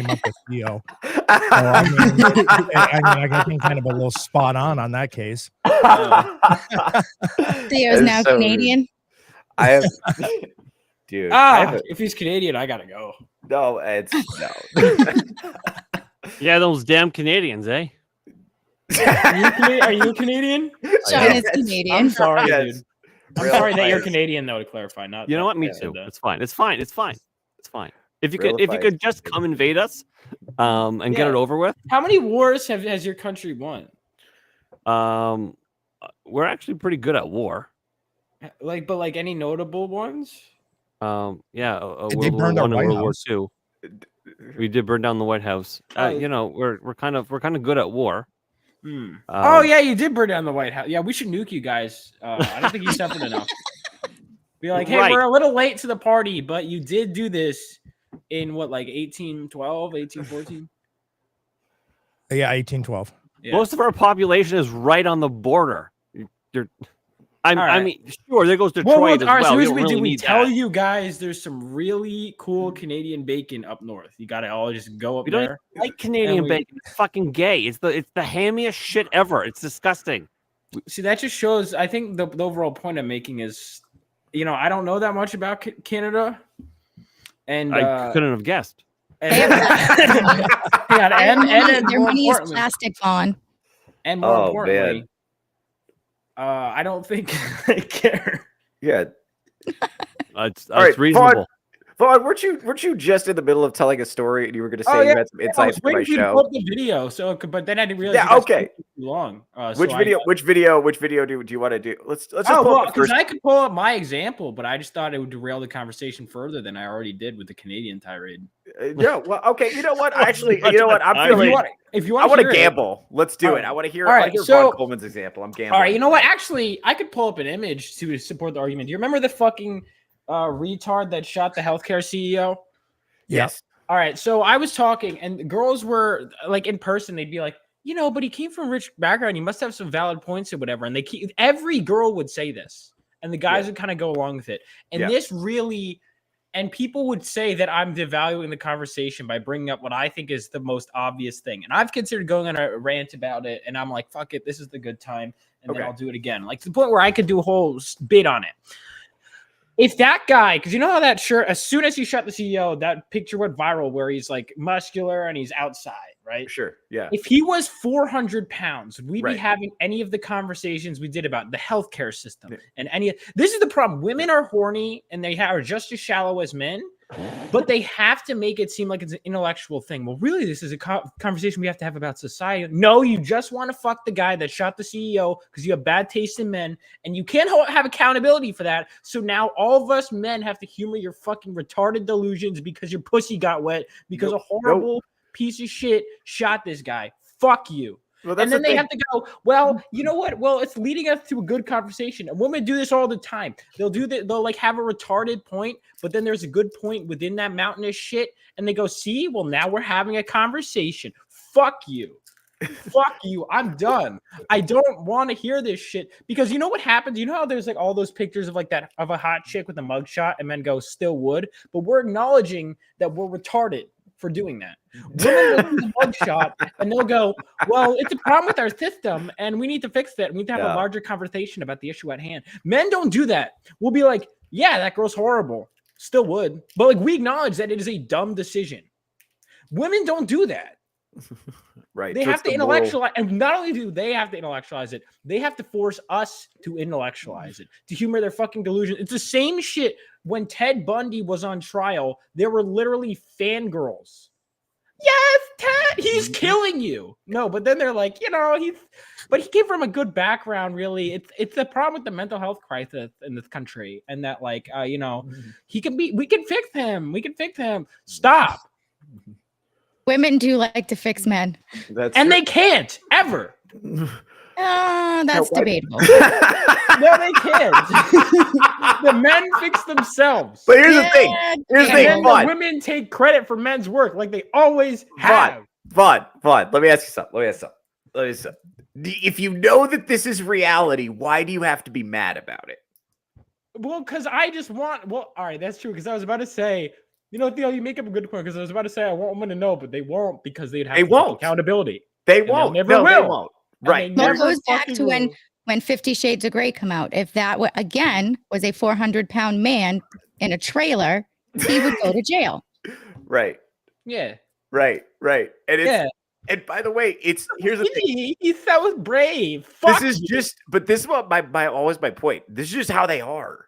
came up with Theo. So, I think kind of a little spot on that case. Theo's now so Canadian. I have, dude. If he's Canadian, I gotta go. No, it's no. Yeah, those damn Canadians, eh? Are you Canadian? Sean is Canadian. I'm sorry, Yes. dude. I'm sorry that you're Canadian, though. To clarify, not You know what? Me too. It's fine. It's fine. It's fine. It's fine. If you could just come invade us, and get it over with. How many wars has your country won? We're actually pretty good at war. But any notable ones? Yeah, Did they burn down World White War House? II. We did burn down the White House. We're kind of good at war. Oh yeah, you did burn down the White House. Yeah, we should nuke you guys. I don't think you suffered enough. Be like, hey, we're a little late to the party, but you did do this in 1812, 1814? Yeah, 1812. Yeah. Most of our population is right on the border. I mean, sure, there goes Detroit as well. So here's what really we tell you guys there's some really cool Canadian bacon up north. You got to all just go up there. We don't like Canadian bacon. It's fucking gay. It's the hammiest shit ever. It's disgusting. See, that just shows, I think the overall point I'm making is, I don't know that much about Canada. And I couldn't have guessed. Their money is plastic, Vaughn. And more importantly, I don't think I care. Yeah, it's reasonable. Vaughn, weren't you just in the middle of telling a story and you were going to say you had some insights for my show? The video, but then I didn't realize. Yeah, okay. Too long. Which video do you want to do? Let's just because I could pull up my example, but I just thought it would derail the conversation further than I already did with the Canadian tirade. Yeah, well, okay. You know what? Actually, you know what? I'm feeling. If you want, I want to gamble. Let's do it. I want to hear. Vaughn Coleman's example. I'm gambling. All right. You know what? Actually, I could pull up an image to support the argument. Do you remember the fucking retard that shot the healthcare CEO? Yes. All right. So I was talking, and the girls were in person. They'd be like, but he came from a rich background. He must have some valid points or whatever. And every girl would say this, and the guys would kind of go along with it. And this really. And people would say that I'm devaluing the conversation by bringing up what I think is the most obvious thing. And I've considered going on a rant about it. And I'm like, fuck it. This is the good time. And then I'll do it again. To the point where I could do a whole bit on it. If that guy, because you know how that shirt, as soon as he shot the CEO, that picture went viral where he's muscular and he's outside, right? Sure. Yeah. If he was 400 pounds, would we be having any of the conversations we did about the healthcare system and this is the problem. Women are horny and they are just as shallow as men, but they have to make it seem like it's an intellectual thing. Well, really, this is a conversation we have to have about society. No, you just want to fuck the guy that shot the CEO because you have bad taste in men and you can't have accountability for that. So now all of us men have to humor your fucking retarded delusions because your pussy got wet because a horrible piece of shit shot this guy. Fuck you. Well, and then they have to go, well, you know what? Well, it's leading us to a good conversation. And women do this all the time. They'll do that. They'll have a retarded point, but then there's a good point within that mountainous shit. And they go, see, well, now we're having a conversation. Fuck you. Fuck you. I'm done. I don't want to hear this shit because you know what happens? You know how there's all those pictures of that of a hot chick with a mugshot and men go still would, but we're acknowledging that we're retarded for doing that. Women look at the mugshot and they'll go, well, it's a problem with our system and we need to fix that. We need to have a larger conversation about the issue at hand. Men don't do that. We'll be like, yeah, that girl's horrible. Still would. But we acknowledge that it is a dumb decision. Women don't do that. Right. They have to intellectualize, and not only do they have to intellectualize it, they have to force us to intellectualize it, to humor their fucking delusion. It's the same shit when Ted Bundy was on trial. There were literally fangirls. Yes, Ted, he's killing you. No, but then they're like, but he came from a good background, really. It's the problem with the mental health crisis in this country, and that we can fix him. We can fix him. Stop. Women do like to fix men. They can't, ever. That's debatable. No, they can't. The men fix themselves. But here's the thing. The women take credit for men's work like they always have. Vaughn, let me ask you something. If you know that this is reality, why do you have to be mad about it? Well, because I just want... Well, all right, that's true. Because I was about to say... You know, Theo, you make up a good point because I was about to say I want women to know, but they won't because they'd have They to take won't. accountability. They And they'll won't. never No, they will. won't. And Right. they Well, it never goes back fucking to will. when 50 Shades of Grey come out. If that again was a 400-pound man in a trailer, he would go to jail. Right. Yeah. Right. And it's Yeah. and by the way, here's the thing. That was brave. Fuck This is you. just, but this is what always my point. This is just how they are.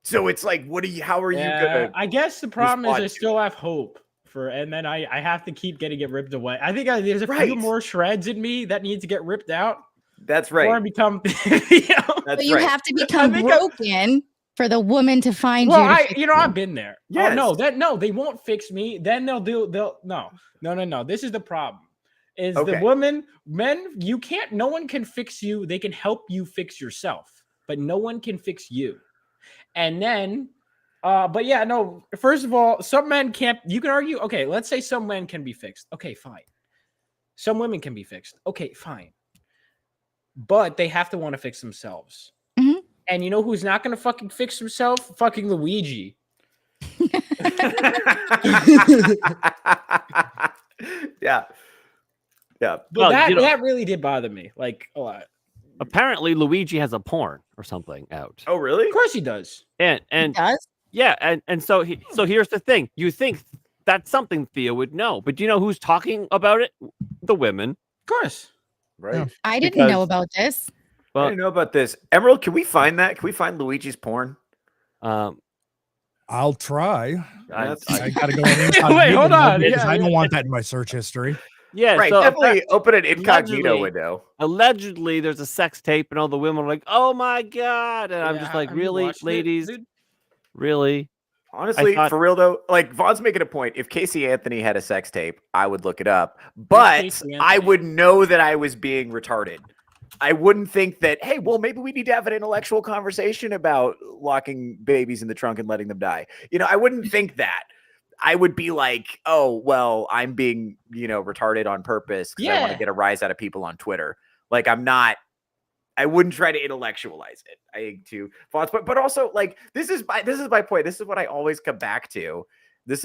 So it's like, how are you gonna? I guess the problem is respond I to still have hope and then I have to keep getting it ripped away. I think there's a few Right. more shreds in me that need to get ripped out. That's Before I right. become, That's But you right. have to become think broken for the woman to find well, you. to fix you. I've been there. Yes. Oh, no, they won't fix me. Then no. This is the problem. Is Okay. the woman, men, no one can fix you. They can help you fix yourself, but no one can fix you. And then, but yeah, no, first of all, some men can't, you can argue, okay, let's say some men can be fixed. Okay, fine. Some women can be fixed. Okay, fine. But they have to want to fix themselves. Mhm. And you know who's not going to fucking fix himself? Fucking Luigi. Yeah. But Well, that really did bother me, like a lot. Apparently, Luigi has a porn or something out. Oh, really? Of course he does. And He does. yeah, and so here's the thing. You think that's something Theo would know, but do you know who's talking about it? The women. Of course. Right. Yeah. I didn't Because- know about this. I Well, didn't know about this. Emerald, can we find that? Can we find Luigi's porn? I'll try. I gotta go in. Wait, hold on. Because Yeah, I don't yeah. want that in my search history. yeah, Right. so Definitely open an incognito allegedly- window. allegedly there's a sex tape, and all the women are like, "Oh my god!" And I'm Yeah, just like, have you "Really, watched it, ladies? dude? Really?" Honestly, thought- for real though, like Vaughn's making a point. If Casey Anthony had a sex tape, I would look it up. But Casey I Anthony? would know that I was being retarded. I wouldn't think that, hey, well, maybe we need to have an intellectual conversation about locking babies in the trunk and letting them die. You know, I wouldn't think that. I would be like, oh, well, I'm being, retarded on purpose because I want to Yeah. get a rise out of people on Twitter. Like, I wouldn't try to intellectualize it. I think to Vaughn's, but also like this is my point. This is what I always come back to. This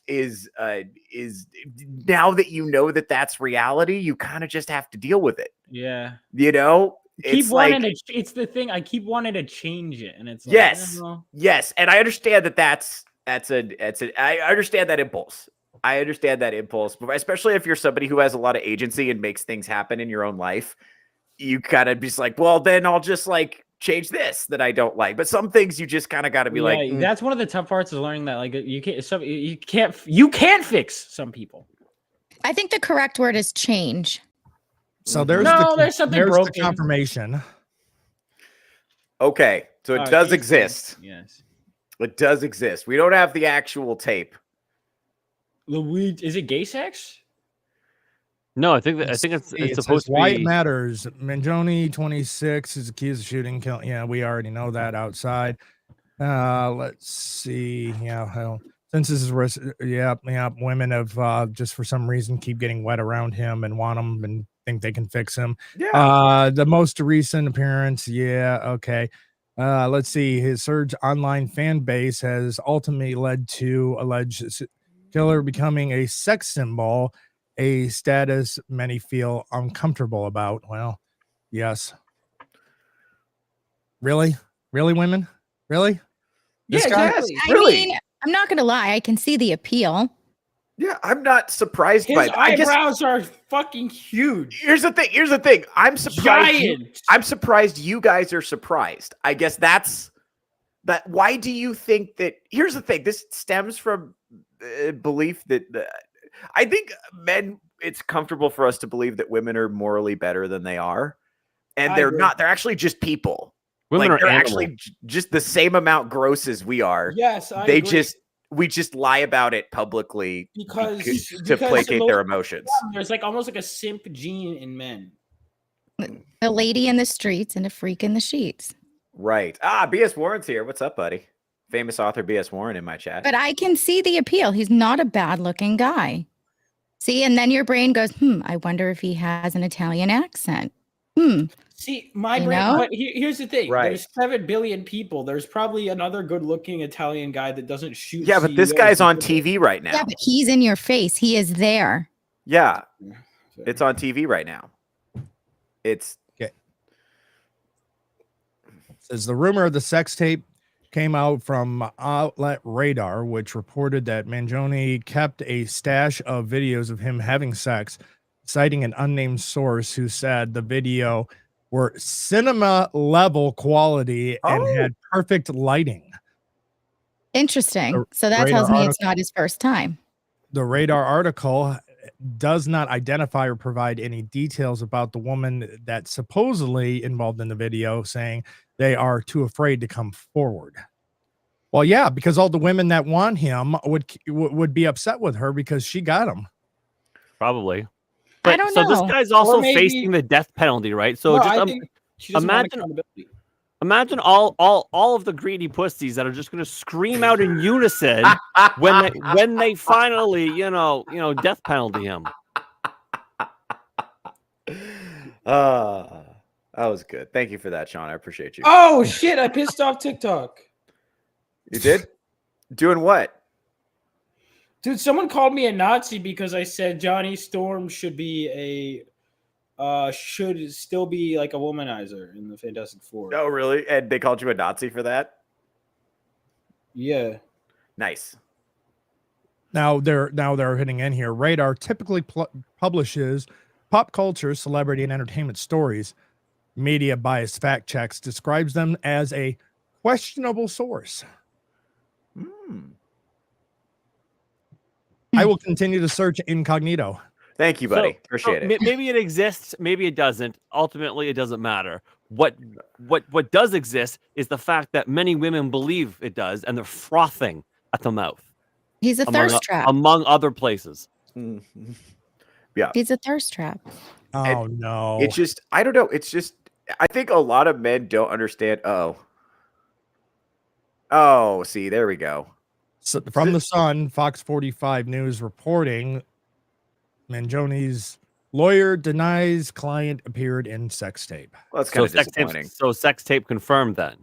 is now that you know that that's reality, you kind of just have to deal with it. Yeah. It's like, It's the thing. I keep wanting to change it, and it's like, Yes. well, yes, and I understand that's I understand that impulse. I understand that impulse, but especially if you're somebody who has a lot of agency and makes things happen in your own life, you kind of just like, well, then I'll just like change this that I don't like. But some things you just kind of got to be like, that's one of the tough parts of learning that like you can't fix some people. I think the correct word is change. So there's there's something the broken. confirmation. okay, so it does exist. Yes. It does exist. We don't have the actual tape. Luigi, is it gay sex? No, I think it's It supposed says, to why be. it matters. Mangione, 26, is accused of shooting, killing. Yeah, we already know that outside. Let's see. Yeah, hell, since this is women have just for some reason keep getting wet around him and want him and think they can fix him. Yeah. The most recent appearance. Yeah, okay. Let's see. His surge online fan base has ultimately led to alleged killer becoming a sex symbol, a status many feel uncomfortable about. Well, yes. Really, women, really? Yeah, This guy? exactly. Really? I mean, I'm not going to lie. I can see the appeal. Yeah, I'm not surprised His by that. I guess eyebrows are fucking huge. here's the thing. I'm surprised. Giant. I'm surprised you guys are surprised. I guess that's that. Why do you think that? Here's the thing. This stems from belief that I think men. It's comfortable for us to believe that women are morally better than they are, and I they're agree. not. They're actually just people. Women like are they're animals. actually just the same amount gross as we are. Yes, I agree. We just lie about it publicly because to placate their emotions. There's like almost like a simp gene in men. The lady in the streets and a freak in the sheets. Right. BS Warren's here. What's up, buddy? Famous author BS Warren in my chat. But I can see the appeal. He's not a bad looking guy. See, and then your brain goes, I wonder if he has an Italian accent. See, my You brain, know? but here's the thing. Right. There's 7 billion people. There's probably another good-looking Italian guy that doesn't shoot. Yeah, but this CEOs guy's and on people. TV right now. Yeah, but he's in your face. He is there. Yeah, it's on TV right now. It's Says the rumor of the sex tape came out from Outlet Radar, which reported that Mangione kept a stash of videos of him having sex, citing an unnamed source who said the video were cinema level quality and had perfect lighting. Interesting. The So that radar tells me it's article- not his first time. The Radar article does not identify or provide any details about the woman that's supposedly involved in the video, saying they are too afraid to come forward. Well, yeah, because all the women that want him would be upset with her because she got him. Probably. I don't so know. this guy's also Or maybe- facing the death penalty, right? So No, just I think she doesn't want imagine- accountability. imagine all of the greedy pussies that are just going to scream out in unison when they finally, death penalty him. That was good. Thank you for that, Sean. I appreciate you. Oh shit! I pissed off TikTok. You did? Doing what? Dude, someone called me a Nazi because I said Johnny Storm should be should still be like a womanizer in the Fantastic Four. No, really? And they called you a Nazi for that? Yeah. Nice. Now they're hitting in here. Radar typically publishes pop culture, celebrity, and entertainment stories. Media bias fact checks describes them as a questionable source. I will continue to search incognito. Thank you, buddy. Appreciate it. Maybe it exists, maybe it doesn't. Ultimately, it doesn't matter. What does exist is the fact that many women believe it does, and they're frothing at the mouth. He's a thirst trap. Among other places. Yeah. He's a thirst trap. Oh, no. It's just, I don't know. It's just, I think a lot of men don't understand. Oh, see, there we go. So from the Sun, Fox 45 News reporting Mangione's lawyer denies client appeared in sex tape. Well, that's kind of disappointing. So sex tape confirmed then.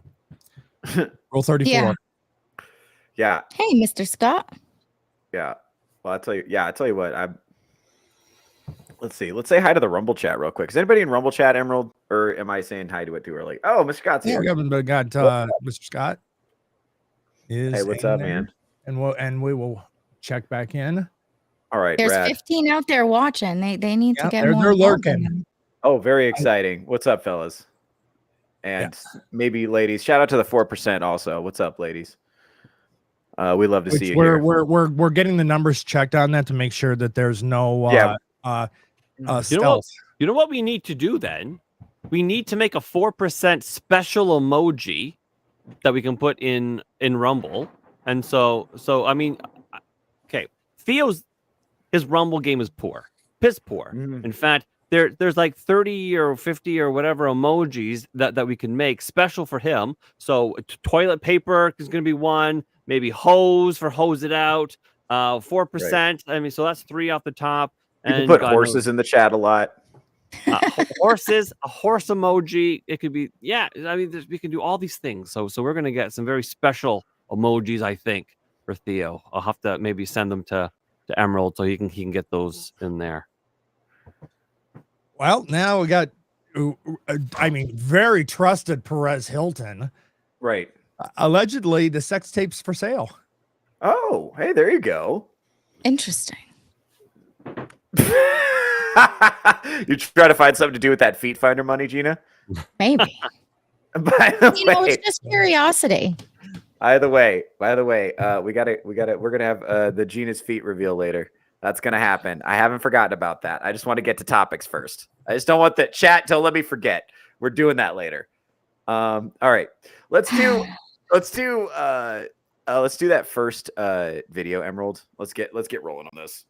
Rule 34. Yeah. Hey, Mr. Scott. Yeah. Well, I'll tell you. Yeah, I'll tell you what. Let's see. Let's say hi to the Rumble chat real quick. Is anybody in Rumble chat, Emerald? Or am I saying hi to it too early? Oh, Mr. Scott's Yeah, here. we haven't got Mr. Scott. Hey, what's up, man? And we will check back in. All right, There's rad. 15 out there watching. They need to get they're more. involved in lurking. them. Oh, very exciting. What's up, fellas? And maybe ladies. Shout out to the 4% also. What's up, ladies? We love to see you here. We're getting the numbers checked on that to make sure that there's no stealth. You know what we need to do then? We need to make a 4% special emoji that we can put in Rumble. And so I mean, okay, his Rumble game is poor, piss poor. In fact, there's like 30 or 50 or whatever emojis that we can make special for him. So toilet paper is going to be one, maybe hose for hose it out, 4%. Right. I mean, so that's 3 off the top. You can put horses in the chat a lot. Horses, a horse emoji. It could be, yeah. I mean, we can do all these things. So we're gonna get some very special emojis, I think, for Theo. I'll have to maybe send them to Emerald so he can get those in there. Well, now we got, very trusted Perez Hilton. Right. Allegedly, the sex tapes for sale. Oh, hey, there you go. Interesting. You try to find something to do with that feet finder money, Gina? Maybe. By the way, it's just curiosity. By the way, we're gonna have the Gina's feet reveal later. That's gonna happen. I haven't forgotten about that. I just want to get to topics first. I just don't want the chat to let me forget. We're doing that later. All right. Let's do that first video, Emerald. Let's get rolling on this.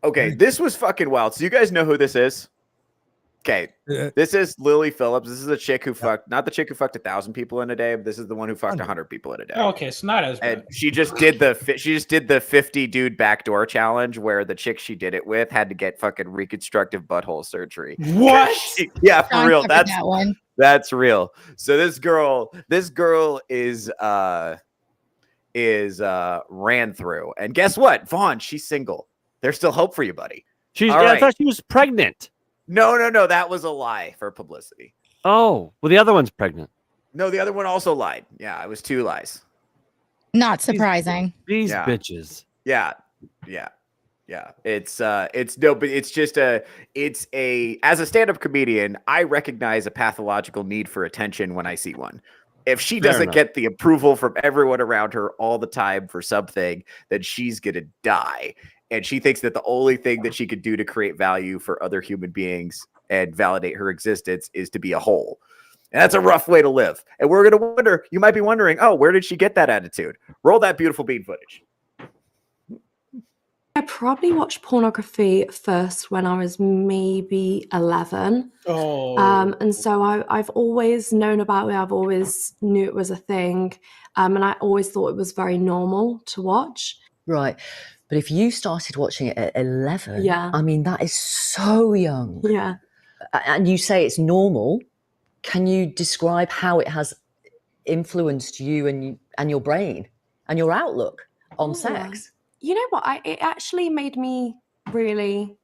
Okay, this was fucking wild. So you guys know who this is? Okay, Uh, this is Lily Phillips. This is a chick who fucked, not the chick who fucked 1,000 people in a day. But this is the one who fucked 100 people in a day. Okay, it's not as And bad. she just did the 50 dude backdoor challenge where the chick she did it with had to get fucking reconstructive butthole surgery. What? Yeah, for Sean real. covered that one. That's real. So this girl is ran through. And guess what? Vaughn, she's single. There's still hope for you, buddy. She's. All I right. thought she was pregnant. No, that was a lie for publicity. Oh, well, the other one's pregnant. No, the other one also lied. Yeah, it was 2 lies. Not surprising. These Yeah. bitches. Yeah. It's no, but it's just as a stand-up comedian, I recognize a pathological need for attention when I see one. If she Fair doesn't enough. get the approval from everyone around her all the time for something, then she's gonna die. And she thinks that the only thing that she could do to create value for other human beings and validate her existence is to be a whole. And that's a rough way to live. And we're gonna wonder, you might be wondering, oh, where did she get that attitude? Roll that beautiful bean footage. I probably watched pornography first when I was maybe 11. Oh. And so I've always known about it. I've always knew it was a thing. And I always thought it was very normal to watch. Right. But if you started watching it at 11, Yeah. I mean, that is so young. Yeah. And you say it's normal. Can you describe how it has influenced you and your brain and your outlook on Yeah. sex? You know what? It actually made me really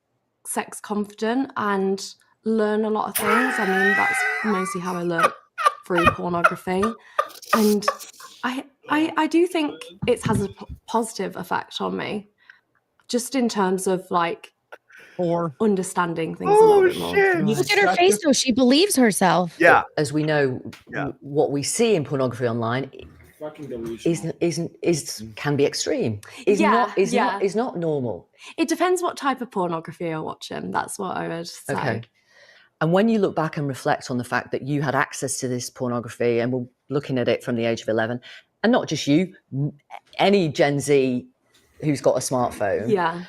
sex confident and learn a lot of things. I mean, that's mostly how I learned through pornography. And I do think it has a positive effect on me, just in terms of like Or understanding things a little bit more. Look at her face, though. She believes herself. Yeah. As we know, Yeah. what we see in pornography online Fucking delusional. can be extreme. Is not normal. It depends what type of pornography you're watching. That's what I would say. Okay. And when you look back and reflect on the fact that you had access to this pornography and were looking at it from the age of 11, and not just you, any Gen Z who's got a smartphone, Yeah.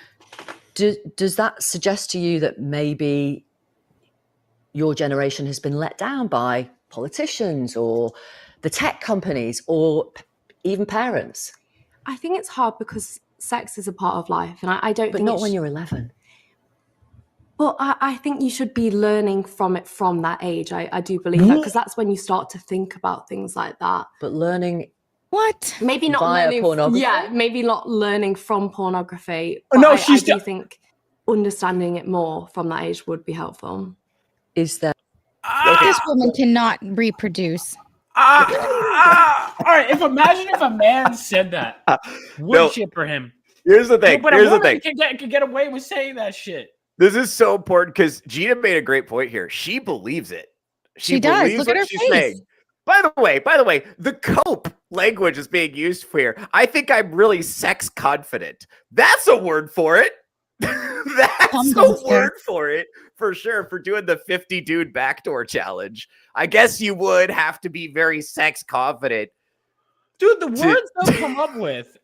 does that suggest to you that maybe your generation has been let down by politicians or the tech companies or even parents? I think it's hard because sex is a part of life, and I don't But think not it when sh- you're 11. But I think you should be learning from it from that age. I do believe that, because that's when you start to think about things like that. But learning What? Maybe not Via learning. pornography? Yeah, maybe not learning from pornography. Oh, But no, I she's do de- think understanding it more from that age would be helpful. is there This woman cannot reproduce. All right. Imagine if a man said that. Would No. shit for him. Here's the thing. But a Here's the woman thing. can get away with saying that shit. This is so important because Gina made a great point here. She believes it. She does. believes Look at what her she's face. saying. By the way, the cope language is being used for here. I think I'm really sex confident. That's a word for it. That's Come a on, sir. word for it, for sure, for doing the 50 dude backdoor challenge. I guess you would have to be very sex confident. Dude, the words they'll come up with.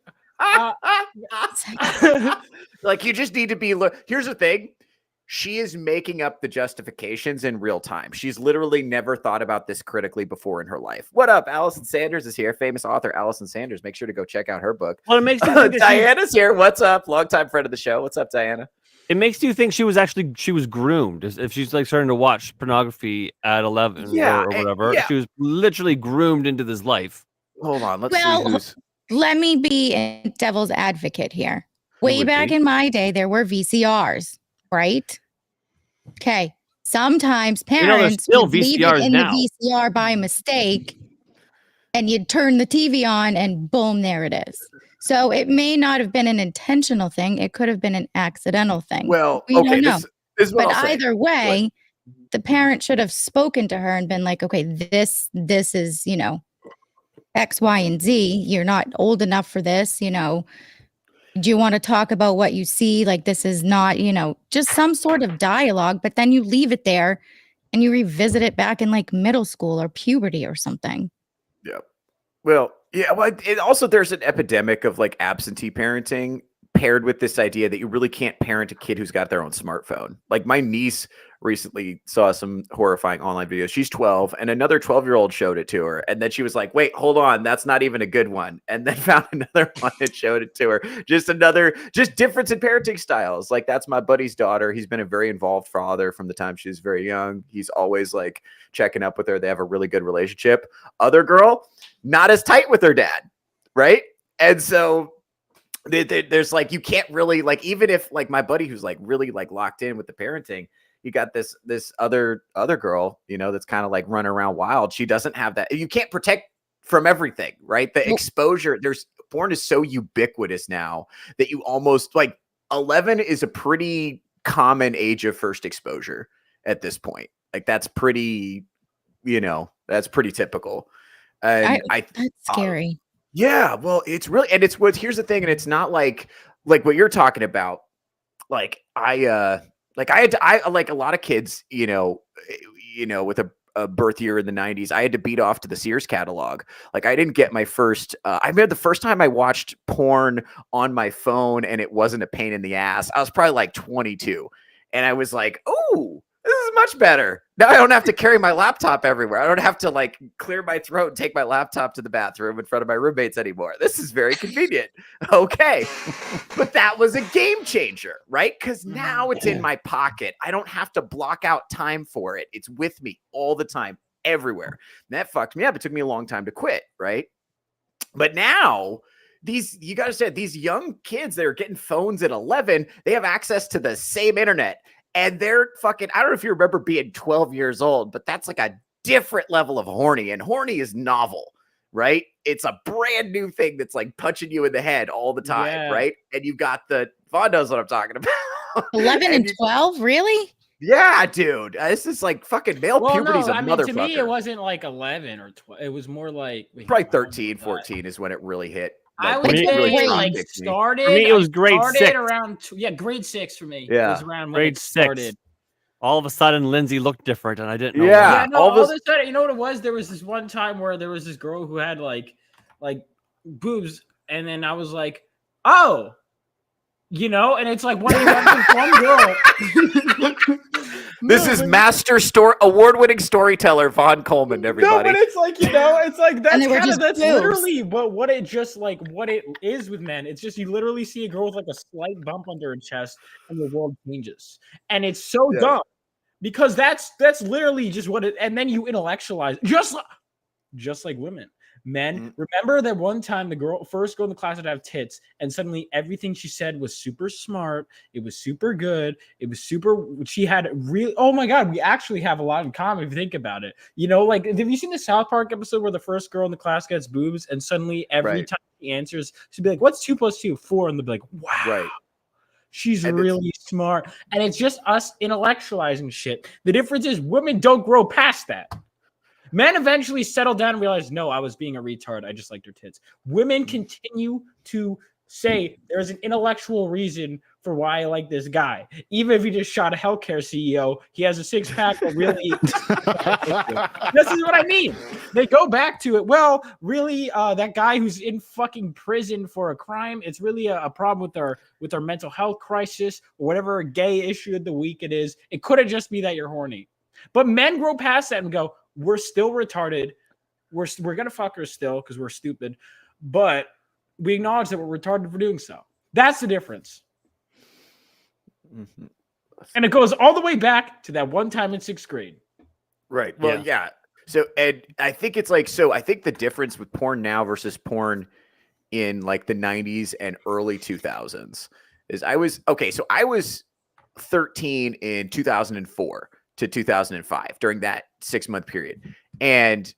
Like, you just need to be. Here's the thing. She is making up the justifications in real time. She's literally never thought about this critically before in her life. What up? Allison Sanders is here. Famous author Allison Sanders. Make sure to go check out her book. Well, it makes you think that Diana's here. What's up? Longtime friend of the show. What's up, Diana? it makes you think she was groomed. If she's like starting to watch pornography at 11 Yeah, or whatever, yeah. she was literally groomed into this life. Hold on. Let's Well, see who's. Let me be a devil's advocate here. Way would back be? in my day, there were VCRs, right? Okay. Sometimes there's parents still would leave VCRs it in now. the VCR by mistake, and you'd turn the TV on, and boom, there it is. So it may not have been an intentional thing. It could have been an accidental thing. Well, We okay. don't know. This is what But I'll say. either way, the parent should have spoken to her and been like, okay, this is, X, Y, and Z. You're not old enough for this, Do you want to talk about what you see? Like, this is not, just some sort of dialogue, but then you leave it there and you revisit it back in like middle school or puberty or something. Yeah. Well, yeah. Well, it also, there's an epidemic of like absentee parenting paired with this idea that you really can't parent a kid who's got their own smartphone. Like, my niece recently saw some horrifying online videos. She's 12 and another 12-year-old showed it to her. And then she was like, wait, hold on. That's not even a good one. And then found another one and showed it to her. Just difference in parenting styles. Like, that's my buddy's daughter. He's been a very involved father from the time she was very young. He's always like checking up with her. They have a really good relationship. Other girl, not as tight with her dad. Right. And so there's like, you can't really like, even if like my buddy who's like really like locked in with the parenting, you got this other girl, you know, that's kind of like running around wild. She doesn't have that. You can't protect from everything, right? The exposure, porn is so ubiquitous now that you almost like 11 is a pretty common age of first exposure at this point. Like that's pretty, you know, that's pretty typical. And that's scary. Yeah, well, it's really, and it's what, here's the thing. And it's not like what you're talking about. Like I like a lot of kids, you know, with a birth year in the 90s, I had to beat off to the Sears catalog. Like I didn't get my first, I remember the first time I watched porn on my phone and it wasn't a pain in the ass. I was probably like 22 and I was like, oh, this is much better. Now I don't have to carry my laptop everywhere. I don't have to like clear my throat and take my laptop to the bathroom in front of my roommates anymore. This is very convenient. Okay. But that was a game changer, right? Because now it's in my pocket. I don't have to block out time for it. It's with me all the time, everywhere. And that fucked me up. It took me a long time to quit, right? But now you got to say, these young kids that are getting phones at 11, they have access to the same internet. And they're fucking, I don't know if you remember being 12 years old, but that's like a different level of horny. And horny is novel, right? It's a brand new thing that's like punching you in the head all the time, right? And you got Vaughn knows what I'm talking about. 11 and 12, really? Yeah, dude. This is like fucking male puberty's a motherfucker. To me, it wasn't like 11 or 12. It was more like... Probably 13, 14 is when it really hit. I would say like started. For me, it was grade 6. Around grade 6 for me. Yeah, it was around grade 6. All of a sudden, Lindsay looked different, and I didn't know. Yeah, all of a sudden, you know what it was? There was this one time where there was this girl who had like boobs, and then I was like, oh, you know, and it's like one girl. This is award-winning storyteller Vaughn Coleman, everybody. No, but it's like, you know, it's like that's that's literally what it is with men. It's just you literally see a girl with like a slight bump under her chest and the world changes. And it's so dumb because that's literally just what it, and then you intellectualize just like women. Men, remember that one time the first girl in the class would have tits, and suddenly everything she said was super smart. It was super good. It was super. She had real. Oh my god, we actually have a lot in common if you think about it. You know, like have you seen the South Park episode where the first girl in the class gets boobs, and suddenly every time she answers, she'd be like, "What's 2 + 2? 4?" And they'll be like, "Wow." She's really smart. And it's just us intellectualizing shit. The difference is women don't grow past that. Men eventually settle down and realize, no, I was being a retard. I just liked her tits. Women continue to say there's an intellectual reason for why I like this guy. Even if he just shot a healthcare CEO, he has a six-pack that really... This is what I mean. They go back to it. Well, really, that guy who's in fucking prison for a crime, it's really a problem with our mental health crisis or whatever gay issue of the week it is. It could have just be that you're horny. But men grow past that and go, we're still retarded. We're going to fuck her still because we're stupid. But we acknowledge that we're retarded for doing so. That's the difference. Mm-hmm. And it goes all the way back to that one time in 6th grade. Right. Well, yeah. So, and I think it's like, I think the difference with porn now versus porn in like the 90s and early 2000s is I was 13 in 2004 to 2005 during that 6-month period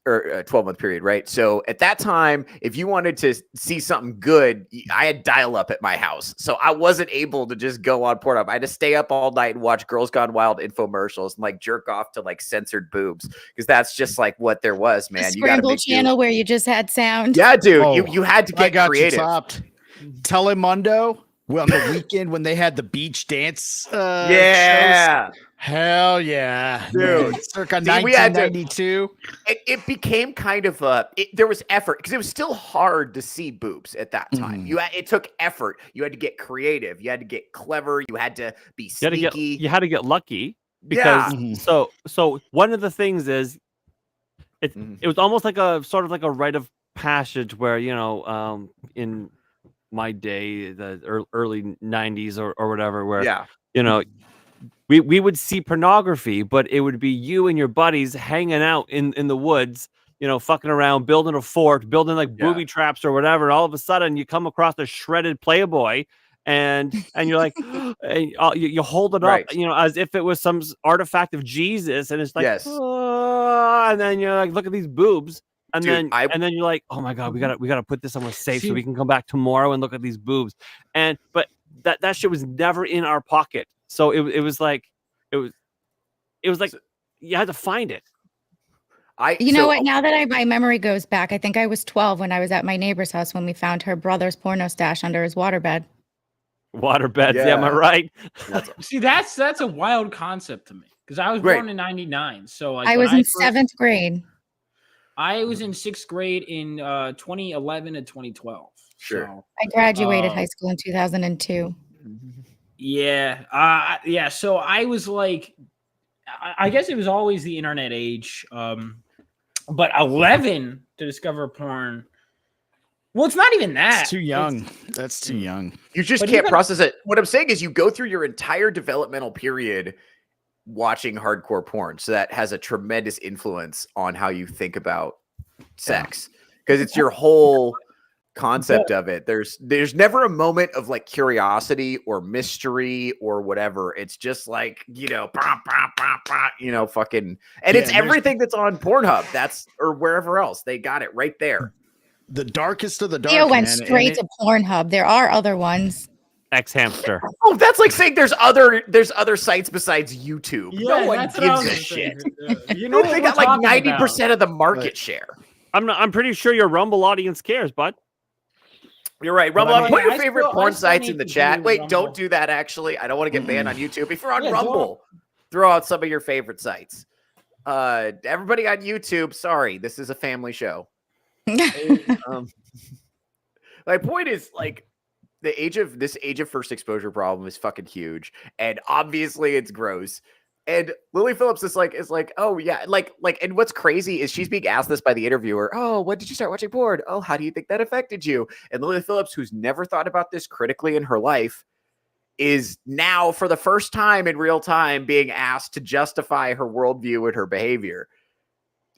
or 12-month period, right? So at that time, if you wanted to see something good, I had dial-up at my house. So I wasn't able to just go on Pornhub. I had to stay up all night and watch Girls Gone Wild infomercials and like jerk off to like censored boobs because that's just like what there was, man. A scramble channel where you just had sound. Yeah, dude. You had to get creative. Telemundo. Well, on the weekend when they had the beach dance shows. Hell yeah, dude. Circa 1992. It became kind of there was effort because it was still hard to see boobs at that time. It took effort. You had to get creative. You had to get clever. You had to be sneaky. You had to get lucky. because Yeah. so one of the things is it Mhm. it was almost like a sort of like a rite of passage where in my day, the early 90s or whatever, where Yeah. we would see pornography, but it would be you and your buddies hanging out in the woods, fucking around, building a fort, building like Yeah. booby traps or whatever. And all of a sudden you come across a shredded Playboy and you're like, and you hold it up, Right. as if it was some artifact of Jesus. And it's like, Yes. "Oh," and then you're like, look at these boobs. And Dude, then you're like, oh my God, we gotta put this somewhere safe so See- we can come back tomorrow and look at these boobs. But that shit was never in our pocket. So it was like you had to find it. You know what? Now that my memory goes back, I think I was 12 when I was at my neighbor's house when we found her brother's porno stash under his waterbed. Waterbeds, yeah, am I Yeah. right? See, that's a wild concept to me because I was Right. born in '99. So like I when was in first- 7th grade. I was in 6th grade in 2011 and 2012. Sure. So, I graduated high school in 2002. yeah. So I was like, I guess it was always the internet age. But 11 to discover porn. Well, it's not even that. It's too young. That's too young. You just But can't even- process it. What I'm saying is you go through your entire developmental period watching hardcore porn. So that has a tremendous influence on how you think about sex because it's your whole concept of it. There's never a moment of like curiosity or mystery or whatever. It's just like, fucking, and it's Yeah, everything that's on Pornhub. Or wherever else. They got it right there. The darkest of the dark. Theo went man, and straight to Pornhub. There are other ones. X-Hamster. Oh, that's like saying there's other sites besides YouTube. no one that's what I gives was a gonna say. shit. You know what They we're got like talking 90% of the market Right. share. I'm pretty sure your Rumble audience cares, bud. You're right. But Rumble, I mean, put your I favorite still- I porn still sites need in the to chat. do Wait, Rumble. don't do that, actually. I don't want to get banned on YouTube. If you're on Yeah, don't. Rumble, throw out some of your favorite sites. Everybody on YouTube, sorry, this is a family show. My point is, like, this age of first exposure problem is fucking huge, and obviously it's gross. And Lily Phillips is like, oh yeah, like, and what's crazy is she's being asked this by the interviewer. Oh, when did you start watching porn? Oh, how do you think that affected you? And Lily Phillips, who's never thought about this critically in her life, is now for the first time in real time being asked to justify her worldview and her behavior.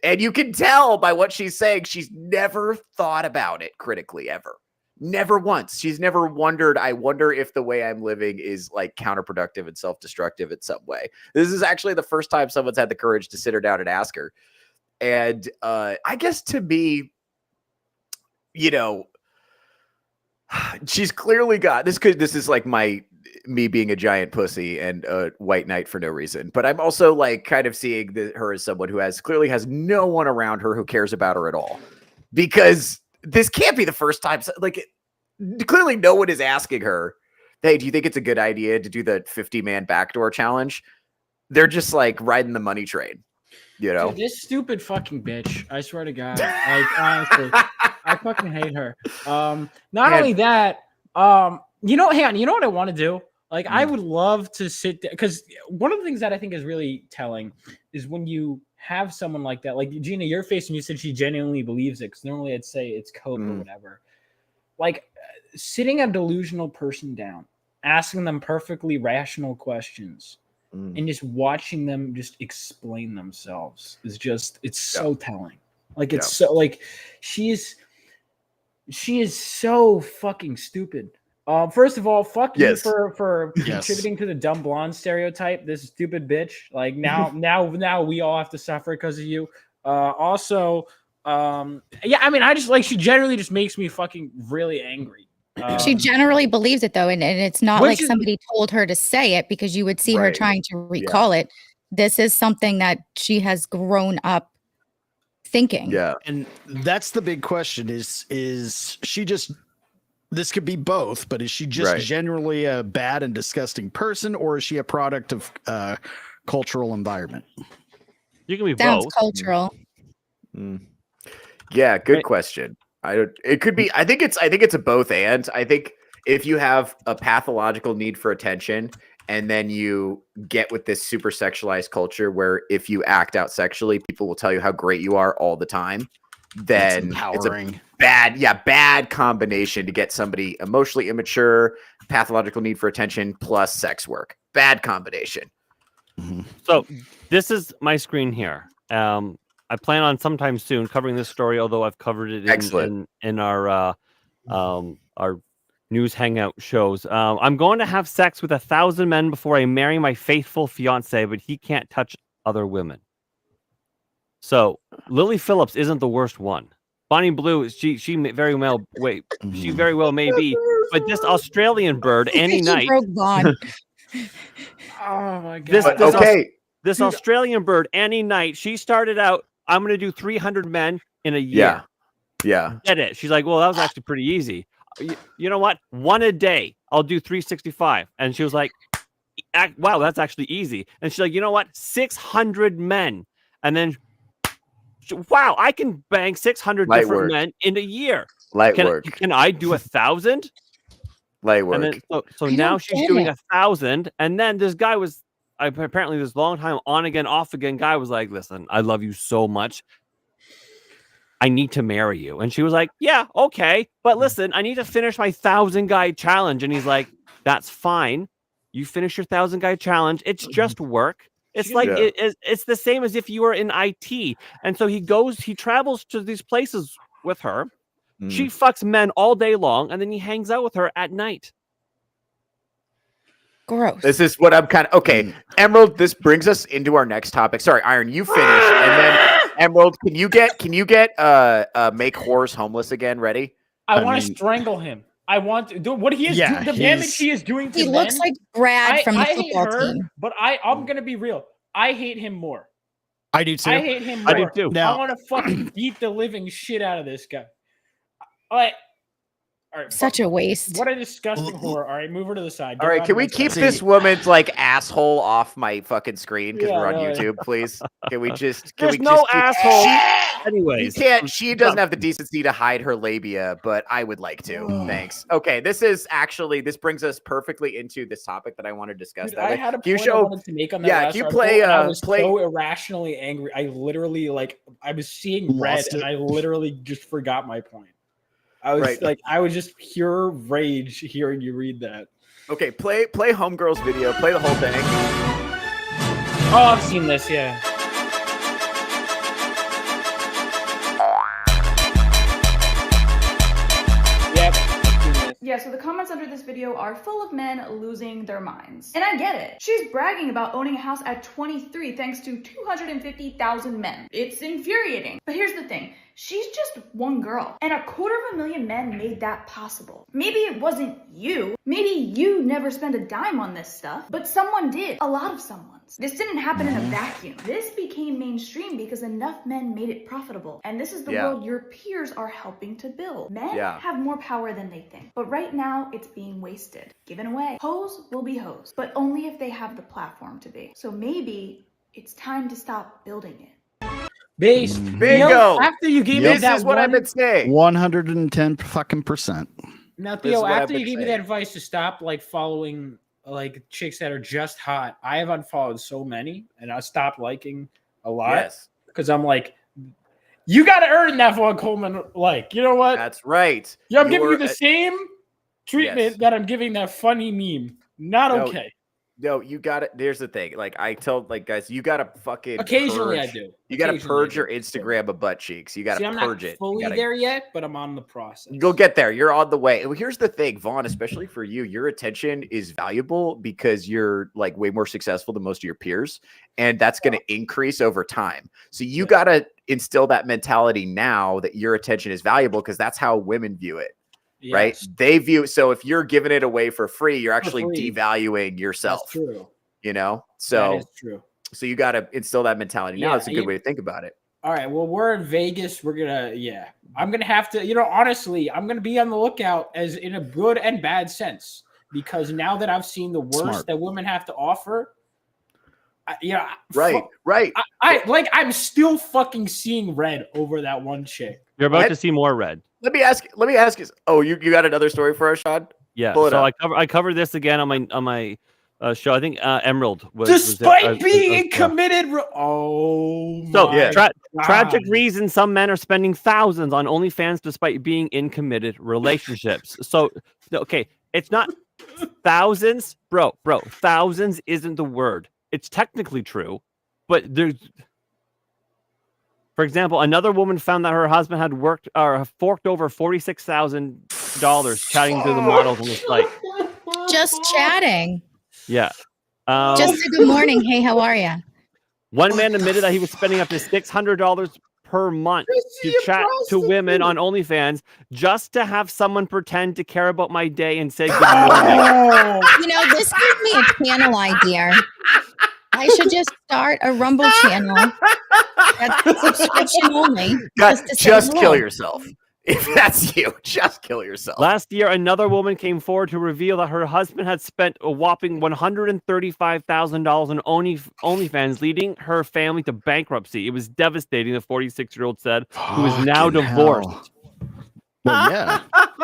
And you can tell by what she's saying, she's never thought about it critically ever. Never once. She's never wondered, I wonder if the way I'm living is like counterproductive and self-destructive in some way. This is actually the first time someone's had the courage to sit her down and ask her. And I guess to me, she's clearly got this. This is like me being a giant pussy and a white knight for no reason. But I'm also like kind of seeing her as someone who clearly has no one around her who cares about her at all, because this can't be the first time. Like, clearly no one is asking her, hey, do you think it's a good idea to do the 50-man backdoor challenge? They're just like riding the money train, Dude, this stupid fucking bitch. I swear to God. Like, honestly, I fucking hate her. Not only that, hang on, you know what I want to do? Like, I would love to sit there, because one of the things that I think is really telling is when you have someone like that, like Gina, your face when you said she genuinely believes it, because normally I'd say it's coke or whatever. Like, sitting a delusional person down, asking them perfectly rational questions, and just watching them just explain themselves is just, it's so telling. Like, it's so, like, she is so fucking stupid. First of all, fuck you for contributing to the dumb blonde stereotype. This stupid bitch. Like, now we all have to suffer because of you. Also, I mean, I just like, she generally just makes me fucking really angry. She generally believes it though, and it's not Which like is- somebody told her to say it, because you would see her Right. trying to recall it. This is something that she has grown up thinking. Yeah. And that's the big question is she just, this could be both, but is she just Right. generally a bad and disgusting person, or is she a product of cultural environment? You can be Sounds both. cultural. Yeah, good Right. question. It could be, I think it's a both and. I think if you have a pathological need for attention and then you get with this super sexualized culture where if you act out sexually, people will tell you how great you are all the time, then it's a bad combination to get somebody emotionally immature, pathological need for attention, plus sex work. Bad combination. So this is my screen here. I plan on sometime soon covering this story, although I've covered it in our news hangout shows. I'm going to have sex with 1,000 men before I marry my faithful fiance, but he can't touch other women. So Lily Phillips isn't the worst one. Bonnie Blue, she very well she very well may be, but this Australian bird, Annie Knight. Broke Vaughn. Oh my god! This Australian bird, Annie Knight, she started out, I'm going to do 300 men in a year. Yeah. Get it? She's like, well, that was actually pretty easy. You know what? One a day. I'll do 365. And she was like, wow, that's actually easy. And she's like, you know what? 600 men. And then, wow, I can bang 600 different men in a year. Can I do 1,000? Light work. And then, so now she's doing 1,000. And then this guy was, apparently this long time on again, off again guy was like, listen, I love you so much. I need to marry you. And she was like, yeah, okay. But listen, I need to finish my 1,000 guy challenge. And he's like, that's fine. You finish your 1,000 guy challenge. It's just work. It's like, it's the same as if you were in IT. And so he travels to these places with her. She fucks men all day long. And then he hangs out with her at night. Gross. This is what I'm kind of okay. Emerald, this brings us into our next topic. Sorry, Iron, you finish, and then Emerald, can you get make whores homeless again? Ready? I want to strangle him. I want to do what he is. The damage he is doing to men. He looks like Brad from the football team. But I'm gonna be real. I hate him more. I do too. I hate him more. I do too. I want to fucking beat the living shit out of this guy. All right. Such a waste. What a disgusting whore. All right, move her to the side. All right, can we keep this woman's like asshole off my fucking screen because we're on YouTube, please? Can we just? There's no asshole. Anyways, she doesn't have the decency to hide her labia, but I would like to. Thanks. Okay, this brings us perfectly into this topic that I want to discuss. Dude, I had a point I wanted to make on that. Yeah, last you article, play. I was so irrationally angry. I literally I was seeing red, and I literally just forgot my point. I was just pure rage hearing you read that. Okay, play Homegirl's video. Play the whole thing. Oh, I've seen this, yeah. Yeah, so the comments under this video are full of men losing their minds. And I get it. She's bragging about owning a house at 23 thanks to 250,000 men. It's infuriating. But here's the thing. She's just one girl, and 250,000 men made that possible. Maybe it wasn't you. Maybe you never spent a dime on this stuff, but someone did. A lot of someone's. This didn't happen in a vacuum. This became mainstream because enough men made it profitable. And this is the world your peers are helping to build. Men have more power than they think. But right now, it's being wasted. Given away. Hoes will be hoes, but only if they have the platform to be. So maybe it's time to stop building it. Base. Bingo. After you gave me that, this is what I've been saying. 110%. Now, Theo, after you gave me that advice to stop following chicks that are just hot, I have unfollowed so many, and I stopped liking a lot because I'm like, you got to earn that Vaughn Coleman like. You know what? That's right. Yeah, I'm giving you the same treatment that I'm giving that funny meme. Not okay. No, you got it. There's the thing. I tell guys, you got to fucking occasionally purge. I do. You got to purge your Instagram of butt cheeks. You got to purge it. I'm not fully there yet, but I'm on the process. You'll get there. You're on the way. And here's the thing, Vaughn, especially for you, your attention is valuable because you're way more successful than most of your peers, and that's going to increase over time. So you got to instill that mentality now that your attention is valuable because that's how women view it. Yes. Right? They view so if you're giving it away for free, you're actually devaluing yourself. That's true. You know? So that is true. So you got to instill that mentality now. It's a good way to think about it. All right. Well, we're in Vegas. We're gonna I'm gonna have to, honestly, I'm gonna be on the lookout as in a good and bad sense. Because now that I've seen the worst that women have to offer, right. I'm still fucking seeing red over that one chick. You're about to see more red. Let me ask you. Oh, you got another story for us, Sean? Yeah. So I covered this again on my show. I think Emerald was. Despite being in committed. Tragic reason some men are spending thousands on OnlyFans despite being in committed relationships. So, okay, it's not thousands, bro. Thousands isn't the word. It's technically true, but there's. For example, another woman found that her husband had forked over $46,000 chatting to the models on the site. Just chatting. Yeah. Just a good morning. Hey, how are you? One man admitted that he was spending up to $600 per month to chat to women on OnlyFans just to have someone pretend to care about my day and say good morning. This gives me a channel idea. I should just start a Rumble channel that's subscription only. Just kill yourself. If that's you, just kill yourself. Last year, another woman came forward to reveal that her husband had spent a whopping $135,000 on OnlyFans, leading her family to bankruptcy. It was devastating, the 46-year-old said, who is now divorced. Well, yeah.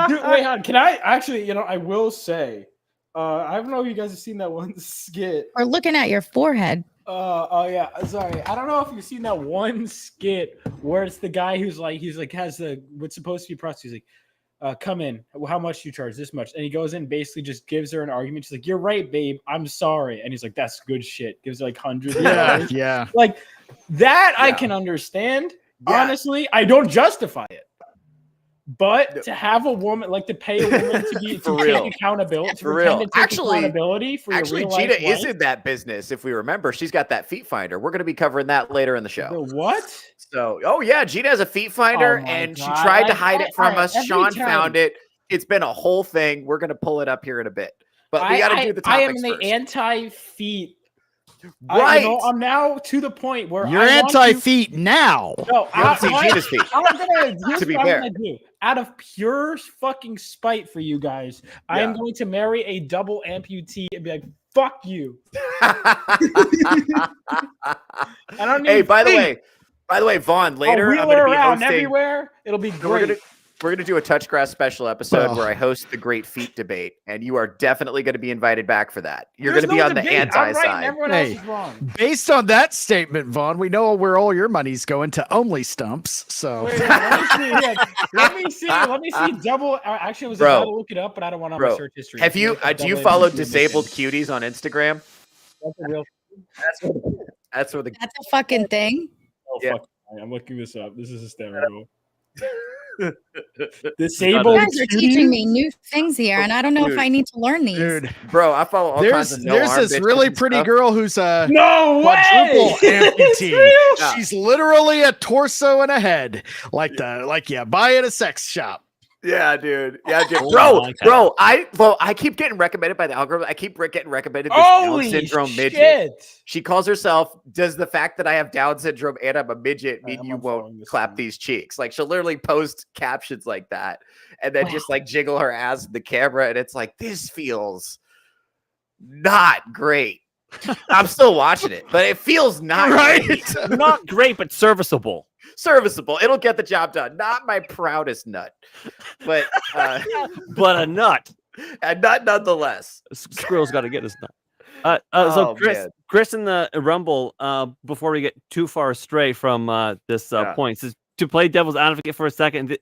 Dude, wait, can I actually, I will say, I don't know if you guys have seen that one skit. Or looking at your forehead. Oh yeah, sorry. I don't know if you've seen that one skit where it's the guy who's like has what's supposed to be prostitute. He's like, come in. How much do you charge? This much. And he goes in, basically just gives her an argument. She's like, you're right, babe. I'm sorry. And he's like, that's good shit. Gives her like hundreds of dollars. Yeah. Like that, I can understand. Yeah. Honestly, I don't justify it. But to have a woman, like to pay a woman to take accountability, for real. Accountability for your real life Gina life. is in that business. If we remember, she's got that feet finder. We're going to be covering that later in the show. The what? So, Gina has a feet finder, and she tried to hide it from us. Sean found it. It's been a whole thing. We're going to pull it up here in a bit, but we got to do the topics I am the first. anti-feet. Right. I'm now to the point where you're anti-feet now. No, I see Gina's feet. To be fair, out of pure fucking spite for you guys, I am going to marry a double amputee and be like, "Fuck you." I don't need. Hey, by the way, Vaughn. Later, I'm going to be hosting everywhere. It'll be great. We're going to do a Touch Grass special episode where I host the Great Feet Debate, and you are definitely going to be invited back for that. You're going to be on the anti side. Everyone else is wrong. Based on that statement, Vaughn, we know where all your money's going to only stumps. So wait, let me see. Double. Actually, I was about to look it up, but I don't want on my search history. Have you? Do you follow Disabled Cuties on Instagram? That's a real. That's a fucking thing. Oh, fuck. I'm looking this up. This is hysterical. Disabled. You guys are teaching me new things here, and I don't know if I need to learn these. Dude, bro, I follow all kinds of there's this really pretty girl who's a quadruple amputee. She's literally a torso and a head, buy at a sex shop. Yeah, dude. Bro, I keep getting recommended by the algorithm. I keep getting recommended this Down syndrome midget. She calls herself, does the fact that I have Down syndrome and I'm a midget mean you won't clap these cheeks? Like, she'll literally post captions like that and then just like jiggle her ass in the camera. And it's like, this feels not great. I'm still watching it, but it feels not great. Not great, but serviceable. It'll get the job done. Not my proudest nut, but but a nut. A nut nonetheless. Squirrel's got to get his nut. So Chris in the Rumble, before we get too far astray from this point, says, to play devil's advocate for a second,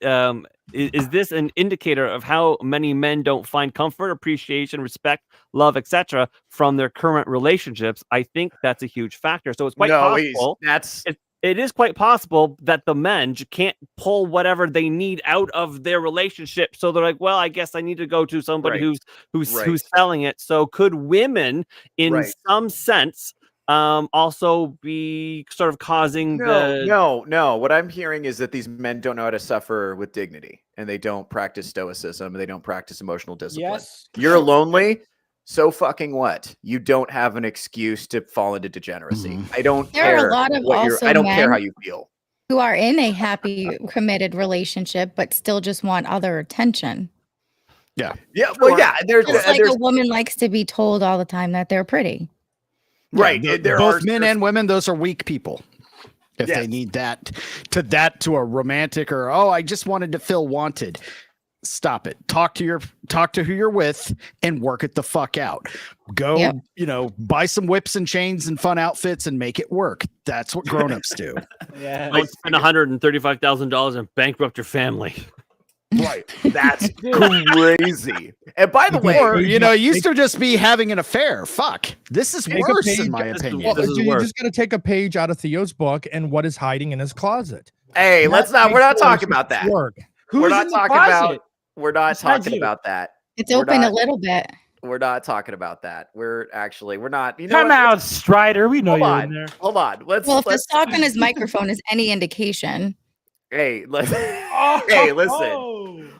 is this an indicator of how many men don't find comfort, appreciation, respect, love, etc. from their current relationships? I think that's a huge factor. So it's quite possible. It is quite possible that the men can't pull whatever they need out of their relationship. So they're like, well, I guess I need to go to somebody who's selling it. So could women, in some sense, also be sort of causing No. What I'm hearing is that these men don't know how to suffer with dignity, and they don't practice stoicism, and they don't practice emotional discipline. Yes. You're lonely. So fucking what? You don't have an excuse to fall into degeneracy. Mm-hmm. I don't care. There are a lot of also I don't men care how you feel. Who are in a happy, committed relationship, but still just want other attention. Yeah. Well, yeah. There's a woman likes to be told all the time that they're pretty. Right. Both men and women, those are weak people. If they need that to a romantic or, I just wanted to feel wanted. stop it. Talk to who you're with and work it the fuck out. Go, buy some whips and chains and fun outfits and make it work. That's what grown-ups do. Yeah. Like spend $135,000 and bankrupt your family. Right. That's crazy. And by the way, or, it used to just be having an affair. Fuck. This is worse, in my opinion. Well, you're just going to take a page out of Theo's book and what is hiding in his closet. Hey, we're not talking about that. Who's We're not in the talking closet? about. We're not Besides talking you. about that. It's open a little bit. We're not talking about that. We're not. Come out, Strider. We know you're in there. Hold on. If the stock on his microphone is any indication. Hey, listen.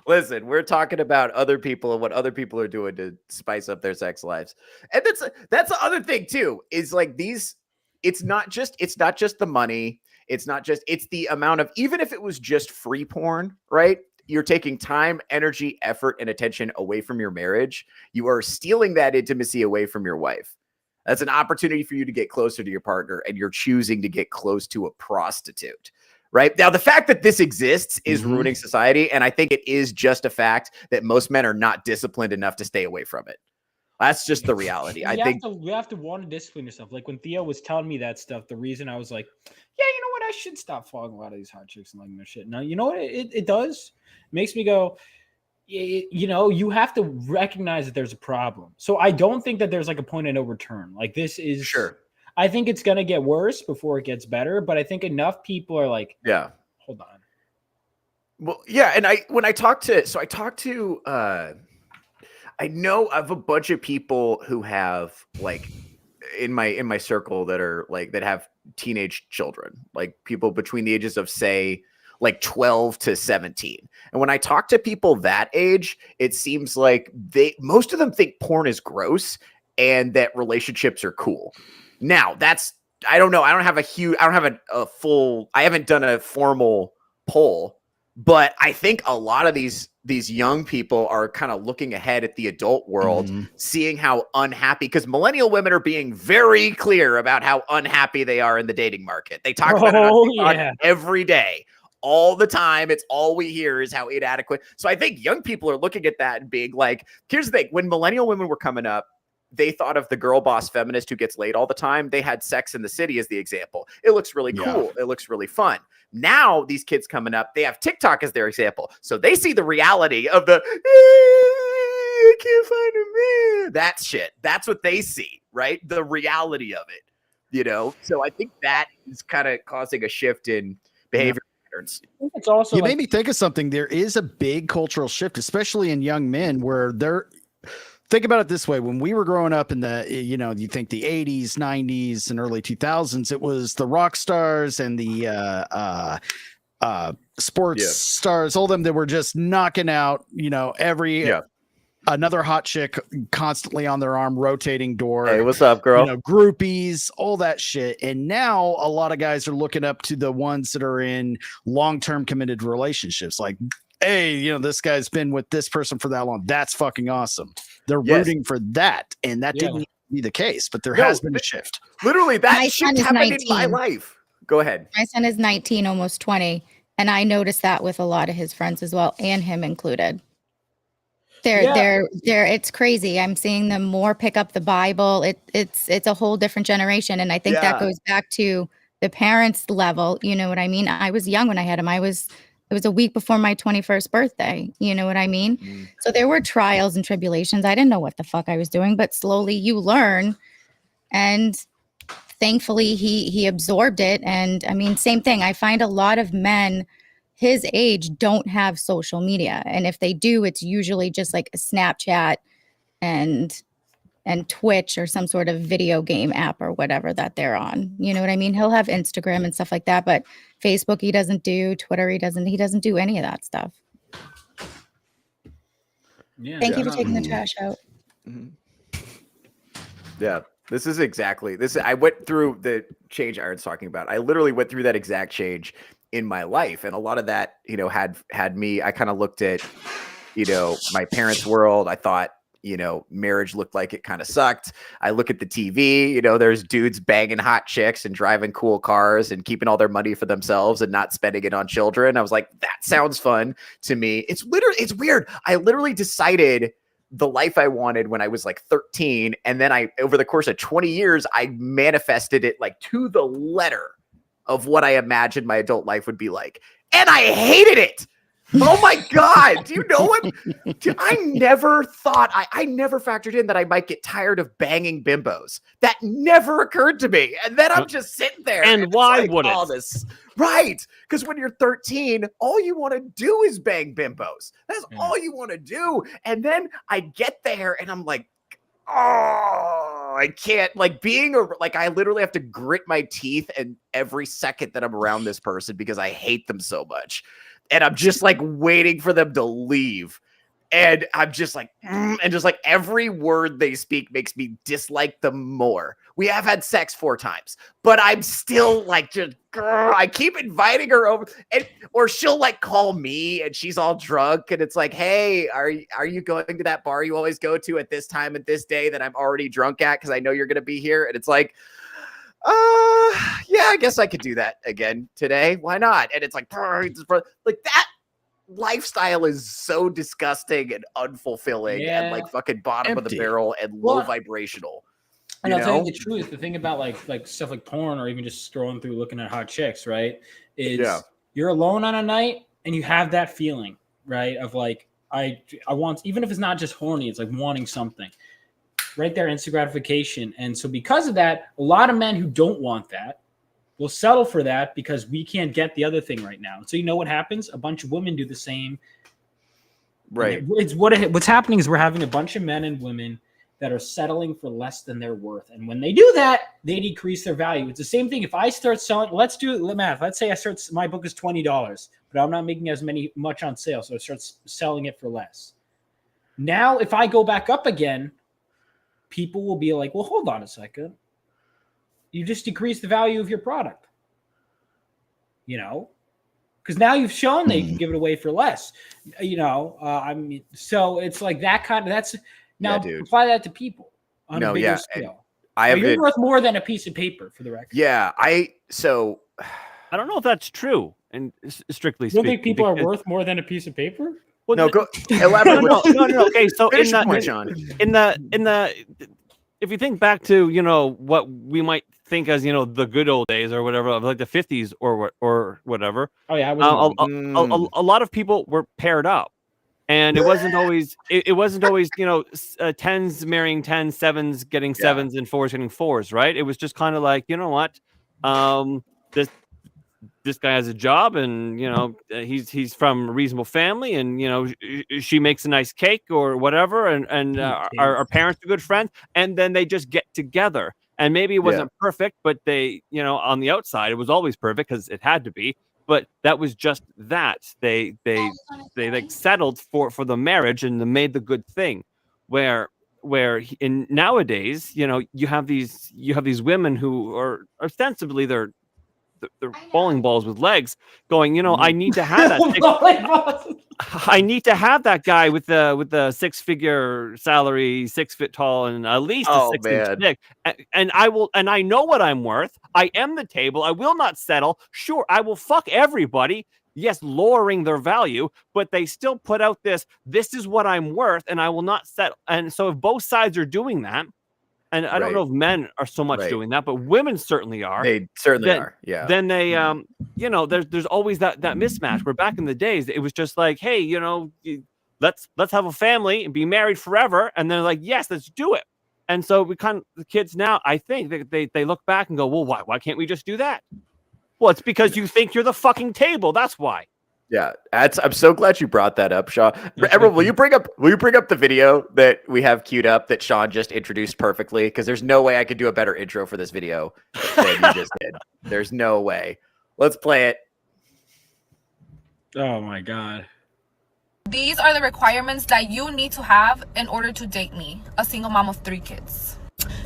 We're talking about other people and what other people are doing to spice up their sex lives, and that's the other thing too. Is like these. It's not just the money. It's the amount of, even if it was just free porn, right? You're taking time, energy, effort, and attention away from your marriage. You are stealing that intimacy away from your wife. That's an opportunity for you to get closer to your partner, and you're choosing to get close to a prostitute. Right now, the fact that this exists is ruining society. And I think it is just a fact that most men are not disciplined enough to stay away from it. That's just the reality. You have to want to discipline yourself. Like when Theo was telling me that stuff, the reason I was like, yeah, you know what? I should stop following a lot of these hot chicks and liking their shit. Now, you know what it does? It makes me go, you have to recognize that there's a problem. So I don't think that there's like a point of no return. Like this is sure. I think it's going to get worse before it gets better, but I think enough people are like, yeah, hold on. Well, yeah. And I know of a bunch of people who have like in my circle that are like, that have teenage children, like people between the ages of say like 12 to 17. And when I talk to people that age, it seems like most of them think porn is gross and that relationships are cool. Now I don't know. I haven't done a formal poll, but I think a lot of these young people are kind of looking ahead at the adult world, seeing how unhappy, because millennial women are being very clear about how unhappy they are in the dating market. They talk about it on TikTok every day, all the time. It's all we hear is how inadequate. So I think young people are looking at that and being like, here's the thing. When millennial women were coming up, they thought of the girl boss feminist who gets laid all the time. They had Sex in the City as the example. It looks really cool. It looks really fun. Now these kids coming up, they have TikTok as their example. So they see the reality of the, I can't find a man. That shit. That's what they see, right? The reality of it, So I think that is kind of causing a shift in behavior patterns. It's also you made me think of something. There is a big cultural shift, especially in young men, where think about it this way. When we were growing up in you think the 80s, 90s, and early 2000s, it was the rock stars and the sports stars, all of them that were just knocking out, another hot chick constantly on their arm, rotating door. Hey, what's up, girl? Groupies, all that shit. And now a lot of guys are looking up to the ones that are in long-term committed relationships. Like, hey, this guy's been with this person for that long. That's fucking awesome. They're rooting for that. And that didn't be the case, but there has been a shift. Literally, that shift happened in my life. Go ahead. My son is 19, almost 20. And I noticed that with a lot of his friends as well, and him included. It's crazy. I'm seeing them more pick up the Bible. It's a whole different generation. And I think that goes back to the parents level. You know what I mean? I was young when I had him. It was a week before my 21st birthday. You know what I mean? So there were trials and tribulations. I didn't know what the fuck I was doing, but slowly you learn. And thankfully he absorbed it. And I mean, same thing. I find a lot of men his age don't have social media. And if they do, it's usually just like a Snapchat and Twitch or some sort of video game app or whatever that they're on. You know what I mean? He'll have Instagram and stuff like that, but Facebook he doesn't do, Twitter he doesn't do any of that stuff. Yeah. Thank you for taking the trash out. Yeah. This is exactly this. I went through the change Aaron's talking about. I literally went through that exact change in my life. And a lot of that, had me, I kind of looked at, my parents' world. I thought, you know, marriage looked like it kind of sucked. I look at the TV, you know, there's dudes banging hot chicks and driving cool cars and keeping all their money for themselves and not spending it on children. I was like, that sounds fun to me. It's weird. I literally decided the life I wanted when I was like 13. And then over the course of 20 years, I manifested it like to the letter of what I imagined my adult life would be like. And I hated it. Oh my God. Do you know what? I never thought, I never factored in that I might get tired of banging bimbos. That never occurred to me. And then I'm just sitting there. And why like, would it? all this? Right. Because when you're 13, all you want to do is bang bimbos. That's all you want to do. And then I get there and I'm like, oh, I can't, like I literally have to grit my teeth and every second that I'm around this person because I hate them so much. And I'm just like waiting for them to leave. And I'm just like, and just like every word they speak makes me dislike them more. We have had sex 4 times, but I'm still like, just, I keep inviting her over, or she'll like call me and she's all drunk. And it's like, hey, are you going to that bar you always go to at this time at this day that I'm already drunk at? Cause I know you're going to be here. And it's like, yeah, I guess I could do that again today. Why not? And it's like that lifestyle is so disgusting and unfulfilling and like fucking bottom of the barrel and low vibrational. And I'll tell you the truth. The thing about like stuff like porn or even just scrolling through looking at hot chicks, right? Is you're alone on a night and you have that feeling, right? Of like, I want, even if it's not just horny, it's like wanting something. Right there, instant gratification. And so because of that, a lot of men who don't want that will settle for that because we can't get the other thing right now. And so you know what happens? A bunch of women do the same. Right. It's what's happening is we're having a bunch of men and women that are settling for less than their worth. And when they do that, they decrease their value. It's the same thing. If I start selling, let's do math. Let's say my book is $20, but I'm not making much on sale. So I start selling it for less. Now, if I go back up again, people will be like, well, hold on a second. You just decrease the value of your product. You know, because now you've shown that you can give it away for less. You know, I mean, so it's like that kind of, that's now apply that to people on a bigger scale. You're worth more than a piece of paper, for the record. Yeah, I don't know if that's true. And strictly you speaking, don't think people are worth more than a piece of paper? Well, no, go elaborate. No. Okay, so in the if you think back to, you know, what we might think as, you know, the good old days or whatever, of like the 50s or whatever. Oh yeah, a lot of people were paired up, and it wasn't always you know, 10s marrying 10s, 7s getting 7s, and 4s getting 4s, right? It was just kind of like, you know what, this guy has a job, and you know, he's from a reasonable family, and you know, she makes a nice cake or whatever, and our parents are good friends, and then they just get together. And maybe it wasn't perfect, but they, you know, on the outside it was always perfect because it had to be. But that was just that they like settled for the marriage and they made the good thing. Where in nowadays, you know, you have these women who are ostensibly they're bowling balls with legs going, you know, I need to have that. I need to have that guy with the 6-figure salary, 6 foot tall, and at least a 6-inch dick. And I know what I'm worth. I am the table. I will not settle. Sure, I will fuck everybody. Yes, lowering their value, but they still put out this is what I'm worth, and I will not settle. And so if both sides are doing that, and I don't know if men are so much doing that, but women certainly are. They certainly are. Yeah. Then they, you know, there's always that mismatch. Where back in the days, it was just like, hey, you know, let's have a family and be married forever. And they're like, yes, let's do it. And so the kids now, I think they look back and go, well, why can't we just do that? Well, it's because you think you're the fucking table. That's why. Yeah, I'm so glad you brought that up, Shaw. Everyone, will you bring up the video that we have queued up that Sean just introduced perfectly? Because there's no way I could do a better intro for this video than you just did. There's no way. Let's play it. Oh my God. These are the requirements that you need to have in order to date me, a single mom of 3 kids.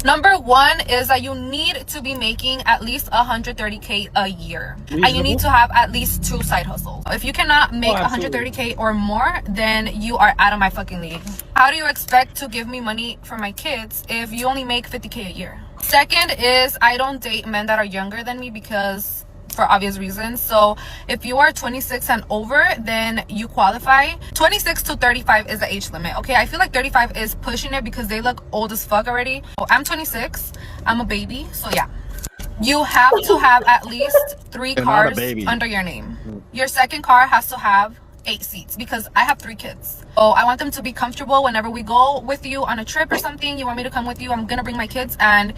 Number one is that you need to be making at least 130K a year. Reasonable. And you need to have at least 2 side hustles. If you cannot make 130K or more, then you are out of my fucking league. How do you expect to give me money for my kids if you only make 50K a year? Second is I don't date men that are younger than me because for obvious reasons. So if you are 26 and over, then you qualify. 26 to 35 is the age limit. Okay, I feel like 35 is pushing it because they look old as fuck already. So I'm 26, I'm a baby, so yeah. You have to have at least 3 cars under your name. Your second car has to have 8 seats because I have 3 kids. So I want them to be comfortable whenever we go with you on a trip or something. You want me to come with you, I'm gonna bring my kids, and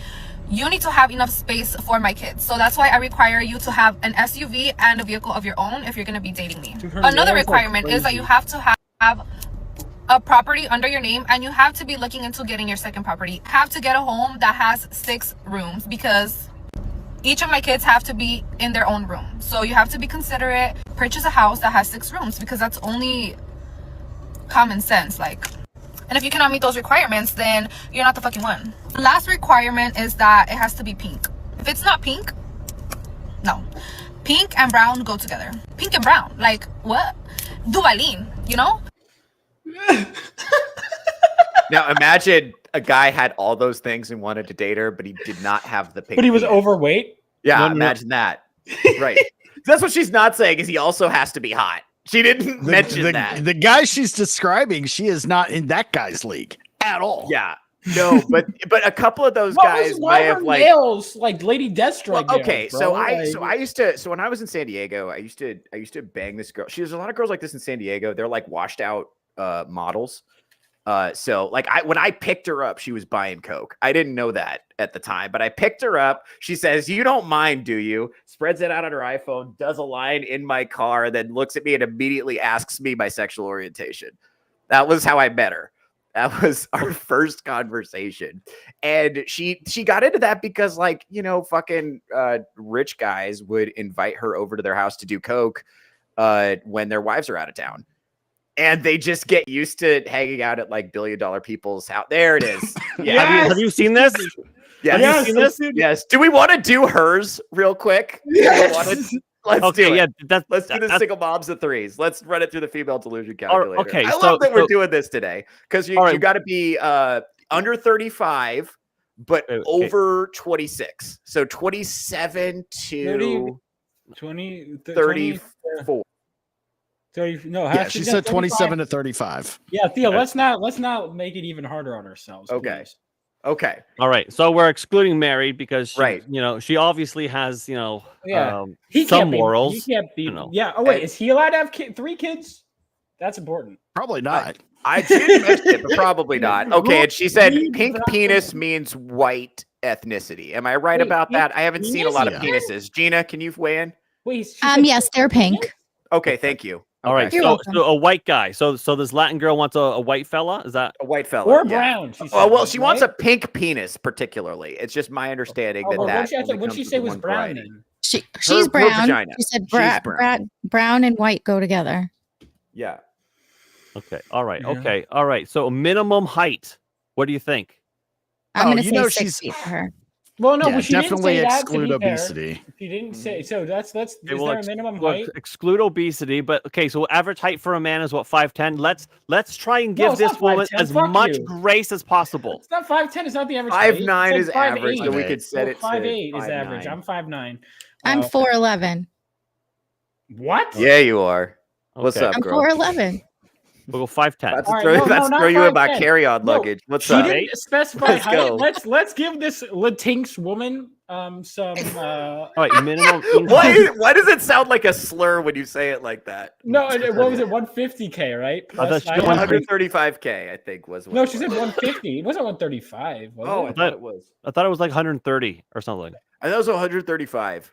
you need to have enough space for my kids. So that's why I require you to have an SUV and a vehicle of your own if you're gonna be dating me. Another requirement is that you have to have a property under your name, and you have to be looking into getting your second property. Have to get a home that has 6 rooms because each of my kids have to be in their own room. So you have to be considerate. Purchase a house that has 6 rooms because that's only common sense. Like, and if you cannot meet those requirements, then you're not the fucking one. The last requirement is that it has to be pink. If it's not pink, no. Pink and brown go together. Pink and brown, like what? Duvalin, you know? Now imagine a guy had all those things and wanted to date her, but he did not have the pink. But he was penis. overweight. Yeah, imagine that. Right. That's what she's not saying is he also has to be hot. She didn't mention that. The guy she's describing, she is not in that guy's league at all. Yeah. No, but a couple of those guys might have like nails like Lady Deathstrike. Well, okay, nails, so bro. I used to when I was in San Diego, I used to bang this girl. There's a lot of girls like this in San Diego. They're like washed out models. So like when I picked her up, she was buying coke. I didn't know that at the time, but I picked her up. She says, "You don't mind, do you?" Spreads it out on her iPhone, does a line in my car, then looks at me and immediately asks me my sexual orientation. That was how I met her. That was our first conversation. And she got into that because like, you know, fucking rich guys would invite her over to their house to do coke when their wives are out of town. And they just get used to hanging out at like $1 billion people's house. There it is. Yeah. Have you seen this? Yes. Have you seen this? Yes. Do we want to do hers real quick? Yes. Let's do it. Yeah, Let's do the single moms of 3s. Let's run it through the female delusion calculator. Okay, I love that we're doing this today because you got to be under 35, but over 26. So 27 to 34. 30, no, yeah, she said 27 to 35. Yeah, Theo, let's not make it even harder on ourselves. Okay. Please. Okay. All right. So we're excluding married because she, right. You know, she obviously has, you know, he some can't morals. He can't be. You know. Yeah. Oh wait, is he allowed to have 3 kids? That's important. Probably not. I didn't mention it, but probably not. Okay, and she said pink penis means white ethnicity. Am I right about that? I haven't seen a lot of penises. Gina, can you weigh in? Wait. Yes, they're pink. Okay, thank you. All right, so a white guy. So this Latin girl wants a white fella. Is that a white fella or brown? She said, well, she wants a pink penis, particularly. It's just my understanding that what she say was brown. Then? She's brown. She said brown and white go together. Yeah. Okay. All right. Yeah. Okay. All right. So minimum height. What do you think? I'm going to say 6 feet for her. Well, no, yeah, she definitely didn't say exclude obesity. She didn't say so. Is there a minimum height? Exclude obesity, but okay. So average height for a man is what 5'10". Let's try and give this woman as much grace as possible. It's not 5'10". It's not the average. 5'9" is average, so we could set it. 5'8" is average. I'm 5'9". I'm 4'11". What? Yeah, you are. What's up, girl? I'm 4'11". We'll go 5'10". Let's throw you in my carry-on luggage. What's up? She didn't specify height. Let's give this Latinx woman some. All right, minimum. Why does it sound like a slur when you say it like that? No, what was it? 150K, right? Plus 135K, I think was. No, she said 150. It wasn't 135. I thought it was. I thought it was like 130 or something. I thought it was 135.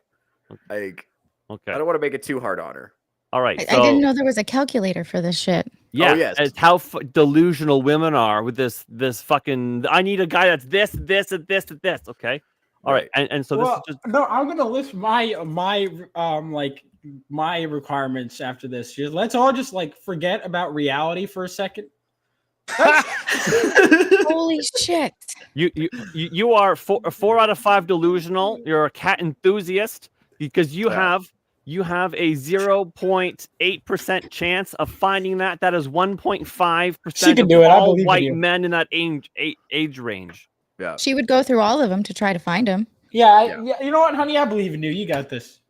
Like, okay. I don't want to make it too hard on her. All right. I didn't know there was a calculator for this shit. Yeah, yes. It's how delusional women are with this fucking. I need a guy that's this, and this, and this. Okay. All right. And so this is just. No, I'm gonna list my my requirements after this. Let's all just like forget about reality for a second. Holy shit. You are 4 out of 5 delusional. You're a cat enthusiast because you have a 0.8% chance of finding that. That is 1.5% can of do it. I all believe in white you. men in that age range. Yeah. She would go through all of them to try to find him. Yeah, you know what, honey? I believe in you. You got this.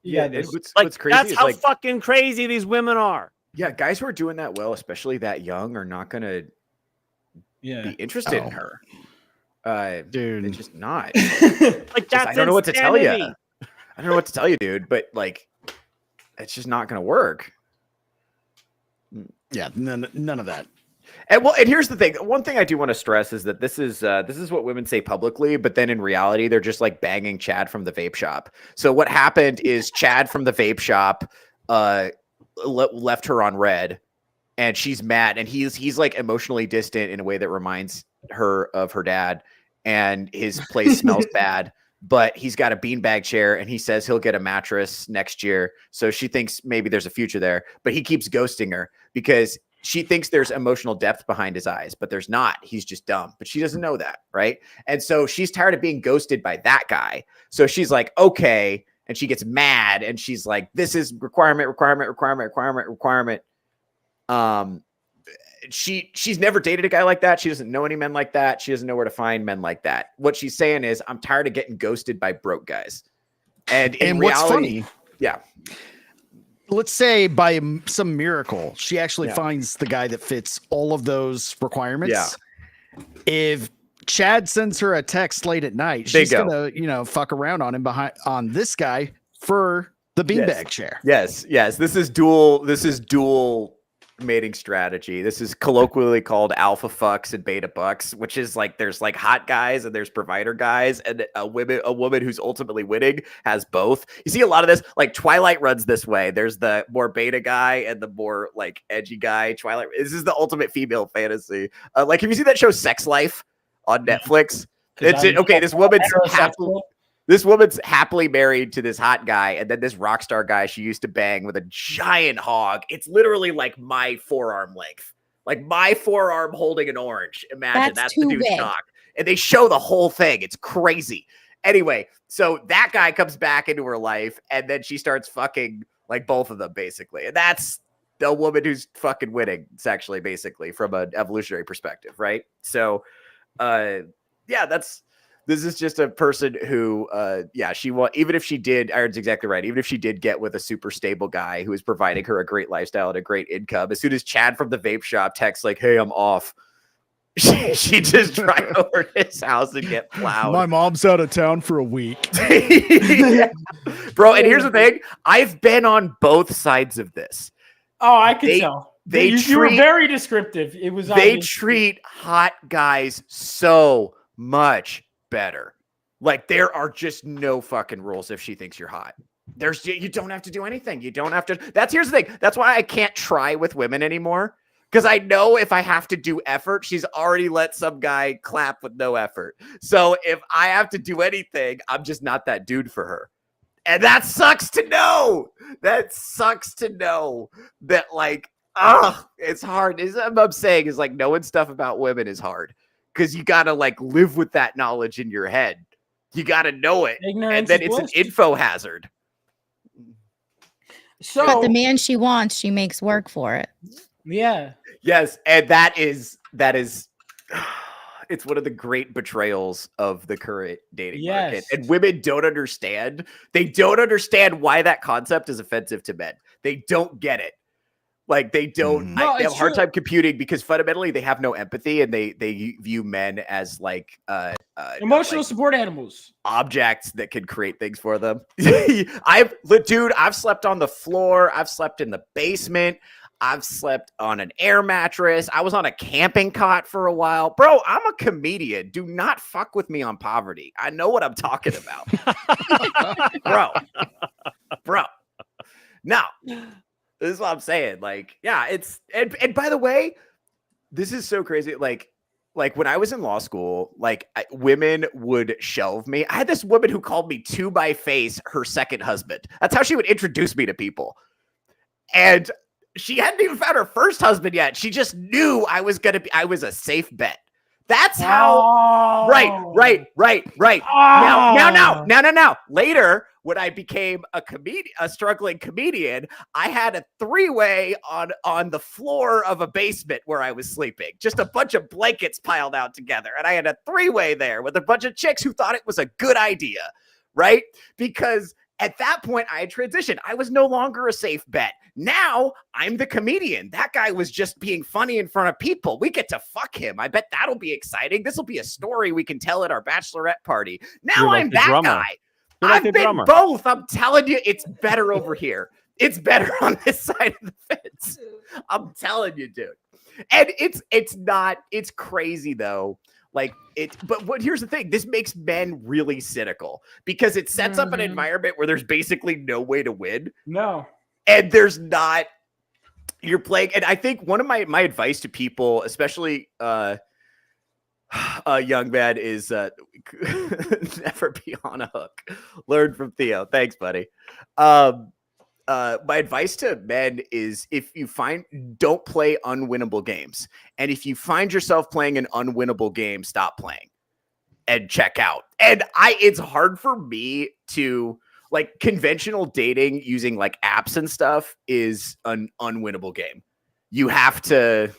You got and this. what's crazy That's is how like, fucking crazy these women are. yeah, guys who are doing that well, especially that young, are not gonna be interested in her. Dude, it's just not. Like that's I don't know what to tell you. insanity. I don't know what to tell you, dude. But like, it's just not gonna work. Yeah, none of that. And here's the thing. One thing I do want to stress is that this is what women say publicly, but then in reality, they're just like banging Chad from the vape shop. So what happened is Chad from the vape shop left her on red, and she's mad, and he's like emotionally distant in a way that reminds her of her dad, and his place smells bad. But he's got a beanbag chair, and he says he'll get a mattress next year. So she thinks maybe there's a future there, but he keeps ghosting her because she thinks there's emotional depth behind his eyes, but there's not. He's just dumb, but she doesn't know that, right? And so she's tired of being ghosted by that guy. So she's like, okay. And she gets mad, and she's like, this is requirement. She's never dated a guy like that. She doesn't know any men like that. She doesn't know where to find men like that. What she's saying is, I'm tired of getting ghosted by broke guys. And in reality, what's funny, let's say by some miracle, she actually finds the guy that fits all of those requirements. Yeah. If Chad sends her a text late at night, she's gonna, fuck around on him on this guy for the beanbag chair. Yes. This is dual mating strategy. This is colloquially called alpha fucks and beta bucks, which is like there's like hot guys and there's provider guys, and a woman who's ultimately winning has both. You see a lot of this, like Twilight runs this way. There's the more beta guy and the more like edgy guy. Twilight, this is the ultimate female fantasy. Like, have you seen that show Sex Life on Netflix? This woman's happily married to this hot guy, and then this rock star guy she used to bang with a giant hog. It's literally like my forearm length, like my forearm holding an orange. Imagine that's the dude's cock. And they show the whole thing. It's crazy. Anyway, so that guy comes back into her life, and then she starts fucking like both of them basically. And that's the woman who's fucking winning sexually, basically, from an evolutionary perspective, right? So, this is just a person who, even if she did, Aaron's exactly right. Even if she did get with a super stable guy who is providing her a great lifestyle and a great income, as soon as Chad from the vape shop texts like, hey, I'm off, she just drive over to his house and get plowed. My mom's out of town for a week. Bro, and here's the thing. I've been on both sides of this. Oh, I could tell. You were very descriptive. It was they treat hot guys so much better. Like, there are just no fucking rules if she thinks you're hot. You don't have to do anything. You don't have to. Here's the thing. That's why I can't try with women anymore. Because I know if I have to do effort, she's already let some guy clap with no effort. So if I have to do anything, I'm just not that dude for her. And that sucks to know. That like, it's hard. What I'm saying is like knowing stuff about women is hard. Because you got to like live with that knowledge in your head. You got to know it. Ignorance and then is it's bliss. an info hazard. So, but the man she wants, she makes work for it. Yeah. Yes. And that is it's one of the great betrayals of the current dating market. And women don't understand. They don't understand why that concept is offensive to men. They don't get it. Like they don't. They have a hard time computing because fundamentally they have no empathy and they view men as like emotional support animals, objects that can create things for them. I've slept on the floor. I've slept in the basement. I've slept on an air mattress. I was on a camping cot for a while. Bro, I'm a comedian. Do not fuck with me on poverty. I know what I'm talking about. Bro. Now, this is what I'm saying. Like, yeah, it's and by the way, this is so crazy. Like when I was in law school, like women would shelve me. I had this woman who called me to my face her second husband. That's how she would introduce me to people. And She hadn't even found her first husband yet. She just knew I was a safe bet. That's how. Right. Now. Later, when I became a struggling comedian, I had a 3-way on the floor of a basement where I was sleeping. Just a bunch of blankets piled out together, and I had a 3-way there with a bunch of chicks who thought it was a good idea, right? Because at that point, I had transitioned. I was no longer a safe bet. Now I'm the comedian. That guy was just being funny in front of people. We get to fuck him. I bet that'll be exciting. This will be a story we can tell at our bachelorette party. Now I'm that guy. I've been both. I'm telling you, it's better over here. It's better on this side of the fence. I'm telling you, dude. And it's crazy though. But here's the thing. This makes men really cynical because it sets up an environment where there's basically no way to win. No. And you're playing. And I think one of my advice to people, especially a young man, is never be on a hook. Learn from Theo. Thanks, buddy. My advice to men is don't play unwinnable games. And if you find yourself playing an unwinnable game, stop playing and check out. And it's hard for me to conventional dating using apps and stuff is an unwinnable game. You have to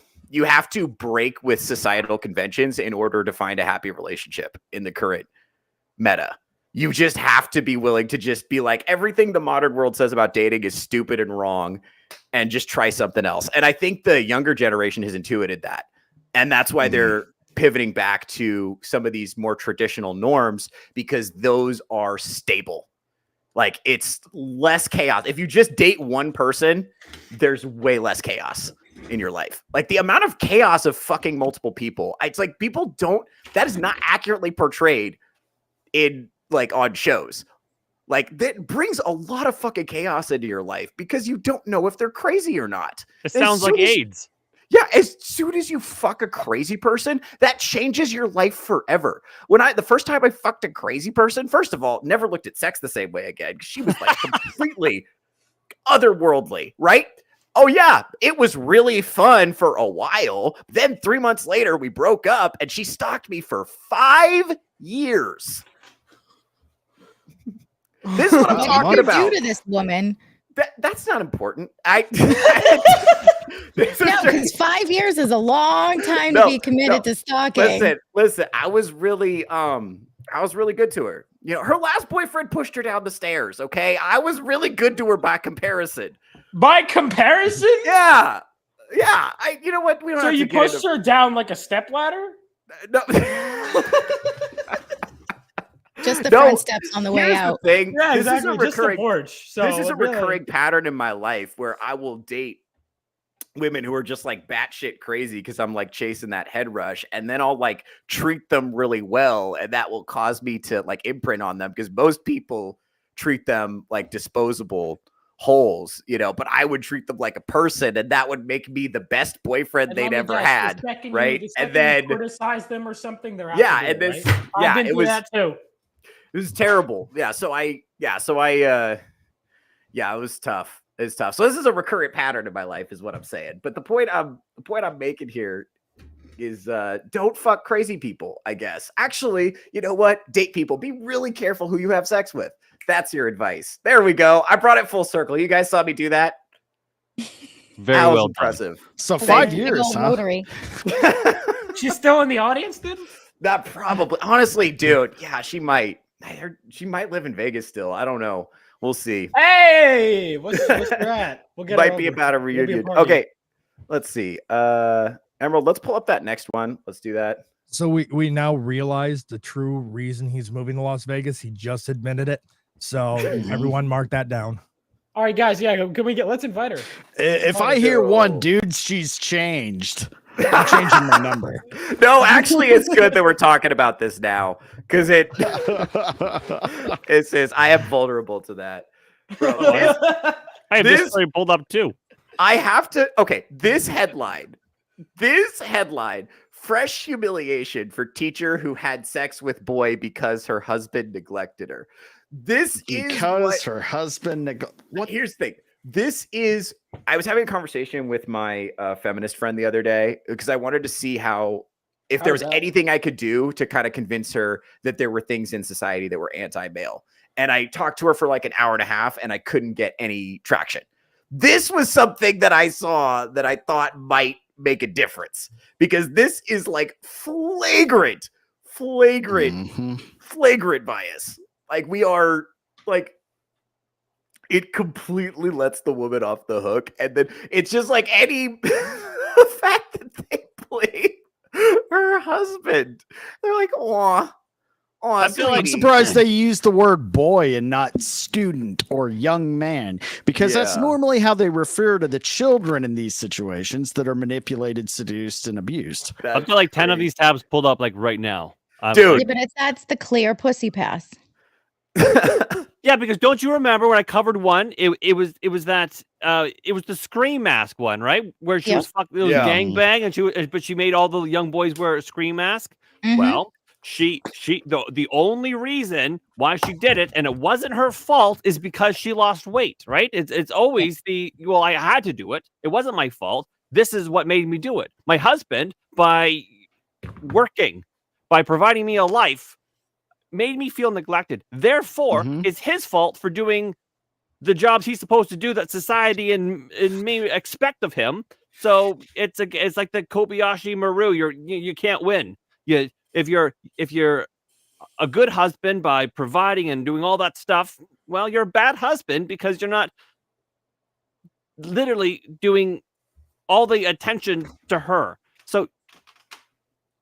break with societal conventions in order to find a happy relationship in the current meta. You just have to be willing to just be like, everything the modern world says about dating is stupid and wrong, and just try something else. And I think the younger generation has intuited that. And that's why they're pivoting back to some of these more traditional norms, because those are stable. It's less chaos. If you just date one person, there's way less chaos in your life. The amount of chaos of fucking multiple people, it's people that is not accurately portrayed in on shows. That brings a lot of fucking chaos into your life because you don't know if they're crazy or not. It sounds like AIDS. Yeah, as soon as you fuck a crazy person, that changes your life forever. The first time I fucked a crazy person, first of all, never looked at sex the same way again. She was completely otherworldly, right? Oh yeah, it was really fun for a while. Then 3 months later, we broke up, and she stalked me for 5 years. This is what I'm talking about. What did you do to this woman? That's not important. Because 5 years is a long time to be committed to stalking. Listen. I was really good to her. Her last boyfriend pushed her down the stairs. Okay, I was really good to her by comparison. By comparison? Yeah. You know what? So you pushed her down like a stepladder? No. Just the front steps on the way out. Thing. Yeah, this exactly. is a recurring porch. This is a recurring pattern in my life where I will date women who are just batshit crazy because I'm chasing that head rush, and then I'll treat them really well, and that will cause me to imprint on them because most people treat them like disposable holes, but I would treat them like a person, and that would make me the best boyfriend they'd ever had, right? And then criticize them or something. They're and this, right? I've been through that too. It was terrible. It was tough. It's tough. So this is a recurrent pattern in my life, is what I'm saying. But the point I'm making here is don't fuck crazy people, I guess. Actually, you know what? Date people. Be really careful who you have sex with. That's your advice. There we go. I brought it full circle. You guys saw me do that? Very well impressive. Done. So 5 years, huh? She's still in the audience, dude? That probably. Honestly, dude. Yeah, she might. She might live in Vegas still. I don't know. We'll see. Hey, what's that? We'll get might be about a reunion. Okay, let's see. Emerald, let's pull up that next one. Let's do that. So we now realize the true reason he's moving to Las Vegas. He just admitted it. So everyone mark that down. All right, guys. Yeah, let's invite her. If I hear one dude, she's changed. I'm changing my number. No, actually, it's good that we're talking about this now because it says I am vulnerable to that. Bro, I have this story pulled up too. I have to. Okay, this headline. Fresh humiliation for teacher who had sex with boy because her husband neglected her. This because her husband Here's the thing. This is, I was having a conversation with my feminist friend the other day because I wanted to see if there was anything I could do to kind of convince her that there were things in society that were anti-male. And I talked to her for like an hour and a half and I couldn't get any traction. This was something that I saw that I thought might make a difference, because this is like flagrant bias. Like, we are like, it completely lets the woman off the hook. And then it's just like the fact that they play her husband, they're like, oh, I'm surprised they use the word boy and not student or young man, because that's normally how they refer to the children in these situations that are manipulated, seduced, and abused. I've got like 10 of these tabs pulled up like right now. Dude. Yeah, but that's the clear pussy pass. Yeah, because don't you remember when I covered one? It was the Scream Mask one, right? Where she was gangbang, but she made all the young boys wear a Scream Mask. Mm-hmm. Well, the only reason why she did it, and it wasn't her fault, is because she lost weight, right? It's always I had to do it. It wasn't my fault. This is what made me do it. My husband, by working, by providing me a life, made me feel neglected. Therefore, it's his fault for doing the jobs he's supposed to do that society and me expect of him. So it's like the Kobayashi Maru. You can't win. If you're a good husband by providing and doing all that stuff, well, you're a bad husband because you're not literally doing all the attention to her. So,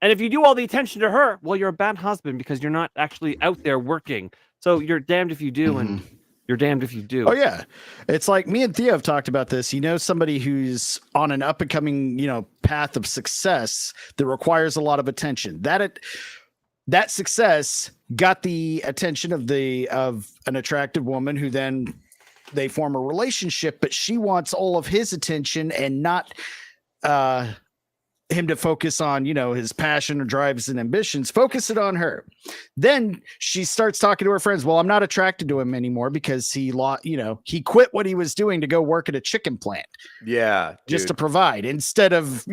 and if you do all the attention to her, well, you're a bad husband because you're not actually out there working. So you're damned if you do, and you're damned if you do. Oh yeah, it's like me and Theo have talked about this. Somebody who's on an up and coming, path of success that requires a lot of attention. That success got the attention of an attractive woman, who then they form a relationship, but she wants all of his attention and not him to focus on, his passion or drives and ambitions. Focus it on her. Then she starts talking to her friends. Well, I'm not attracted to him anymore because he quit what he was doing to go work at a chicken plant. Yeah. Just to provide, instead of,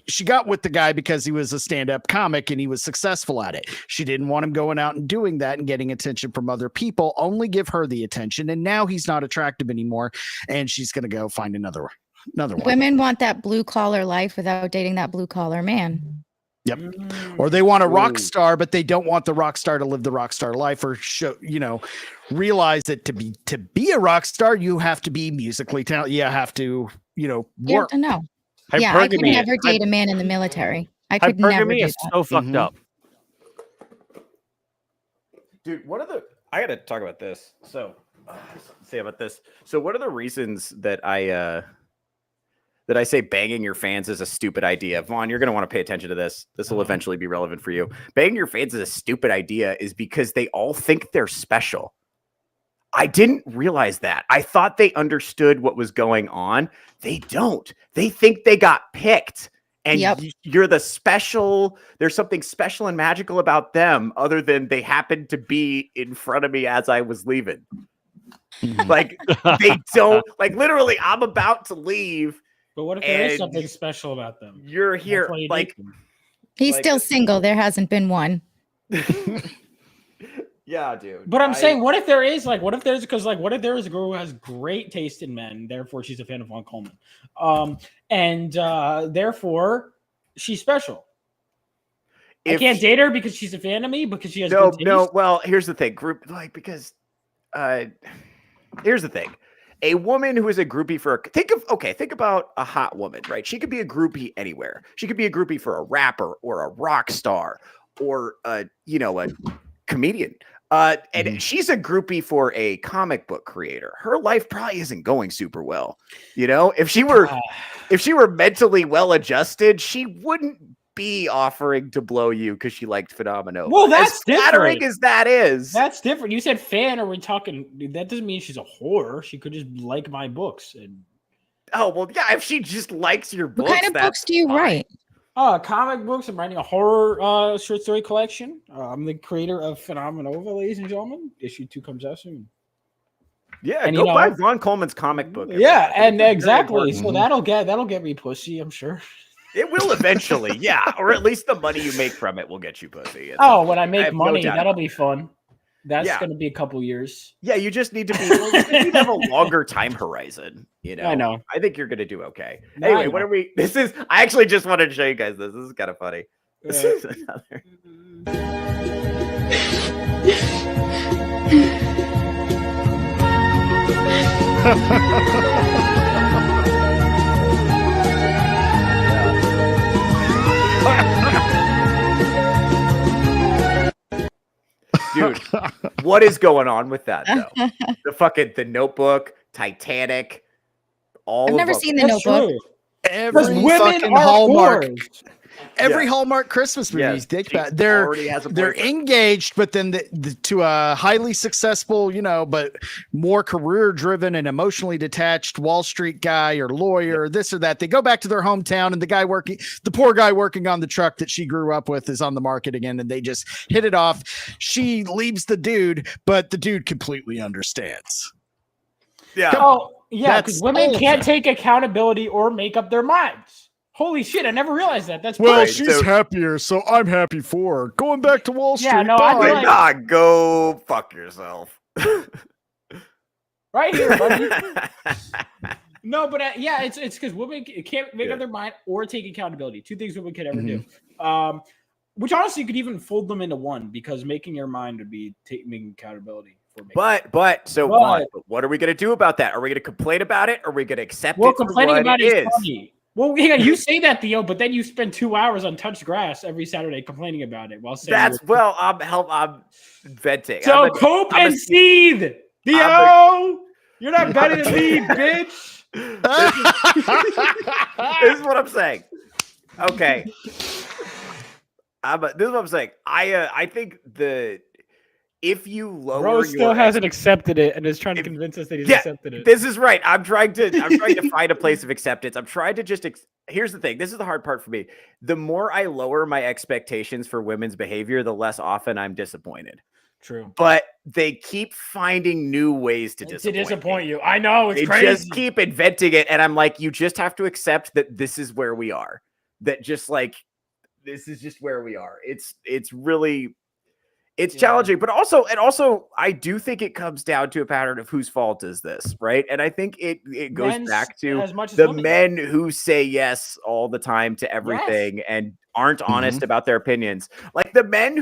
she got with the guy because he was a stand-up comic and he was successful at it. She didn't want him going out and doing that and getting attention from other people, only give her the attention. And now he's not attractive anymore. And she's going to go find another one. Women want that blue collar life without dating that blue collar man. Yep. Or they want a rock star, but they don't want the rock star to live the rock star life, or show, realize that to be a rock star, you have to be musically talented. You have to, work. You have to know. Yeah, I could never date a man in the military. I could never do is that. so fucked up. Dude, I got to talk about this. So, say about this. So, what are the reasons that I say banging your fans is a stupid idea? Vaughn, you're going to want to pay attention to this. This will eventually be relevant for you. Banging your fans is a stupid idea is because they all think they're special. I didn't realize that. I thought they understood what was going on. They don't. They think they got picked. And you're the special. There's something special and magical about them other than they happened to be in front of me as I was leaving. Like, they don't. Like, literally, I'm about to leave. But what if there is something special about them? You're here. Like, he's still single. There hasn't been one. Yeah, dude. But I'm saying, what if there is a girl who has great taste in men, therefore she's a fan of Von Coleman, and therefore she's special. I can't date her because she's a fan of me, because she has good taste? No. Well, here's the thing. Here's the thing. A woman who is a groupie think about a hot woman, right? She could be a groupie anywhere. She could be a groupie for a rapper or a rock star or a comedian. And she's a groupie for a comic book creator. Her life probably isn't going super well. If she were mentally well adjusted, she wouldn't be offering to blow you because she liked Phenomenal. Well, that's flattering different. as that is. That's different. You said fan. Are we talking? That doesn't mean she's a whore. She could just like my books. Oh, well, yeah. If she just likes your books, what kind of books do you write? Comic books. I'm writing a horror short story collection. I'm the creator of Phenomenal, ladies and gentlemen. Issue 2 comes out soon. Yeah, And, go you know, buy Ron Coleman's comic book. Yeah, and Very exactly. important. So that'll get me pussy, I'm sure. It will eventually, yeah, or at least the money you make from it will get you pussy. Oh, when I have make no money, doubt that'll about be that. fun. That's Yeah. going to be a couple years. Yeah, you just need to be. Well, you just need to have a longer time horizon. You know, I know. I think you're gonna do okay. No, Anyway, I what know. are we? This is. I actually just wanted to show you guys this. This is kind of funny. This is another. Dude, what is going on with that though? The Notebook, Titanic, all I've of never them. seen the Notebook. Every women fucking are Hallmark. whores. Every Yeah. Hallmark Christmas movie, Yes, think she about it. They're already has a they're boyfriend. engaged, but then to a highly successful, but more career driven and emotionally detached Wall Street guy or lawyer, this or that. They go back to their hometown, and the poor guy working on the truck that she grew up with is on the market again, and they just hit it off. She leaves the dude, but the dude completely understands. Yeah. Oh, yeah, because That's women all of can't them. take accountability or make up their minds. Holy shit, I never realized that. That's Well, Right, she's so- happier, so I'm happy for her. Going back to Wall Street. Yeah, no, I bye. feel Like, like- nah, go fuck yourself. right here, buddy. No, but yeah, it's because women can't make Yeah. up their mind or take accountability. Two things women could ever Mm-hmm. do. Which honestly could even fold them into one, because making your mind would be making accountability for making. So But- what are we gonna do about that? Are we gonna complain about it? Or are we gonna accept Well, it for complaining what about it it is? is funny. Well, hang on, you say that, Theo, but then you spend 2 hours on touched grass every Saturday complaining about it while saying I'm venting. so I'm cope I'm and seethe. Theo, you're not better than me, bitch. This is what I'm saying. Okay. This is what I'm saying. I think if you lower Bro your still hasn't accepted it and is trying to if- convince us that he's Yeah, accepted it. This is right. I'm trying to find a place of acceptance. I'm trying to just here's the thing. This is the hard part for me. The more I lower my expectations for women's behavior, the less often I'm disappointed. True. But they keep finding new ways to disappoint me. you. I know, it's They crazy. just keep inventing it, and I'm like, you just have to accept that this is where we are. That just like this is just where we are. It's really challenging, but also I do think it comes down to a pattern of whose fault is this, right? And I think it goes Men's back to as much as the women's. men who say yes all the time to everything and aren't honest about their opinions. Like the men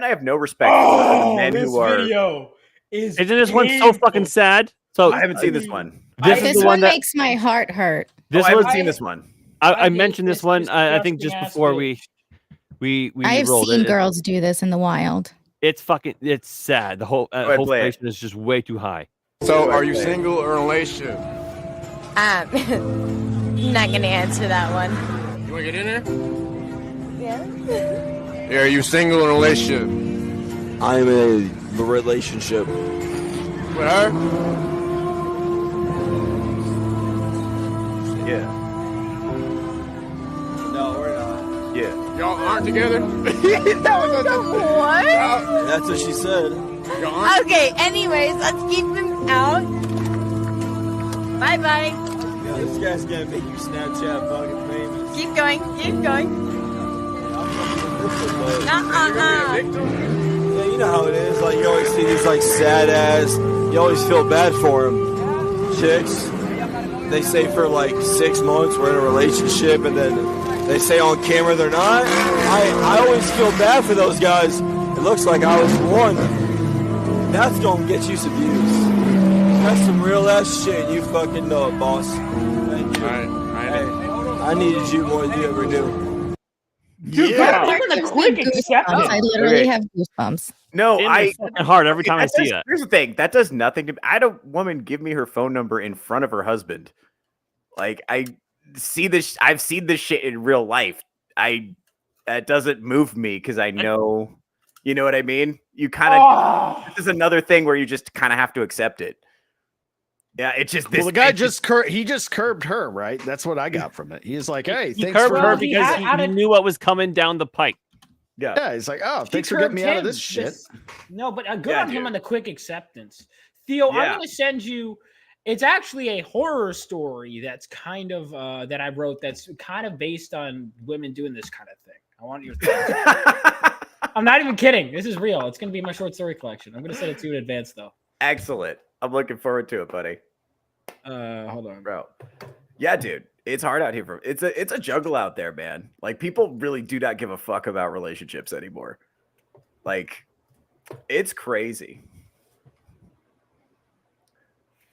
I have no respect for are the men this who are. video is Isn't this one so fucking painful. sad? So I haven't seen this one. This is This the one one that makes my heart hurt. Oh, this I haven't was. seen this one. I hate mentioned this this one. I think disgusting just ass before bitch. we I have rolled seen it. girls do this in the wild. It's sad. The whole ahead, whole play it. station is just way too high. So, are you single or in a relationship? Not gonna answer that one. You want to get in there? Yeah. Yeah, are you single or in a relationship? I'm in a relationship. With her? Yeah. No, we're not. Yeah. Y'all aren't together? That was What? That's what she said. Y'all aren't? Okay, anyways, let's keep them out. Bye bye. Yeah, this guy's gonna make you Snapchat fucking famous. Keep going, keep going. Yeah, you know how it is. Like you always see these like sad ass. You always feel bad for them. Chicks. They say for like 6 months we're in a relationship, and then they say on camera they're not. I always feel bad for those guys. It looks like I was one. That's gonna get you some views. That's some real ass shit. You fucking know it, boss. Thank you. I needed you more than you ever knew. Dude, Yeah. even the quick acceptance. I literally Okay. have goosebumps. No, In my fucking heart every time I see that. Here's the thing. That does nothing to. I had a woman give me her phone number in front of her husband. Like I see this. I've seen this shit in real life. That doesn't move me because I know. You know what I mean? You kind of. This is another thing where you just kind of have to accept it. Yeah, it's just this. Well, the guy it just he just curbed her, right? That's what I got from it. He's like, hey, He thanks curbed for her He because had he it- knew what was coming down the pike. Yeah. Yeah, he's like, oh, thanks for getting me out of this shit. No, but good Yeah, on him dude. on the quick acceptance. Theo, I'm Yeah. going to send you. It's actually a horror story that's kind of that I wrote that's kind of based on women doing this kind of thing. I want your thoughts. I'm not even kidding. This is real. It's going to be my short story collection. I'm going to send it to you in advance, though. Excellent. I'm looking forward to it, buddy. Hold on, bro. Yeah, dude. It's hard out here. It's a juggle out there, man. Like, people really do not give a fuck about relationships anymore. Like, it's crazy.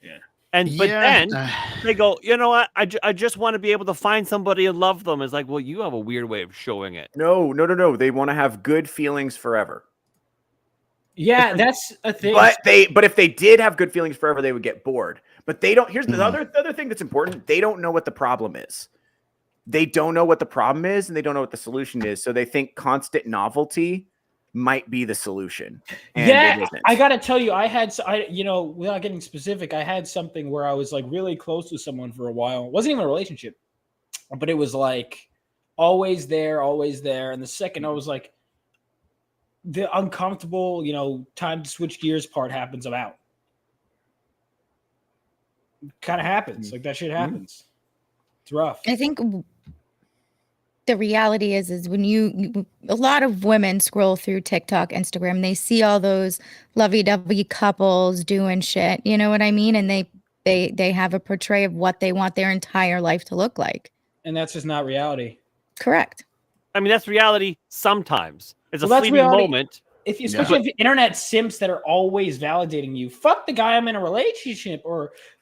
Yeah. But then they go, you know what? I just want to be able to find somebody and love them. It's like, well, you have a weird way of showing it. No. They want to have good feelings forever. Yeah, that's a thing. But if they did have good feelings forever, they would get bored. But they don't. Here's the other thing that's important. They don't know what the problem is. They don't know what the problem is, and they don't know what the solution is. So they think constant novelty might be the solution. And yeah, I gotta tell you, without getting specific, I had something where I was like really close to someone for a while. It wasn't even a relationship, but it was like always there. And the second I was like, the uncomfortable, time to switch gears part happens, I'm out. Kind of happens. Like that shit happens. It's rough. I think the reality is when a lot of women scroll through TikTok, Instagram, they see all those lovey-dovey couples doing shit. You know what I mean? And they have a portray of what they want their entire life to look like. And that's just not reality. Correct. I mean, that's reality sometimes. It's a fleeting reality. moment. Especially if internet simps that are always validating you. Fuck the guy I'm in a relationship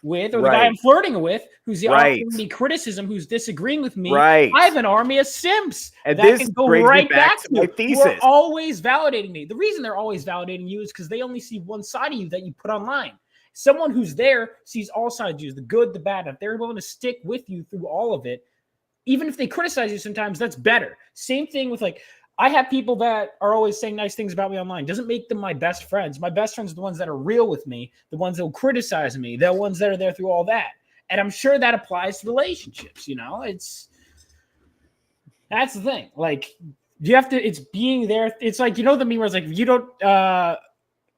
with, or the guy I'm flirting with, who's offering me criticism, who's disagreeing with me. Right. I have an army of simps and that this can go brings right me back to my who thesis. are always validating me. The reason they're always validating you is because they only see one side of you that you put online. Someone who's there sees all sides of you, the good, the bad. If they're willing to stick with you through all of it, even if they criticize you sometimes, that's better. Same thing with I have people that are always saying nice things about me online. Doesn't make them my best friends. My best friends are the ones that are real with me, the ones that will criticize me, the ones that are there through all that. And I'm sure that applies to relationships, that's the thing. Like, you have to, it's being there. It's like, the meme where it's like,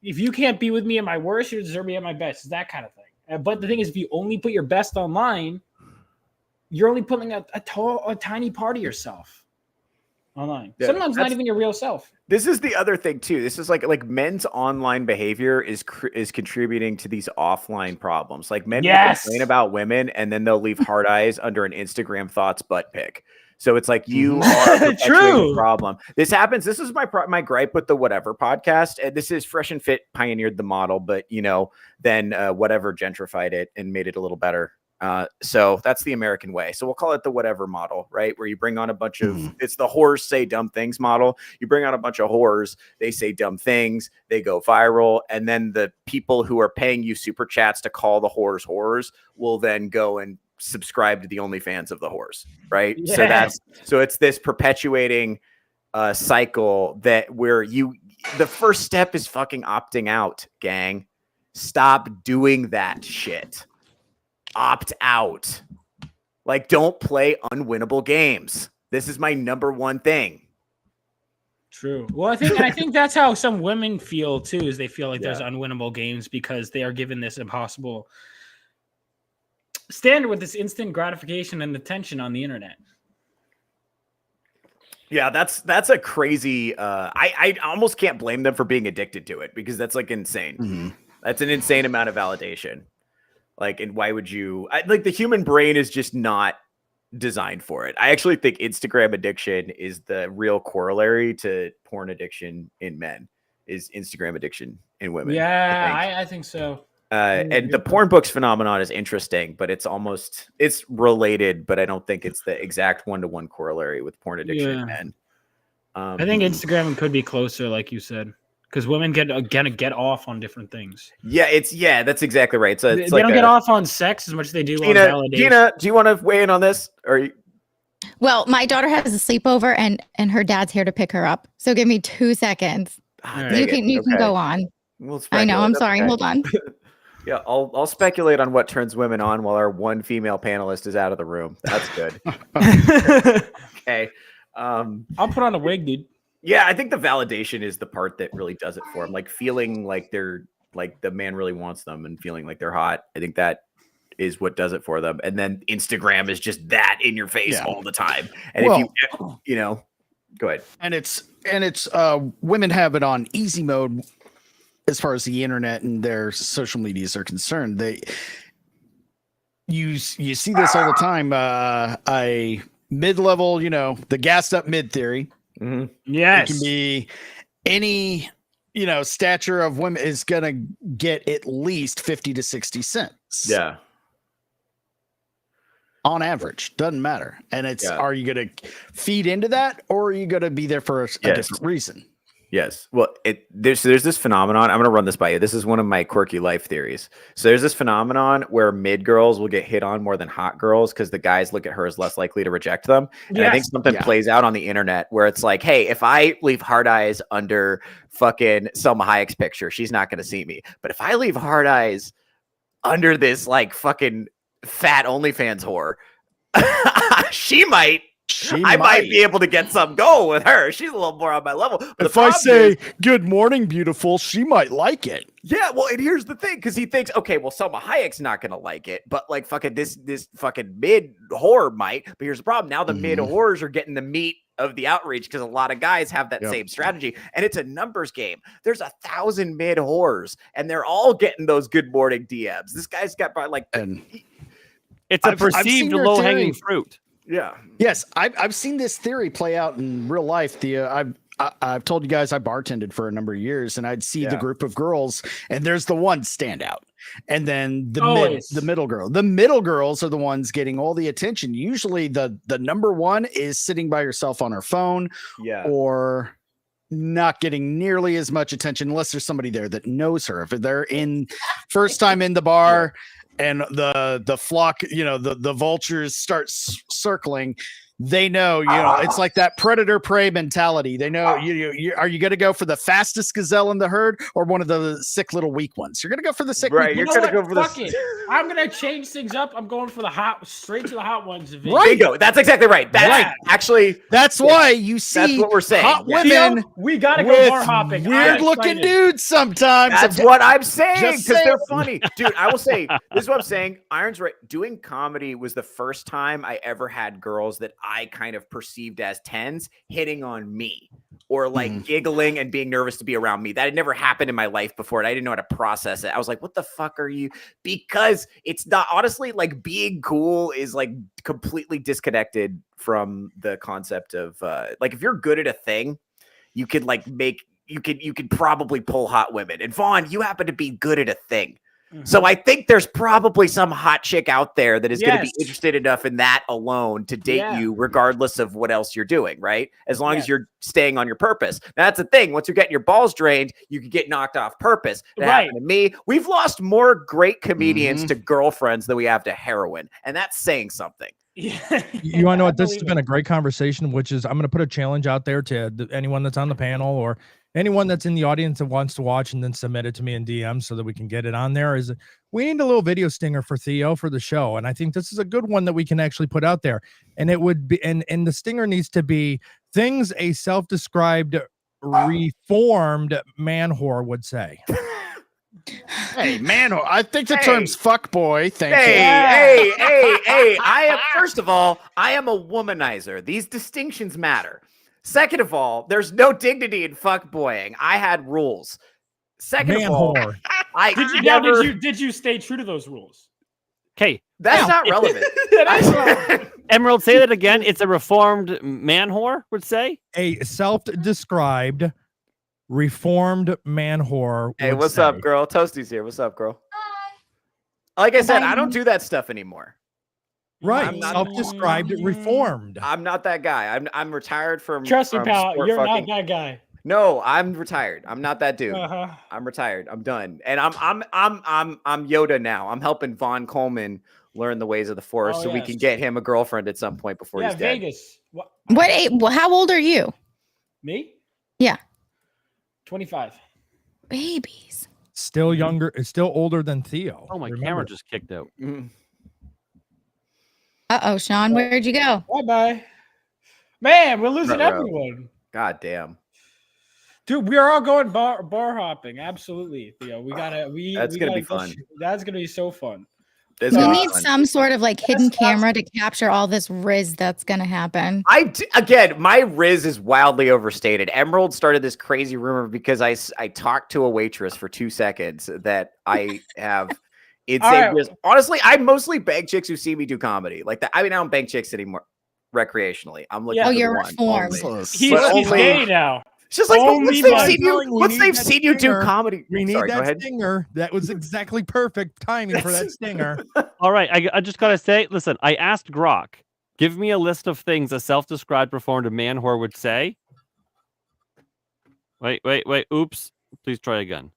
if you can't be with me at my worst, you deserve me at my best. It's that kind of thing. But the thing is, if you only put your best online, you're only putting a tiny part of yourself online. Yeah, sometimes not even your real self. This is the other thing too. This is like men's online behavior is contributing to these offline problems. Like men will complain about women, and then they'll leave hard eyes under an Instagram thoughts butt pic. So it's like you are perpetuating the problem. This happens. This is my gripe with the Whatever podcast. And this is Fresh and Fit pioneered the model, but then Whatever gentrified it and made it a little better. So that's the American way. So we'll call it the Whatever model, right? Where you bring on a bunch of, it's the whores say dumb things model. You bring on a bunch of whores, they say dumb things, they go viral. And then the people who are paying you super chats to call the whores will then go and subscribe to the OnlyFans of the whores, right? Yeah. So it's this perpetuating cycle that where the first step is fucking opting out, gang. Stop doing that shit. Opt out. Like, don't play unwinnable games. This is my number one thing. True. Well, I think that's how some women feel too, is they feel like there's unwinnable games because they are given this impossible standard with this instant gratification and attention on the internet. Yeah, that's a crazy I almost can't blame them for being addicted to it, because that's like insane. That's an insane amount of validation. Like, and why would you the human brain is just not designed for it. I actually think Instagram addiction is the real corollary to porn addiction in men, is Instagram addiction in women. Yeah, I think so. And the porn books phenomenon is interesting, but it's related, but I don't think it's the exact one-to-one corollary with porn addiction in men. I think Instagram could be closer, like you said. Because women get off on different things. Yeah, that's exactly right. So they don't get off on sex as much as they do on validation. Gina, do you want to weigh in on this? Well, my daughter has a sleepover, and her dad's here to pick her up. So give me 2 seconds. You can go on. I know. I'm sorry. Okay. Hold on. Yeah, I'll speculate on what turns women on while our one female panelist is out of the room. That's good. Okay. I'll put on a wig, dude. Yeah, I think the validation is the part that really does it for them. Like, feeling like they're like the man really wants them and feeling like they're hot. I think that is what does it for them. And then Instagram is just that in your face all the time. And if you know, go ahead. And it's women have it on easy mode as far as the internet and their social medias are concerned. You see this all the time. A mid-level, the gassed up mid theory. Mm-hmm. Yes. It can be any, stature of women is going to get at least 50 to 60 cents. Yeah. On average, doesn't matter. And it's, are you going to feed into that or are you going to be there for a different reason? Yes. Well, there's this phenomenon. I'm going to run this by you. This is one of my quirky life theories. So there's this phenomenon where mid girls will get hit on more than hot girls because the guys look at her as less likely to reject them. And I think something plays out on the internet where it's like, hey, if I leave hard eyes under fucking Selma Hayek's picture, she's not going to see me. But if I leave hard eyes under this like fucking fat OnlyFans whore, I might be able to get some going with her. She's a little more on my level. But if I say good morning, beautiful, she might like it. Yeah, well, and here's the thing, because he thinks, okay, well, Selma Hayek's not gonna like it, but like fucking this fucking mid whore might. But here's the problem: now the mid whores are getting the meat of the outreach because a lot of guys have that same strategy, and it's a numbers game. There's 1,000 mid whores, and they're all getting those good morning DMs. This guy's got like, it's a perceived low hanging fruit. Yeah. Yes, I've seen this theory play out in real life. I've told you guys I bartended for a number of years, and I'd see the group of girls, and there's the one standout, and then the middle girl. The middle girls are the ones getting all the attention. Usually, the number one is sitting by herself on her phone, or not getting nearly as much attention unless there's somebody there that knows her. If they're in first time in the bar. And the flock, the vultures start circling. They know, it's like that predator prey mentality. They know you are you going to go for the fastest gazelle in the herd or one of the sick little weak ones? You're going to go for the sick. Right. Weak You're going to go for the. I'm going to change things up. I'm going for the straight to the hot ones. Right. Bingo. That's exactly right. That's why you see. That's what we're saying. Hot women. We got to go bar hopping. Weird looking dudes sometimes. That's what I'm saying because they're funny, dude. I will say this is what I'm saying. Iron's right. Doing comedy was the first time I ever had girls that I kind of perceived as 10s hitting on me or like giggling and being nervous to be around me. That had never happened in my life before. And I didn't know how to process it. I was like, what the fuck are you? Because it's not honestly like being cool is like completely disconnected from the concept of like if you're good at a thing, you could like you could probably pull hot women. And Vaughn, you happen to be good at a thing. So I think there's probably some hot chick out there that is going to be interested enough in that alone to date you, regardless of what else you're doing, right? As long as you're staying on your purpose. Now, that's the thing. Once you're getting your balls drained, you could get knocked off purpose. That happened to me. We've lost more great comedians to girlfriends than we have to heroin, and that's saying something. You want to know what? This has been a great conversation, which is I'm going to put a challenge out there to anyone that's on the panel or anyone that's in the audience that wants to watch and then submit it to me in DM so that we can get it on there. Is we need a little video stinger for Theo for the show. And I think this is a good one that we can actually put out there. And it would be, and the stinger needs to be things a self-described reformed man whore would say. Hey, man, I think the term's fuckboy. Thank you. Hey, I am, first of all, I am a womanizer. These distinctions matter. Second of all, there's no dignity in fuckboying. I had rules. Second of all, did you stay true to those rules? Okay. That's not relevant. Emerald, say that again. It's a reformed man whore, would say? A self-described reformed man whore. Hey, what's up, girl? Toasty's here. What's up, girl? Hi. Like I said, I don't do that stuff anymore. Right, self-described reformed. I'm not that guy. I'm retired from. Trust me, pal. You're not that guy. No, I'm retired. I'm not that dude. I'm retired. I'm done. And I'm Yoda now. I'm helping Vaughn Coleman learn the ways of the Force so we can get him a girlfriend at some point before he's dead. Vegas. How old are you? Me? Yeah. 25. Babies. Still younger. Still older than Theo. Oh, my camera just kicked out. Uh-oh, Sean, where'd you go? Bye-bye. Man, we're losing everyone. God damn. Dude, we are all going bar hopping. Absolutely, Theo. That's gonna be fun. That's gonna be so fun. You need some sort of like hidden camera to capture all this riz that's gonna happen. Again, my riz is wildly overstated. Emerald started this crazy rumor because I talked to a waitress for 2 seconds that I have insane riz. Honestly, I mostly bang chicks who see me do comedy like that. I mean, I don't bang chicks anymore recreationally. I'm looking. Oh, for you're one reformed. He's gay now. It's just like once they've seen you do comedy. We need Sorry, go that ahead. stinger. That was exactly perfect timing for that stinger. All right, I just gotta say, listen, I asked Grok, give me a list of things a self-described reformed man whore would say. Wait. Oops. Please try again.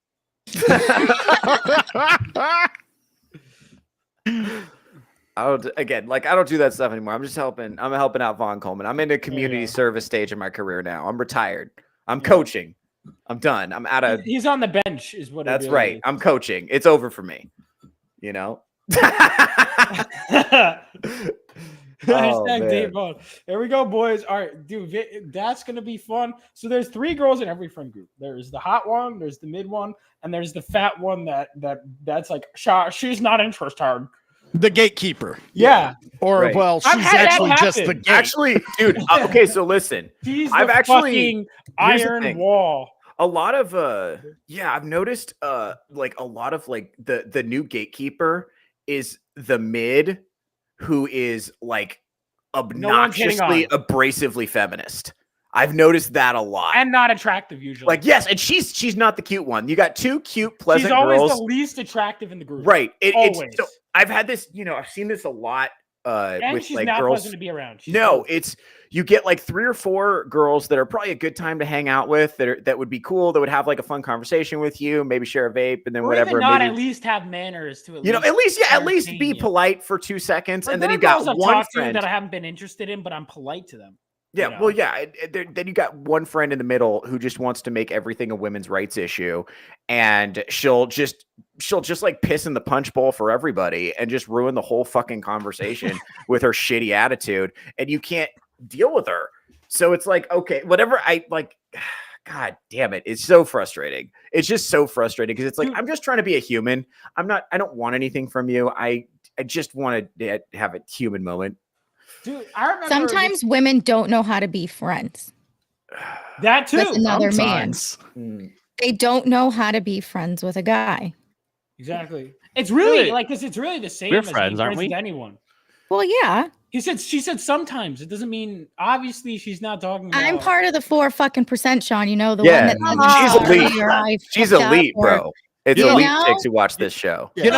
I don't do that stuff anymore. I'm just helping. I'm helping out Von Coleman. I'm in a community service stage in my career now. I'm retired. I'm coaching. I'm done. I'm out of. He's on the bench, is what. That's really right. is. I'm coaching. It's over for me. You know. Hashtag Dave Bond. There we go, boys. All right, dude, that's gonna be fun. So there's 3 girls in every friend group. There's the hot one, there's the mid one, and there's the fat one that's like she's not interested. The gatekeeper. Yeah. Or Right. well, she's actually just the gate. Actually, dude. Okay, so listen. I've actually iron thing. wall. A lot of I've noticed like a lot of like the new gatekeeper is the mid who is like obnoxiously abrasively feminist. I've noticed that a lot. And not attractive usually. Like, yes, and she's not the cute one. You got 2 cute, pleasant She's always girls. the least attractive in the group. Right. Always. It's so I've had this, I've seen this a lot and with she's like not girls. pleasant to be around. You get like 3 or 4 girls that are probably a good time to hang out with that would be cool, that would have like a fun conversation with you, maybe share a vape and then or whatever. Even not maybe, at least have manners to at least be polite for 2 seconds. And then you got one friend that I haven't been interested in, but I'm polite to them. Yeah, well, yeah. Then you got one friend in the middle who just wants to make everything a women's rights issue, and she'll just like piss in the punch bowl for everybody and just ruin the whole fucking conversation with her shitty attitude, and you can't deal with her. So it's like, okay, whatever. I like, God damn it, it's so frustrating. It's just so frustrating because it's like, I'm just trying to be a human. I don't want anything from you. I just want to have a human moment. Dude, I remember sometimes women don't know how to be friends. That too. With another sometimes. man. They don't know how to be friends with a guy. Exactly. It's really like this. It's really the same. We're as friends, aren't we? With anyone. Well, yeah. She said sometimes. It doesn't mean obviously she's not talking about. I'm part of the 4% Sean. You know the Yeah, one that she's elite. She's elite, bro. It's elite chicks who watch this show. We keep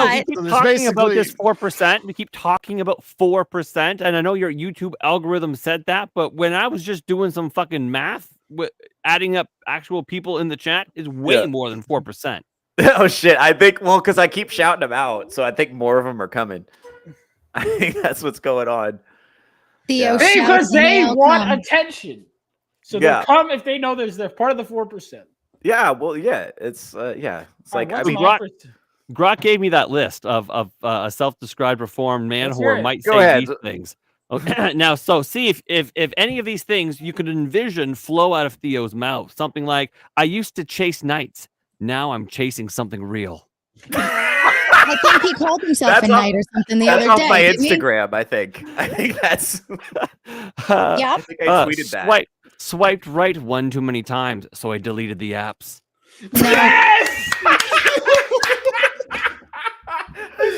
talking about this 4%. We keep talking about 4%. And I know your YouTube algorithm said that, but when I was just doing some fucking math, adding up actual people in the chat is way more than 4%. Oh, shit. I think, because I keep shouting them out. So I think more of them are coming. I think that's what's going on. Theo, because they want attention. So they'll come if they know they're part of the 4%. Yeah, well, yeah, it's It's like I mean, Grok gave me that list of a self-described reformed man whore might Go say ahead. these things. Okay, now so see if any of these things you could envision flow out of Theo's mouth, something like, "I used to chase knights, now I'm chasing something real." I think he called himself a knight or something the other day. That's off my Instagram. I think that's. Yeah, I think I tweeted that. Swiped right one too many times, so I deleted the apps. Yes! I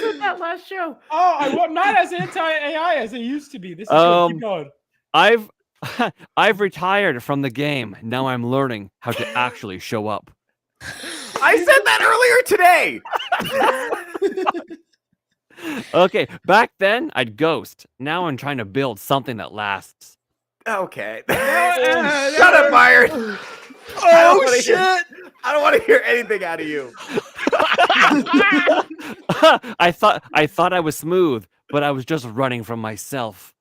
said that last show. Oh, I want not as anti-AI as I used to be. This is good. Keep going. I've retired from the game. Now I'm learning how to actually show up. I said that earlier today. Okay, back then I'd ghost. Now I'm trying to build something that lasts. Okay. Shut up, Byron. Oh shit! I don't want to hear anything out of you. I thought I was smooth, but I was just running from myself.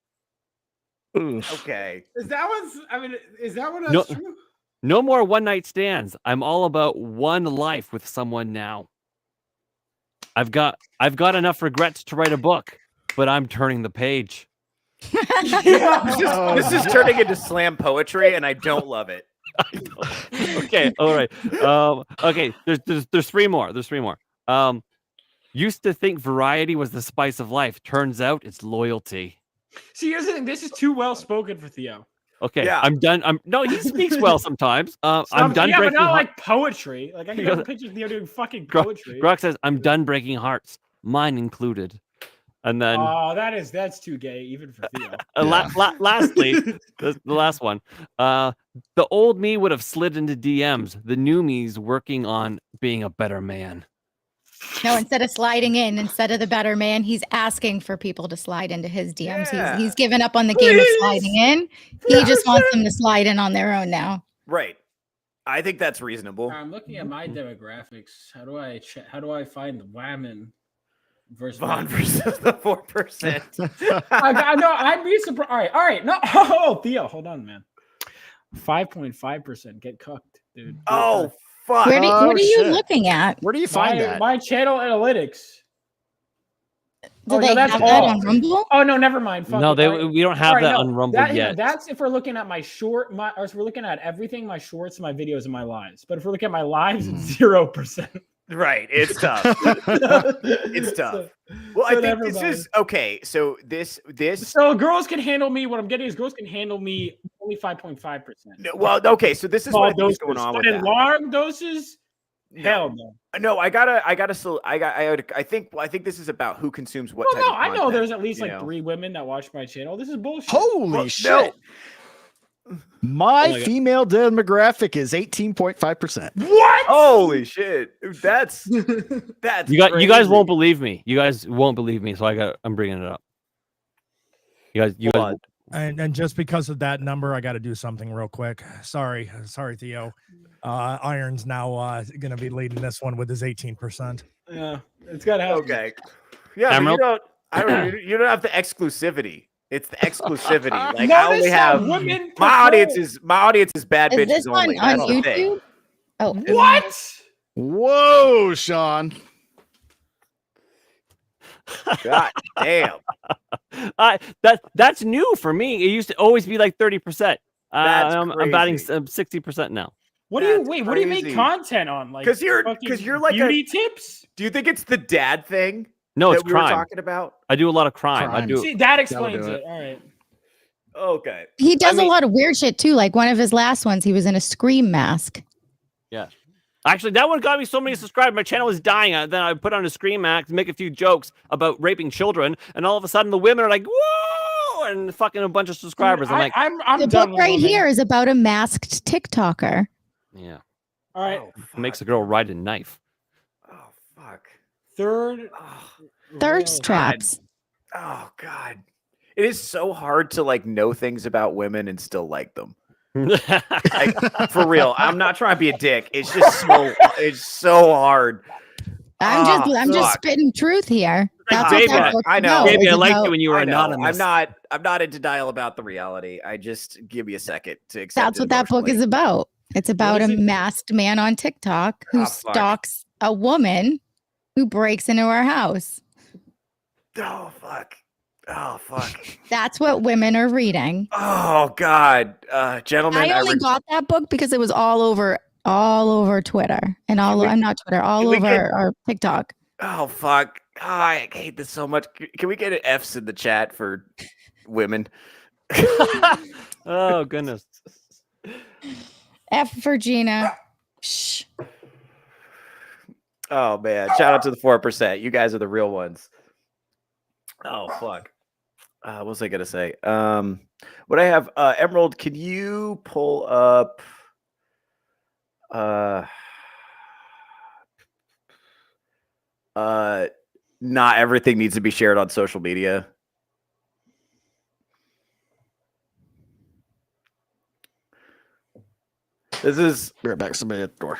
Okay. Is that one that's true? No more one night stands. I'm all about one life with someone now. I've got enough regrets to write a book, but I'm turning the page. This is turning into slam poetry, and I don't love it. Okay, all right. Okay, there's three more. There's three more. Used to think variety was the spice of life. Turns out it's loyalty. See, here's the thing. This is too well spoken for Theo. Okay, Yeah. I'm done. No, he speaks well sometimes. I'm done Yeah, but breaking not hearts. like poetry. Like I can get a picture of Theo doing fucking poetry. Grok says, I'm done breaking hearts, mine included. And then Oh, that's too gay, even for Theo. lastly, the last one. The old me would have slid into DMs. The new me's working on being a better man. No, instead of sliding in, instead of the better man, he's asking for people to slide into his DMs. Yeah. He's given up on the game of sliding in. He just wants them to slide in on their own now. Right. I think that's reasonable. I'm looking at my demographics. How do I find the women versus Vaughn versus the 4%. I'd be surprised. All right. No, oh, Theo, hold on, man. 5.5%. Get cucked, dude. Oh, fuck. What are you looking at? Where do you find that? My channel analytics. Do they have that on Rumble? Oh no, never mind. Fuck No, it. we don't have that on Rumble yet. That's if we're looking at my short, or if we're looking at everything, my shorts, my videos, and my lives. But if we're looking at my lives, it's 0%. Right, it's tough. It's tough. Well, I think never this mind. is okay. So this. So girls can handle me. What I'm getting is girls can handle me only 5.5%. No, well, okay. So this is what I think is going on with But in that. long doses, hell no. No, I think this is about who consumes what. Well, type no, of I know content, there's at least you like know? 3 women that watch my channel. This is bullshit. Holy shit. My female demographic is 18.5%. What? Holy shit. That's You guys crazy. won't believe me. You guys won't believe me, so I'm bringing it up. You guys And just because of that number, I got to do something real quick. Sorry, Theo. Iron's now going to be leading this one with his 18%. Yeah, it's got to happen. Okay. Yeah, Emerald? but you don't have the exclusivity. It's the exclusivity. Like Notice I only how have women my audience prefer- is bad Is bitches this one only. on That's the thing. YouTube? Oh, What? Whoa, Sean. God damn. That's new for me. It used to always be like 30%. That's I'm batting crazy. 60% now. What do you That's wait? What do you make crazy. content on? Like, 'Cause you're fucking like beauty tips. Do you think it's the dad thing? No, it's that we were crime. talking about? I do a lot of crime. I Crime. do. See, that explains do it. it. All right. Okay. he does I mean- a lot of weird shit too. Like one of his last ones, he was in a Scream mask. Yeah. Actually, that one got me so many subscribers. My channel was dying. Then I put on a Scream act, make a few jokes about raping children, and all of a sudden the women are like, "Whoa!" and fucking a bunch of subscribers. I'm like, I'm The done book with right women. here is about a masked TikToker. yeah, All right. makes a girl ride a knife. Oh fuck. Third. Oh, Thirst traps. oh god. It is so hard to like know things about women and still like them. Like, for real. I'm not trying to be a dick. It's just so hard. I'm just fuck. spitting truth here. That's baby, what that book's I know. about. Baby, It's I liked about- you when you were I know. anonymous. I'm not in denial about the reality. I just give me a second to accept That's it what that book is emotionally. about. It's about a is it? masked man on TikTok who Ah, fuck. stalks a woman who breaks into her house. Oh fuck. Oh fuck. That's what women are reading. Oh god. Gentlemen, I only got that book because it was all over Twitter and I'm not Twitter, all can we over get- our TikTok. Oh fuck. Oh, I hate this so much. Can we get an F's in the chat for women? Oh goodness. F for Gina. Shh. Oh man. Shout out to the 4%. You guys are the real ones. Oh fuck. What was I gonna say? What I have, Emerald, can you pull up not everything needs to be shared on social media. This is Be right back. Somebody at the door.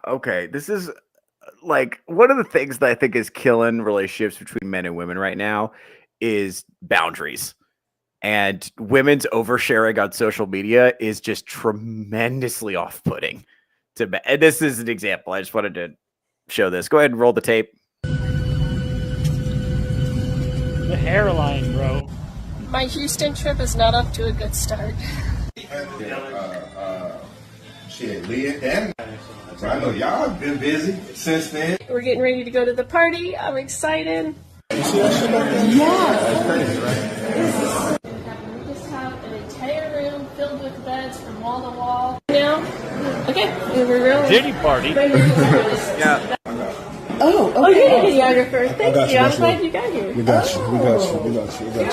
okay. This is like one of the things that I think is killing relationships between men and women right now is boundaries. And women's oversharing on social media is just tremendously off-putting. And this is an example. I just wanted to show this. Go ahead and roll the tape. The hairline, bro. My Houston trip is not up to a good start. Shit, Leah and so I know y'all been busy since then. We're getting ready to go to the party. I'm excited. You see that shit back there? Yeah. That's crazy, right? We just have an entire room filled with beds from wall to wall. Now, okay, we're really Diddy party. Yeah. Oh, you're the videographer. Thank got you. you, I'm got glad you. you got here. We got you. We got you. We got you. We got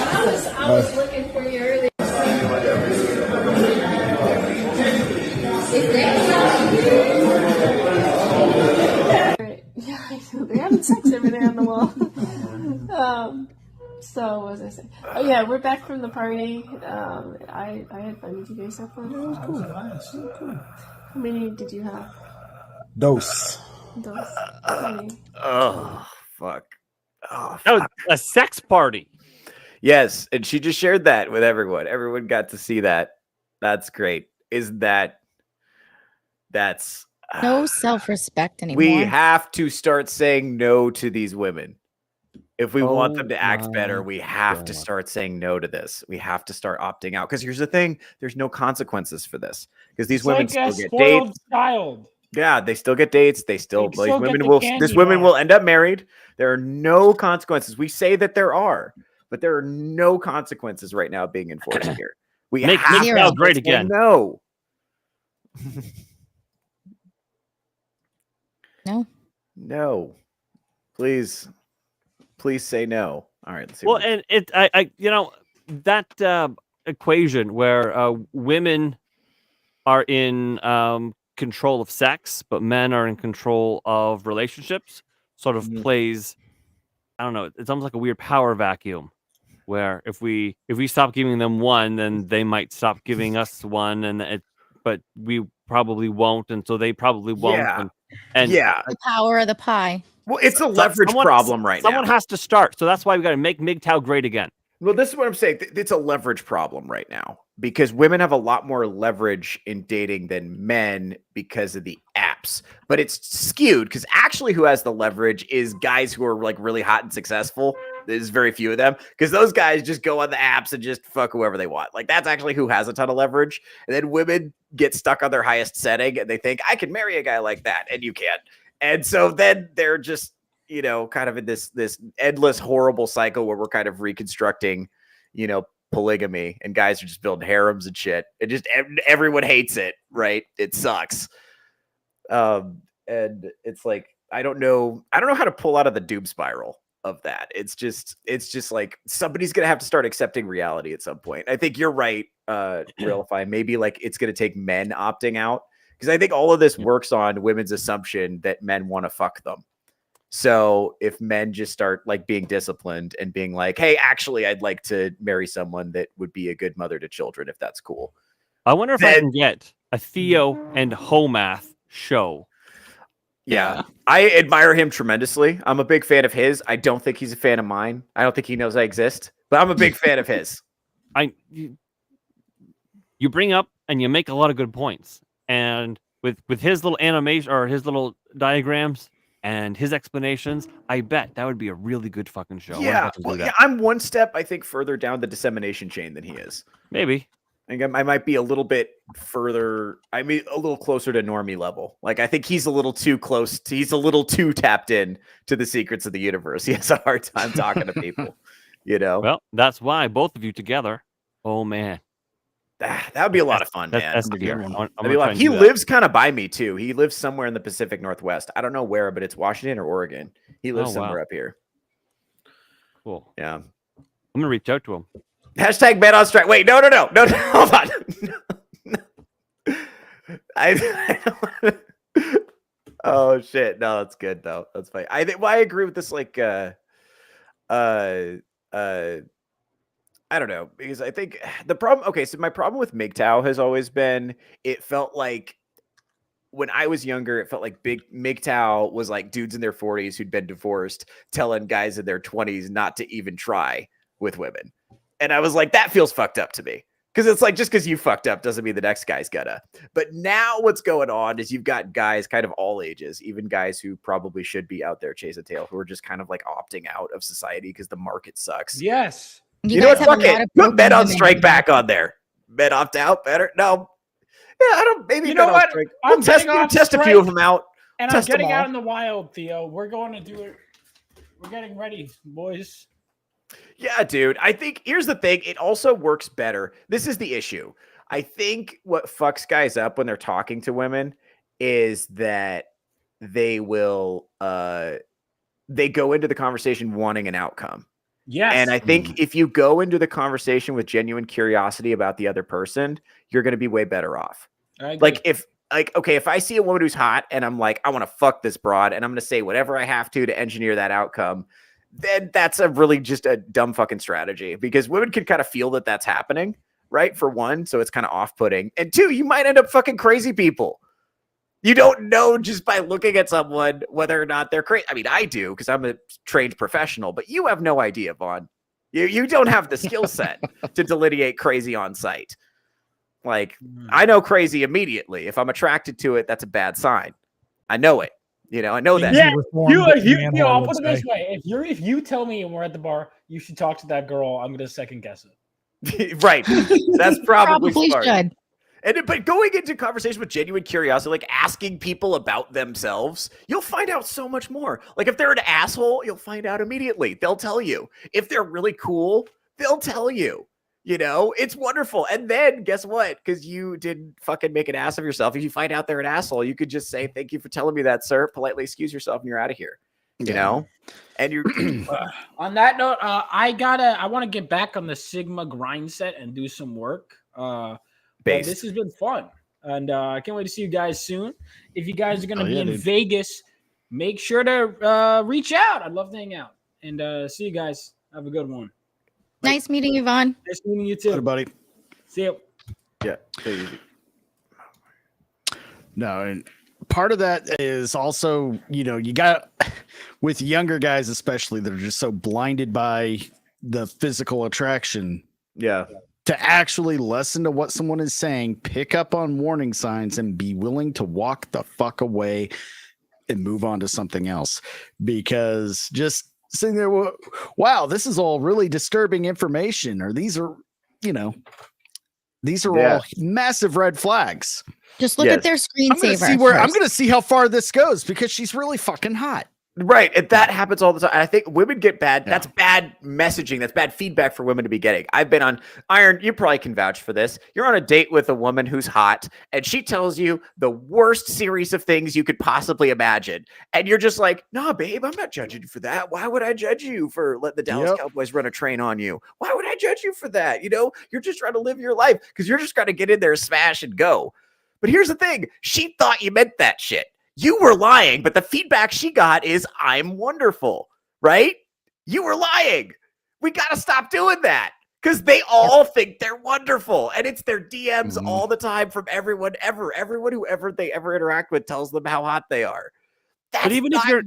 you. I was looking for you earlier. Yeah, they're having sex over there on the wall. So what was I saying? Oh yeah, we're back from the party. I had fun. Did you guys have fun? It was cool. Cool. How many did you have? Dose. Oh fuck. Oh, That was a sex party. yes, and she just shared that with everyone. Everyone got to see that. That's great. That's No self-respect anymore. we have to start saying no to these women. If we want them to act my better, we have to God. start saying no to this. We have to start opting out. Because here's the thing: there's no consequences for this. Because these It's women like still a get spoiled dates. child. Yeah, they still get dates. They still They still get the these candy women bar. will end up married. There are no consequences. We say that there are, but there are no consequences right now being enforced here. We Make have Zero. to great say again. No. No. No. Please say no. All right. Let's see. Well, and that equation where women are in control of sex, but men are in control of relationships, sort of plays. I don't know. It's almost like a weird power vacuum, where if we stop giving them one, then they might stop giving us one, but we probably won't, and so they probably won't. Yeah. And yeah. The power of the pie. Well, it's a leverage problem right now. Someone has to start, so that's why we got to make MGTOW great again. Well, this is what I'm saying. It's a leverage problem right now because women have a lot more leverage in dating than men because of the apps. But it's skewed because actually who has the leverage is guys who are like really hot and successful. There's very few of them because those guys just go on the apps and just fuck whoever they want. Like that's actually who has a ton of leverage. And then women get stuck on their highest setting and they think I can marry a guy like that and you can't. And so then they're just, kind of in this endless horrible cycle where we're kind of reconstructing, polygamy and guys are just building harems and shit. And just everyone hates it, right? It sucks. And it's like I don't know how to pull out of the doom spiral of that. It's just like somebody's gonna have to start accepting reality at some point. I think you're right, Realify. Maybe like it's gonna take men opting out because I think all of this works on women's assumption that men want to fuck them. So if men just start like being disciplined and being like, hey, actually, I'd like to marry someone that would be a good mother to children, if that's cool. I wonder if I can get a Theo and Homath show. Yeah, I admire him tremendously. I'm a big fan of his. I don't think he's a fan of mine. I don't think he knows I exist, but I'm a big fan of his. You bring up and you make a lot of good points. And with his little animation or his little diagrams and his explanations, I bet that would be a really good fucking show. Yeah, I'm one step, I think, further down the dissemination chain than he is. Maybe. I think I might be a little bit further. I mean, a little closer to normie level. Like, I think he's a little too close. He's a little too tapped in to the secrets of the universe. He has a hard time talking to people, Well, that's why both of you together. Oh, man. That would be a lot of fun, man. That's the gear. He lives kind of by me, too. He lives somewhere in the Pacific Northwest. I don't know where, but it's Washington or Oregon. He lives somewhere up here. Cool. Yeah. I'm going to reach out to him. Hashtag man on strike. Wait, no, hold on. Oh shit. No, that's good though. That's fine. I agree with this. Like, I don't know, because I think the problem. Okay, so my problem with MGTOW has always been it felt like when I was younger, it felt like big MGTOW was like dudes in their 40s who'd been divorced telling guys in their 20s not to even try with women. And I was like, that feels fucked up to me. Because it's like, just because you fucked up doesn't mean the next guy's gonna. But now what's going on is you've got guys kind of all ages, even guys who probably should be out there chasing tail, who are just kind of like opting out of society because the market sucks. Yes. You know what? Fuck it. Put men on strike back on there. Men opt out better. No. I don't. Maybe You know Ben what? Ostrich. I'm We'll test, getting off test a strike, few of them out. And test I'm getting them all. out in the wild, Theo. We're going to do it. We're getting ready, boys. Yeah, dude. I think here's the thing. It also works better. This is the issue. I think what fucks guys up when they're talking to women is that they will they go into the conversation wanting an outcome. Yes. And I think if you go into the conversation with genuine curiosity about the other person, you're going to be way better off. Like if I see a woman who's hot and I'm like, I want to fuck this broad and I'm going to say whatever I have to engineer that outcome, then that's a really just a dumb fucking strategy, because women can kind of feel that that's happening, right? For one, so it's kind of off-putting. And two, you might end up fucking crazy people. You don't know just by looking at someone whether or not they're crazy. I mean, I do because I'm a trained professional, but you have no idea, Vaughn. You don't have the skill set to delineate crazy on sight. Like, I know crazy immediately. If I'm attracted to it, that's a bad sign. I know it. I know that. Yeah, I'll put it this way: if you tell me and we're at the bar, you should talk to that girl, I'm gonna second guess it. Right. That's probably smart. Should. But going into conversation with genuine curiosity, like asking people about themselves, you'll find out so much more. Like if they're an asshole, you'll find out immediately. They'll tell you. If they're really cool, they'll tell you. It's wonderful. And then guess what? Because you didn't fucking make an ass of yourself. If you find out they're an asshole, you could just say, thank you for telling me that, sir. Politely excuse yourself and you're out of here. And you're on that note, I want to get back on the Sigma grind set and do some work. But this has been fun, and I can't wait to see you guys soon. If you guys are going to be in Vegas, make sure to reach out. I'd love to hang out. And see you guys. Have a good one. Nice meeting you, Vaughn. Nice meeting you too. Later, buddy. See you. Yeah. Take it easy. No, and part of that is also, you got with younger guys, especially, that are just so blinded by the physical attraction. Yeah. To actually listen to what someone is saying, pick up on warning signs, and be willing to walk the fuck away and move on to something else. Because just sitting there, wow, this is all really disturbing information, or these are all massive red flags. Just look at their screensaver. I'm going to see how far this goes, because she's really fucking hot. Right. And that happens all the time. And I think women get bad. That's bad messaging. That's bad feedback for women to be getting. I've been on Iron. You probably can vouch for this. You're on a date with a woman who's hot and she tells you the worst series of things you could possibly imagine. And you're just like, nah, babe, I'm not judging you for that. Why would I judge you for letting the Dallas Cowboys run a train on you? Why would I judge you for that? You're just trying to live your life because you're just trying to get in there, smash and go. But here's the thing. She thought you meant that shit. You were lying, but the feedback she got is, I'm wonderful, right? You were lying. We got to stop doing that because they all think they're wonderful. And it's their DMs all the time from everyone ever. Everyone who they ever interact with tells them how hot they are. That's but even if you're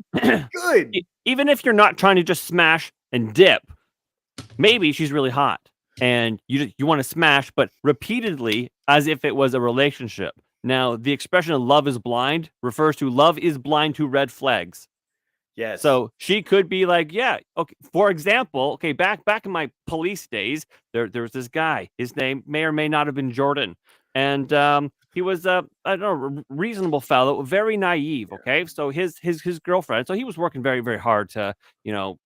good, even if you're not trying to just smash and dip, maybe she's really hot and you want to smash, but repeatedly as if it was a relationship. Now, the expression love is blind refers to love is blind to red flags. Yes. So she could be like, yeah, okay. For example, okay, back in my police days, there's this guy. His name may or may not have been Jordan. And he was I don't know, reasonable fellow, very naive. Okay. So his girlfriend, so he was working very, very hard to,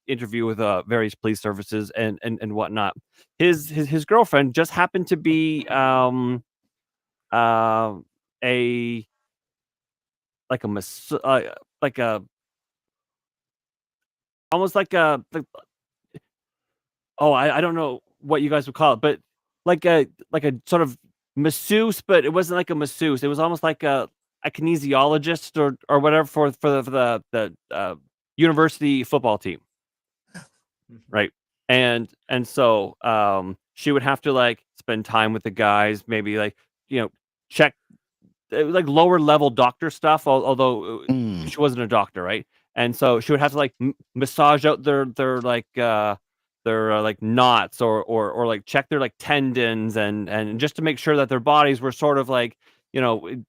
interview with various police services and whatnot. His girlfriend just happened to be I don't know what you guys would call it, but like a sort of masseuse, but it wasn't like a masseuse. It was almost like a kinesiologist or whatever for the university football team, right? And so she would have to like spend time with the guys, maybe check like lower level doctor stuff, although she wasn't a doctor, right? And so she would have to like massage out their knots or like check their like tendons and just to make sure that their bodies were sort of like the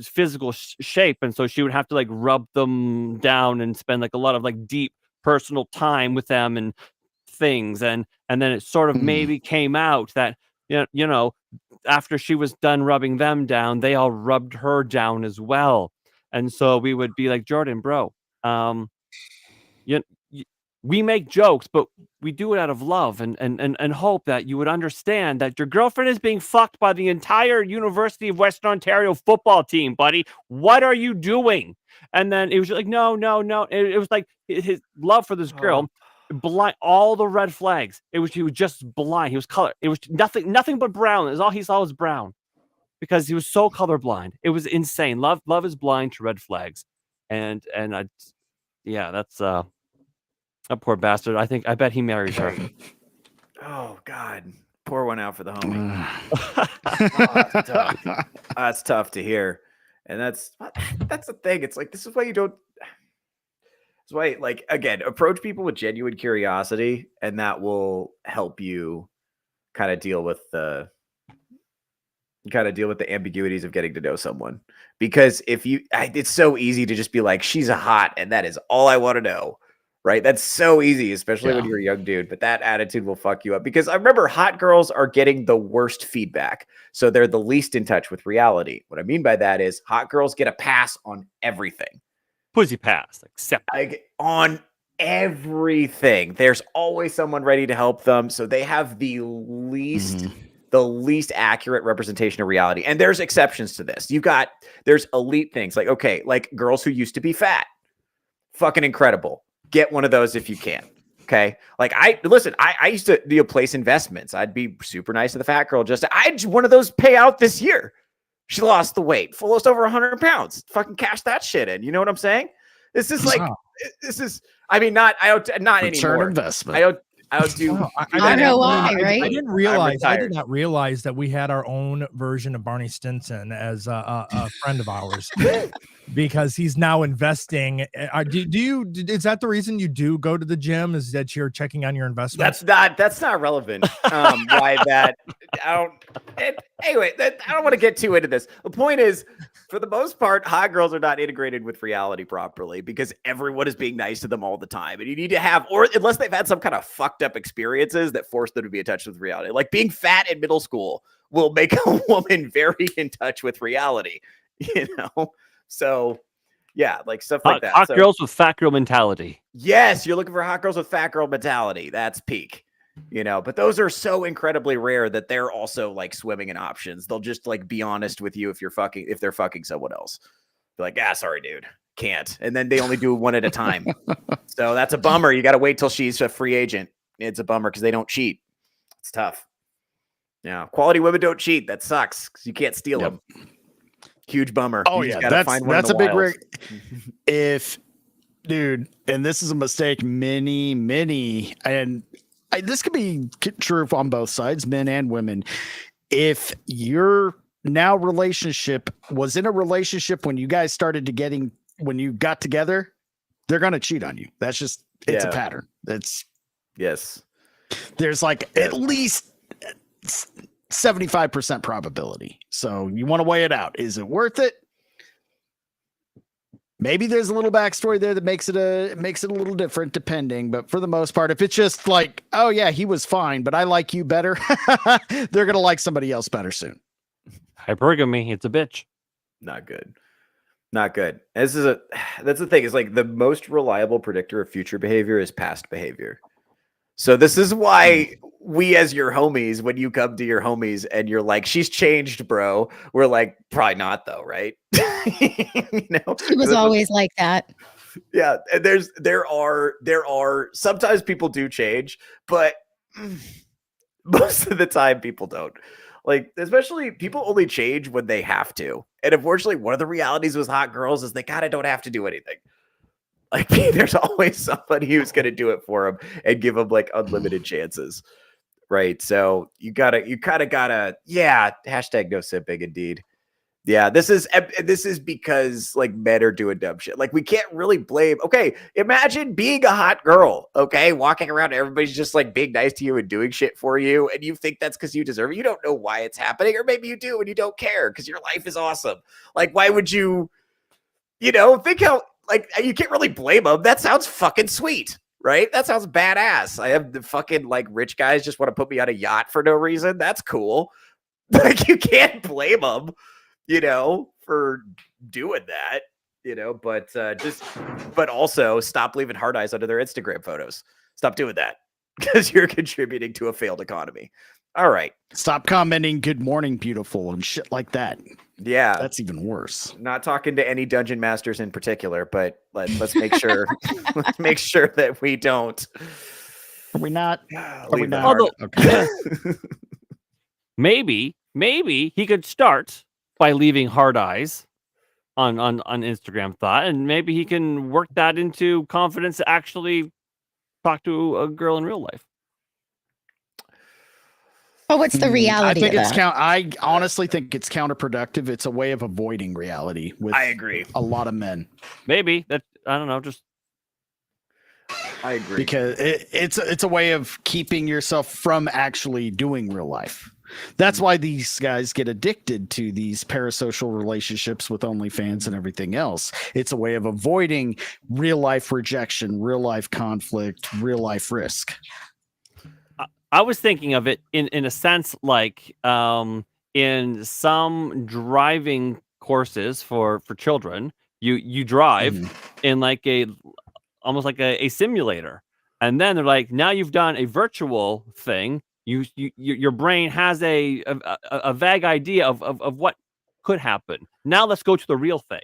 physical shape. And so she would have to like rub them down and spend like a lot of like deep personal time with them and things. And then it sort of maybe came out that after she was done rubbing them down, they all rubbed her down as well. And so we would be like, Jordan, bro, we make jokes, but we do it out of love and hope that you would understand that your girlfriend is being fucked by the entire University of Western Ontario football team, buddy. What are you doing? And then it was like, no. It was like his love for this girl, blind, all the red flags. He was just blind. He was color. It was nothing but brown. All he saw was brown because he was so colorblind. It was insane. Love is blind to red flags. And that's that poor bastard. I bet he married her. Oh God, pour one out for the homie. That's tough. That's tough to hear, and that's the thing. It's like this is why you don't. That's why, like, again, approach people with genuine curiosity, and that will help you kind of deal with the ambiguities of getting to know someone. Because it's so easy to just be like, she's a hot, and that is all I want to know. Right? That's so easy, especially when you're a young dude. But that attitude will fuck you up. Because I remember hot girls are getting the worst feedback. So they're the least in touch with reality. What I mean by that is hot girls get a pass on everything. Pussy pass. Like on everything. There's always someone ready to help them. So they have the least accurate representation of reality. And there's exceptions to this. There's elite things. Like, okay, like girls who used to be fat. Fucking incredible. Get one of those if you can. Okay. Like I used to place investments. I'd be super nice to the fat girl. I had one of those pay out this year. She lost the weight, lost over 100 pounds. Fucking cash that shit in. You know what I'm saying? This is like, I mean, not anymore. Investment. I don't do. I know why, right? I did not realize that we had our own version of Barney Stinson as a friend of ours because he's now investing. Is that the reason you do go to the gym? Is that you're checking on your investments? That's not relevant. Why that? Anyway, I don't want to get too into this. The point is, for the most part, hot girls are not integrated with reality properly because everyone is being nice to them all the time. And you need to have, or unless they've had some kind of fucked up experiences that force them to be in touch with reality. Like being fat in middle school will make a woman very in touch with reality, you know? So yeah, like stuff like that. Hot girls with fat girl mentality. Yes, you're looking for hot girls with fat girl mentality. That's peak. You know, but those are so incredibly rare that they're also like swimming in options. They'll just like be honest with you if they're fucking someone else. Be like, sorry, dude, can't. And then they only do one at a time. So that's a bummer. You got to wait till she's a free agent. It's a bummer because they don't cheat. It's tough. Yeah, quality women don't cheat. That sucks because you can't steal them. Huge bummer. Oh yeah, that's a big rig. Dude, and this is a mistake many and. This could be true on both sides, men and women. If your now relationship was in a relationship when you guys when you got together, they're going to cheat on you. That's just, it's a pattern. There's like at least 75% probability. So you want to weigh it out. Is it worth it? Maybe there's a little backstory there that makes it a little different depending, but for the most part, if it's just like, oh yeah, he was fine, but I like you better, they're gonna like somebody else better soon. Hypergamy, it's a bitch. Not good. That's the thing, is like the most reliable predictor of future behavior is past behavior. So this is why we, as your homies, when you come to your homies and you're like, she's changed, bro, we're like, probably not though, right? You know, she was always like that. Yeah, and there are sometimes people do change, but most of the time people don't. Like, especially people only change when they have to. And unfortunately, one of the realities with hot girls is they kind of don't have to do anything. Like, there's always somebody who's going to do it for them and give them like unlimited chances. Right. So you kind of gotta, hashtag no simping indeed. Yeah, this is because like men are doing dumb shit. Like we can't really blame. Okay, imagine being a hot girl, okay, walking around, everybody's just like being nice to you and doing shit for you, and you think that's because you deserve it. You don't know why it's happening, or maybe you do and you don't care because your life is awesome. Like, why would you, think how, like, you can't really blame them. That sounds fucking sweet, right? That sounds badass. I have the fucking like rich guys just want to put me on a yacht for no reason. That's cool. Like, you can't blame them, for doing that, but also stop leaving hard eyes under their Instagram photos. Stop doing that because you're contributing to a failed economy. All right. Stop commenting "Good morning, beautiful" and shit like that. Yeah. That's even worse. Not talking to any dungeon masters in particular, but let's make sure let's make sure that we don't. Are we not? Leave the hard. Okay. maybe he could start by leaving hard eyes on Instagram thought, and maybe he can work that into confidence to actually talk to a girl in real life. But what's the reality? I honestly think it's counterproductive. It's a way of avoiding reality with I agree. a lot of men. Maybe that, I don't know, just I agree. Because it's a way of keeping yourself from actually doing real life. That's why these guys get addicted to these parasocial relationships with OnlyFans and everything else. It's a way of avoiding real life rejection, real life conflict, real life risk. I was thinking of it in a sense like in some driving courses for children, you drive in like almost like a simulator, and then they're like, now you've done a virtual thing. Your brain has a vague idea of what could happen. Now let's go to the real thing.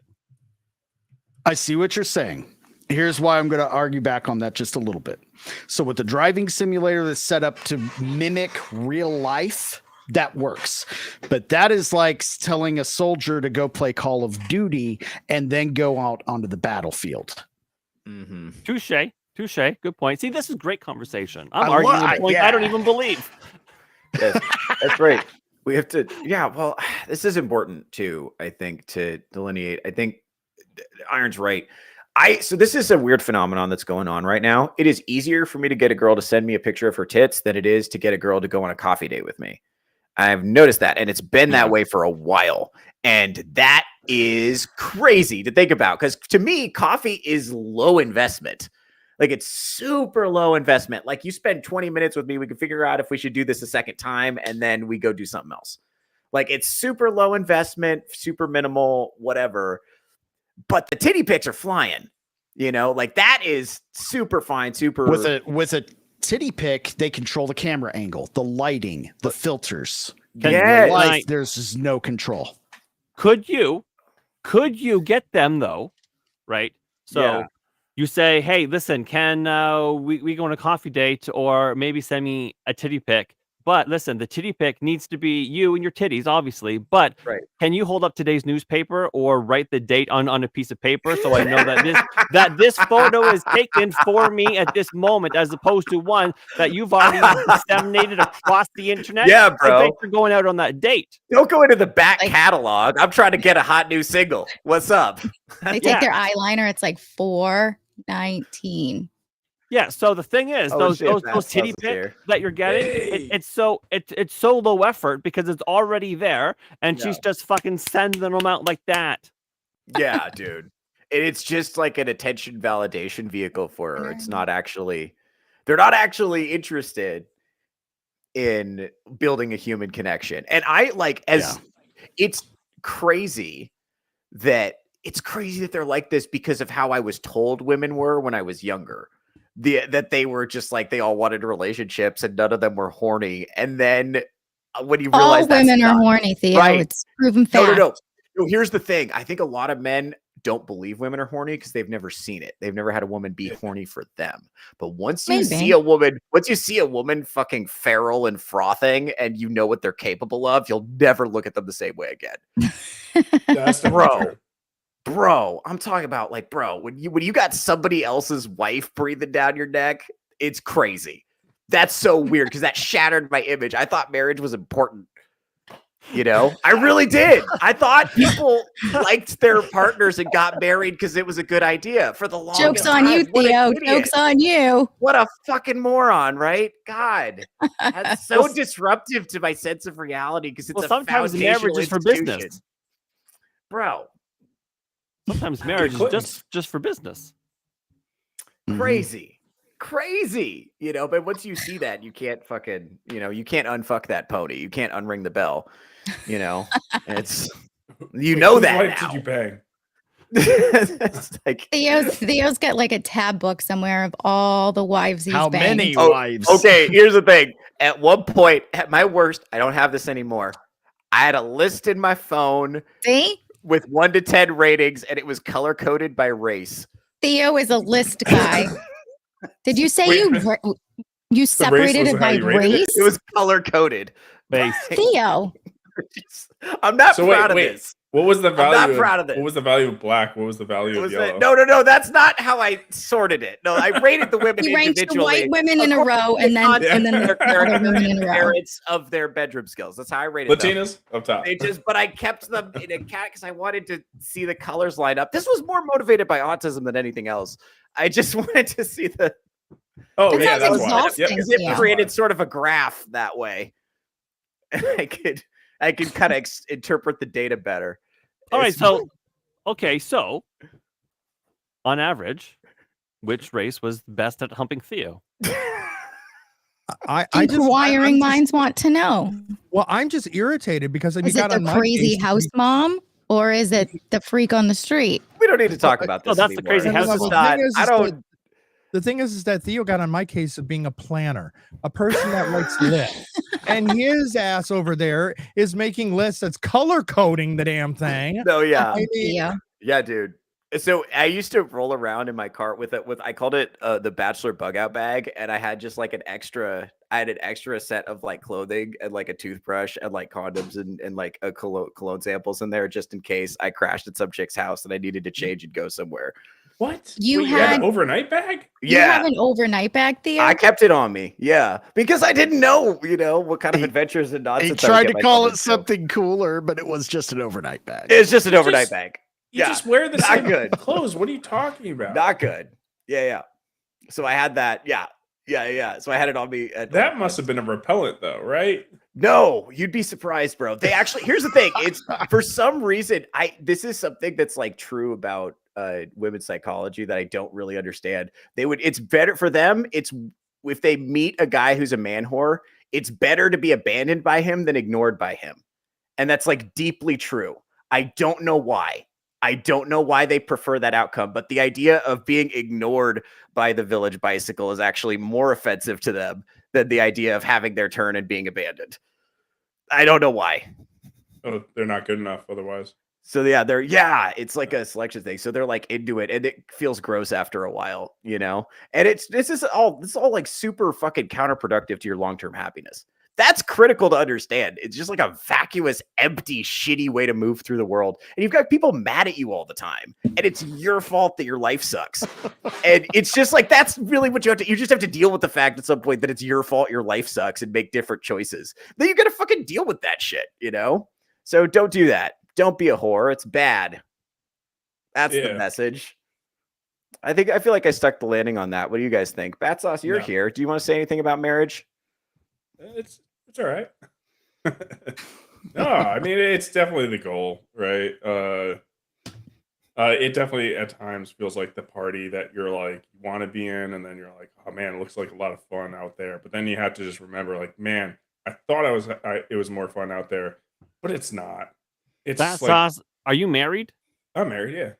I see what you're saying. Here's why I'm going to argue back on that just a little bit. So with the driving simulator that's set up to mimic real life, that works. But that is like telling a soldier to go play Call of Duty and then go out onto the battlefield. Touche. Good point. See, this is great conversation. I'm arguing a point I don't even believe. Yes, that's right. We have to. Yeah. Well, this is important too, I think, to delineate. I think Iron's right. So this is a weird phenomenon that's going on right now. It is easier for me to get a girl to send me a picture of her tits than it is to get a girl to go on a coffee date with me. I've noticed that, and it's been that way for a while. And that is crazy to think about, because to me, coffee is low investment. Like, it's super low investment. Like, you spend 20 minutes with me, we can figure out if we should do this a second time, and then we go do something else. Like, it's super low investment, super minimal, whatever. But the titty pics are flying, like that is super fine, super with a titty pic. They control the camera angle, the lighting, the filters. There's just no control. Could you get them though? Right. So you say, hey, listen, can we go on a coffee date, or maybe send me a titty pic? But listen, the titty pic needs to be you and your titties, obviously. But can you hold up today's newspaper or write the date on a piece of paper so I know that this photo is taken for me at this moment, as opposed to one that you've already disseminated across the internet? Yeah, bro. I think you're going out on that date. Don't go into the back catalog. I'm trying to get a hot new single. What's up? They take their eyeliner. It's like $4.19. Yeah, so the thing is, those titty pics that you're getting, it's so low effort because it's already there, and she's just fucking sending them out like that. Yeah, dude. It's just like an attention validation vehicle for her. It's not actually, they're not actually interested in building a human connection. And it's crazy that they're like this because of how I was told women were when I was younger. That they were just like, they all wanted relationships and none of them were horny. And then when you realize all women are horny, Theo, it's proven fact. No, here's the thing. I think a lot of men don't believe women are horny because they've never seen it. They've never had a woman be horny for them. But once you see a woman fucking feral and frothing, and you know what they're capable of, you'll never look at them the same way again. That's Bro, I'm talking about when you got somebody else's wife breathing down your neck, it's crazy. That's so weird because that shattered my image. I thought marriage was important. I really did. I thought people liked their partners and got married because it was a good idea for the longest time. Joke's on you, Theo. Joke's on you. What a fucking moron, right? God, that's so disruptive to my sense of reality because it's sometimes marriage is for business, bro. Sometimes marriage is just for business. Crazy. crazy, you know. But once you see that, you can't fucking, you can't unfuck that pony. You can't unring the bell, you know. It's Wait, know whose that wife now. did you bang? It's like Theo's got like a tab book somewhere of all the wives he's How banged. many wives? Okay, here's the thing. At one point, at my worst, I don't have this anymore. I had a list in my phone. See? With 1 to 10 ratings, and it was color coded by race. Theo is a list guy. Did you say you separated it by race? It was color coded. Theo. I'm not So proud of wait. this. What was the value? I'm not proud of this. What was the value of black? What was the value of yellow? No. That's not how I sorted it. No, I rated the women You ranked the individually. white women in a row, and then the other women in a row. Merits of their bedroom skills. That's how I rated Latinas up top. But I kept them in a cat because I wanted to see the colors line up. This was more motivated by autism than anything else. I just wanted to see the. Oh yeah, that's why. Yep, it created sort of a graph that way. I could kind of interpret the data better. All right, so on average, which race was best at humping Theo? Inquiring minds want to know. Well, I'm just irritated because Is it the crazy house mom or is it the freak on the street? We don't need to talk about this. Oh, that's the crazy house. The thing is that Theo got on my case of being a planner, a person that likes lists, and his ass over there is making lists that's color coding the damn thing. No, yeah, I mean, yeah, dude. So I used to roll around in my cart with I called it the bachelor bug out bag, and I had just like an extra set of like clothing and like a toothbrush and like condoms and like a cologne samples in there just in case I crashed at some chick's house and I needed to change and go somewhere. What? You had an overnight bag? You have an overnight bag, Theo? I kept it on me. Yeah. Because I didn't know, what kind of adventures and nonsense. He tried to call it something cooler, but it was just an overnight bag. It's just an overnight bag. You just wear the Not same good. clothes. What are you talking about? Not good. Yeah. So I had that. Yeah. So I had it on me. That must have been a repellent though, right? No, you'd be surprised, bro. They actually, here's the thing. It's for some reason, this is something that's like true about women's psychology that I don't really understand. It's better for them. It's if they meet a guy who's a man whore, it's better to be abandoned by him than ignored by him. And that's like deeply true. I don't know why. I don't know why they prefer that outcome, but the idea of being ignored by the village bicycle is actually more offensive to them than the idea of having their turn and being abandoned. I don't know why. Oh, they're not good enough otherwise. So it's like a selection thing. So they're like into it and it feels gross after a while, And this is all like super fucking counterproductive to your long-term happiness. That's critical to understand. It's just like a vacuous, empty, shitty way to move through the world. And you've got people mad at you all the time. And it's your fault that your life sucks. And it's just like, that's really what you just have to deal with the fact at some point that it's your fault your life sucks and make different choices. Then you got to fucking deal with that shit, So don't do that. Don't be a whore. It's bad. That's the message. I feel like I stuck the landing on that. What do you guys think? Bat Sauce, you're here. Do you want to say anything about marriage? It's all right. No, I mean it's definitely the goal, right? It definitely at times feels like the party that you're like you want to be in, and then you're like, oh man, it looks like a lot of fun out there. But then you have to just remember, like, man, I thought it was more fun out there, but it's not. It's Bat Sauce. Are you married? I'm married. Yeah.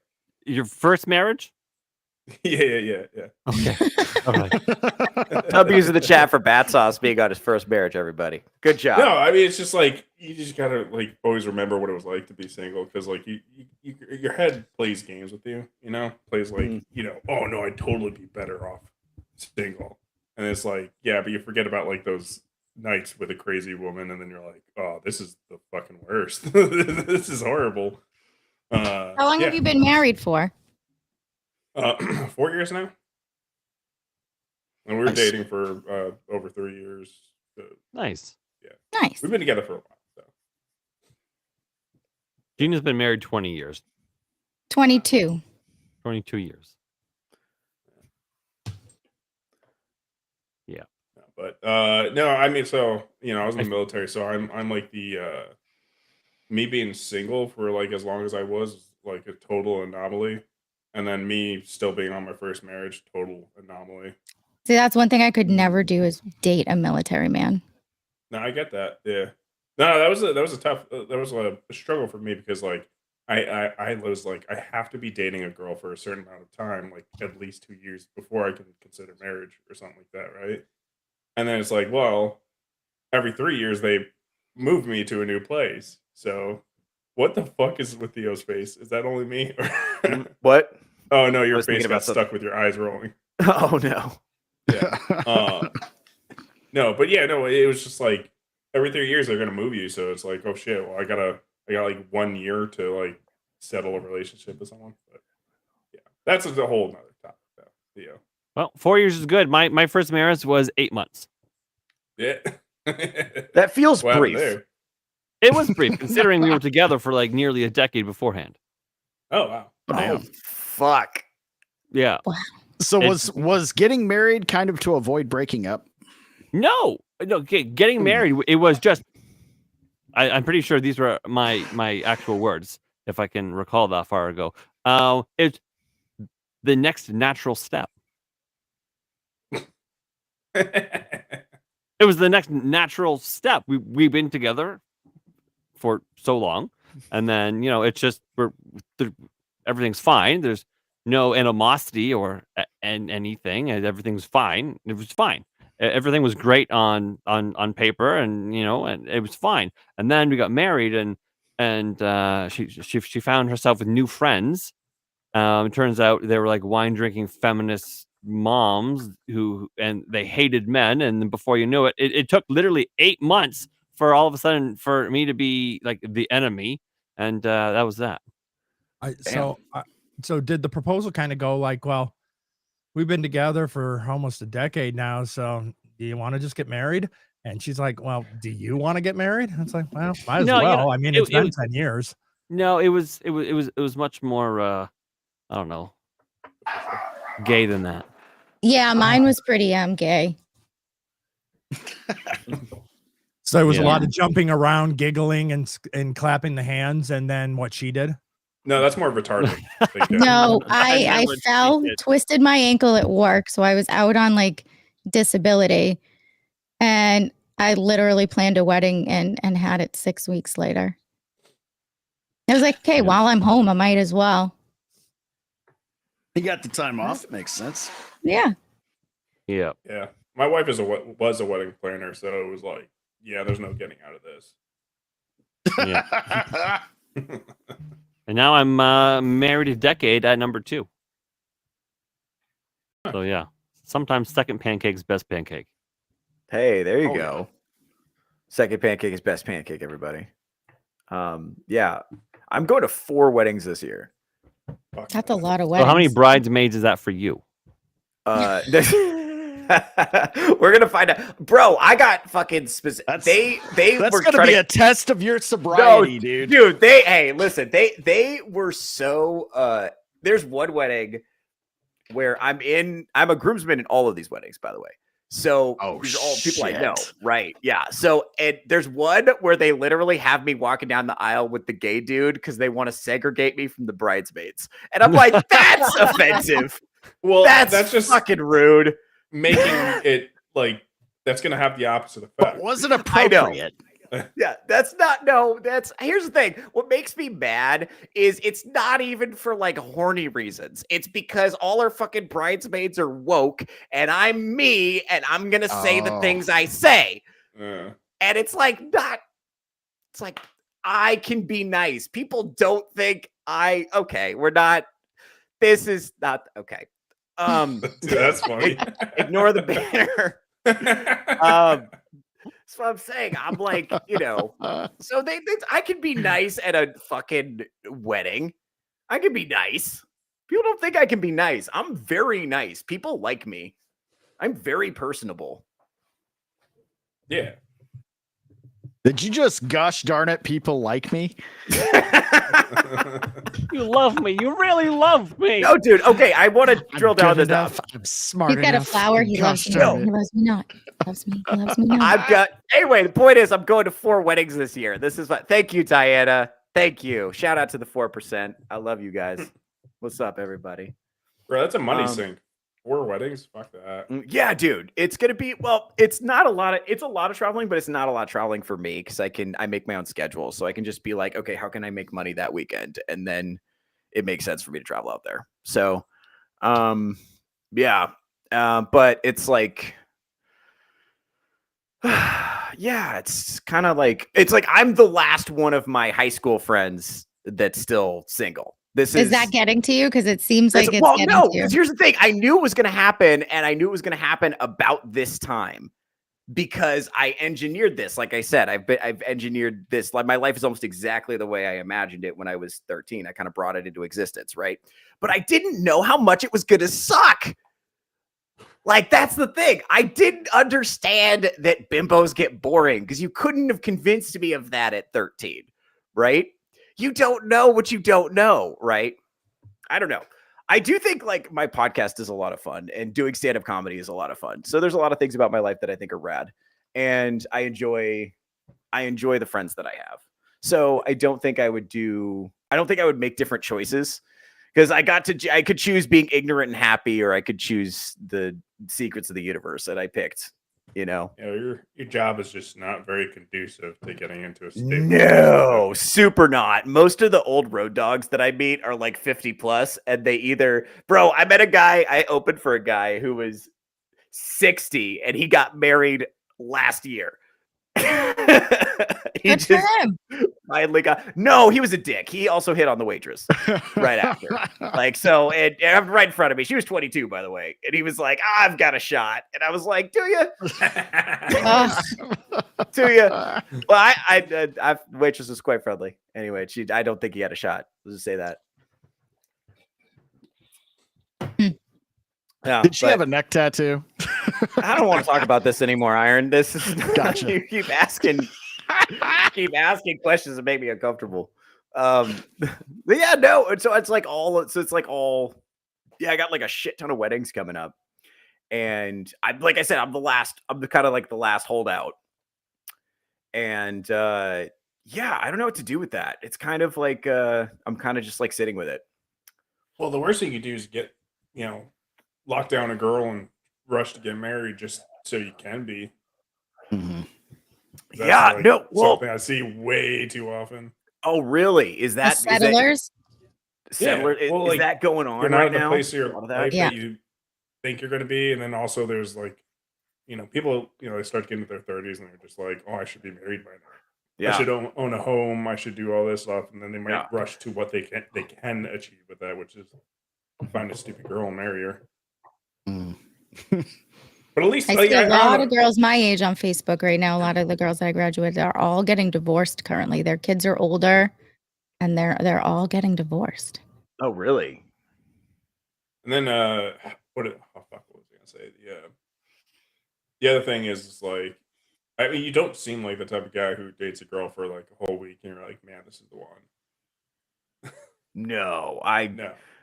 Your first marriage? Yeah. Okay. All right. W's in the chat for Bat Sauce being on his first marriage, everybody. Good job. No, I mean, it's just like, you just gotta like always remember what it was like to be single. Cause like your head plays games with you, plays like, oh no, I'd totally be better off single. And it's like, yeah, but you forget about like those nights with a crazy woman. And then you're like, oh, this is the fucking worst. This is horrible. How long have you been married for? 4 years now, and we were dating for over 3 years. Nice. Yeah, nice. We've been together for a while. So. Gina's been married 20 years. 22. 22 years. Yeah. But no, I mean, so I was in the military, so I'm like the me being single for like as long as I was like a total anomaly. And then me still being on my first marriage, total anomaly. See, that's one thing I could never do is date a military man. No, I get that. Yeah. No, that was a tough. That was a struggle for me because like I was like I have to be dating a girl for a certain amount of time, like at least 2 years before I can consider marriage or something like that, right? And then it's like, well, every 3 years they move me to a new place. So what the fuck is with Theo's face? Is that only me? What? Oh no, I your was face thinking got about something. stuck with your eyes rolling. Oh no. Yeah. No, but yeah, no, it was just like every 3 years they're gonna move you, so it's like, oh shit, well I got like 1 year to like settle a relationship with someone. But yeah, that's a whole nother topic though. Theo. Well, 4 years is good. My first marriage was 8 months. Yeah. That feels What happened brief. there? It was brief, considering we were together for like nearly a decade beforehand. Oh wow. Oh fuck. Yeah. So It's- was getting married kind of to avoid breaking up? No, okay, getting married. It was just. I'm pretty sure these were my actual words, if I can recall that far ago. It's the next natural step. It was the next natural step. We've been together for so long, and then it's just everything's fine. There's no animosity or anything, and everything's fine. It was fine. Everything was great on paper, and and it was fine. And then we got married, and she found herself with new friends. It turns out they were like wine drinking feminist moms and they hated men. And then before you knew it, it took literally 8 months for all of a sudden for me to be like the enemy, and that was that. So did the proposal kind of go like, well, we've been together for almost a decade now, so do you want to just get married? And she's like, well, do you want to get married? And it's like, well, might as well. I mean, it's been 10 years. No, it was much more I don't know, gay than that. Yeah, mine was pretty gay. So there was a lot of jumping around, giggling, and clapping the hands, and then what she did. No, that's more retarded. No, I fell, twisted my ankle at work, so I was out on like disability, and I literally planned a wedding and had it 6 weeks later. I was like, okay, while I'm home, I might as well. You got the time off. It makes sense. Yeah. Yeah. Yeah. My wife was a wedding planner, so it was like, yeah, there's no getting out of this. Yeah. And now I'm married a decade at number 2. So yeah, sometimes second pancake's best pancake. Hey, there you go. Second pancake is best pancake, everybody. Yeah, I'm going to 4 weddings this year. That's a lot of So weddings. how many bridesmaids is that for you? We're gonna find out, bro. I got fucking specific. That's were gonna trying be to a test of your sobriety, dude. Dude, listen. They were so. There's one wedding where I'm a groomsman in all of these weddings, by the way. So these are all people I know, right? Yeah. So there's one where they literally have me walking down the aisle with the gay dude because they want to segregate me from the bridesmaids, and I'm like, that's offensive. Well, that's just fucking rude. Making it like that's gonna have the opposite effect. But was it appropriate? Yeah, that's not. No, that's. Here's the thing. What makes me mad is it's not even for like horny reasons. It's because all our fucking bridesmaids are woke, and I'm me, and I'm gonna say the things I say. And it's like not. It's like I can be nice. People don't think okay. We're not. This is not okay. That's funny. Ignore the banner. That's what I'm saying. I'm like, so I can be nice at a fucking wedding. I can be nice. People don't think I can be nice. I'm very nice. People like me. I'm very personable. Yeah. Did you just gosh darn it? People like me. You love me. You really love me. No, dude. Okay, I want to drill down this. I'm smart. He's got a flower. He loves me. He loves me not. He loves me. He loves me not. Anyway, the point is, I'm going to 4 weddings this year. This is what. Thank you, Diana. Thank you. Shout out to the 4%. I love you guys. What's up, everybody? Bro, that's a money sink. 4 weddings? Fuck that. Yeah, dude. It's gonna be it's not a lot of traveling, but it's not a lot of traveling for me because I make my own schedule. So I can just be like, okay, how can I make money that weekend? And then it makes sense for me to travel out there. So yeah. But it's like yeah, it's kind of like I'm the last one of my high school friends that's still single. Is that getting to you? Because it seems like it's getting no, to you. because here's the thing. I knew it was going to happen, and I knew it was going to happen about this time because I engineered this. Like I said, I've engineered this. Like my life is almost exactly the way I imagined it when I was 13. I kind of brought it into existence, right? But I didn't know how much it was going to suck. Like, that's the thing. I didn't understand that bimbos get boring because you couldn't have convinced me of that at 13, right? You don't know what you don't know, right? I don't know. I do think like my podcast is a lot of fun and doing stand-up comedy is a lot of fun. So there's a lot of things about my life that I think are rad. And I enjoy the friends that I have. So I don't think I would make different choices because I could choose being ignorant and happy, or I could choose the secrets of the universe that I picked. You know, your job is just not very conducive to getting into a state. No, super not. Most of the old road dogs that I meet are like 50 plus, and I met a guy. I opened for a guy who was 60, and he got married last year. He Good for him. Finally got. No, he was a dick. He also hit on the waitress right after. And right in front of me. She was 22, by the way. And he was like, I've got a shot. And I was like, do you? Do you? Well, I waitress was quite friendly. Anyway, I don't think he had a shot. Let's just say that. Yeah, Did she have a neck tattoo? I don't want to talk about this anymore, Iron. This is Gotcha. You keep asking questions that make me uncomfortable. But yeah, no. And so it's like all. Yeah, I got like a shit ton of weddings coming up, and like I said, I'm kind of like the last holdout. And yeah, I don't know what to do with that. It's kind of like I'm kind of just like sitting with it. Well, the worst thing you do is get lock down a girl and rush to get married just so you can be. Mm-hmm. Yeah, something I see way too often. Oh, really? Is that settlers? Settler? Yeah. Well, is that going on you're not right in the now? place of your life Yeah. that you think you're going to be, and then also there's like, people, they start getting to their 30s and they're just like, oh, I should be married by now. Yeah. I should own a home. I should do all this stuff, and then they might rush to what they can achieve with that, which is find a stupid girl and marry her. But at least I see a lot of girls my age on Facebook right now. A lot of the girls that I graduated are all getting divorced currently. Their kids are older, and they're all getting divorced. Oh, really? And then what was I gonna say? The other thing is like, I mean, you don't seem like the type of guy who dates a girl for like a whole week and you're like, man, this is the one. No.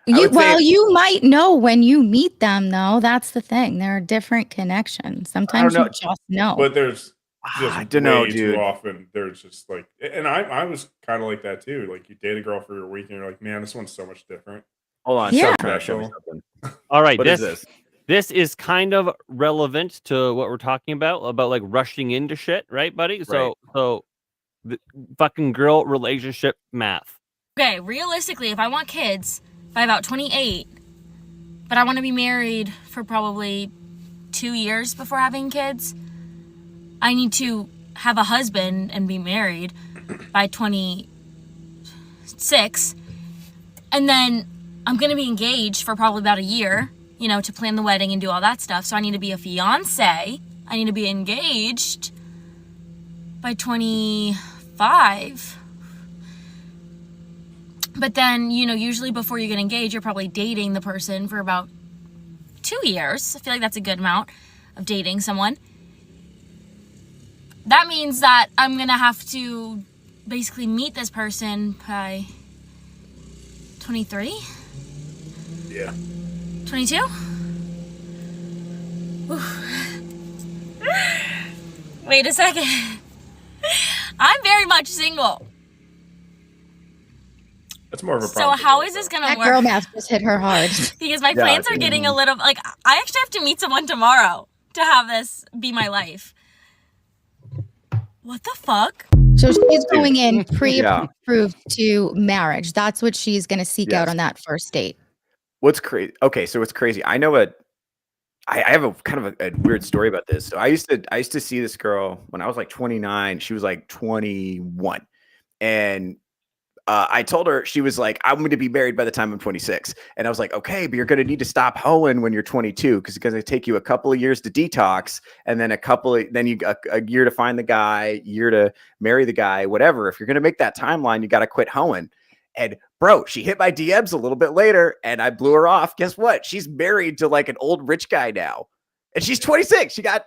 You might know when you meet them, though. That's the thing. There are different connections. Sometimes you just know. But there's just I don't know, way dude. too often. There's just like, and I was kind of like that too. Like you date a girl for a week and you're like, man, this one's so much different. Hold on. Yeah. Show me something. All right, What is this? This is kind of relevant to what we're talking about like rushing into shit, right, buddy? So the fucking girl relationship math. Okay, realistically, if I want kids by about 28, but I want to be married for probably 2 years before having kids, I need to have a husband and be married by 26. And then I'm going to be engaged for probably about a year, to plan the wedding and do all that stuff. So I need to be a fiance. I need to be engaged by 25. But then, usually before you get engaged, you're probably dating the person for about 2 years. I feel like that's a good amount of dating someone. That means that I'm going to have to basically meet this person by 23? Yeah. 22? Wait a second. I'm very much single. That's more of a So problem. how is this gonna That work? girl math just hit her hard. Because my plans are getting a little like I actually have to meet someone tomorrow to have this be my life. What the fuck? So she's going in Yeah. pre-approved to marriage. That's what she's going to seek out Yes. on that first date. What's crazy? Okay, so what's crazy? I know I have a kind of a weird story about this. So I used to see this girl when I was like 29. She was like 21, and I told her, she was like, I'm going to be married by the time I'm 26. And I was like, okay, but you're going to need to stop hoeing when you're 22 because it's going to take you a couple of years to detox, and then a year to find the guy, year to marry the guy, whatever. If you're going to make that timeline, you got to quit hoeing. And bro, she hit my DMs a little bit later and I blew her off. Guess what? She's married to like an old rich guy now. And she's 26. She got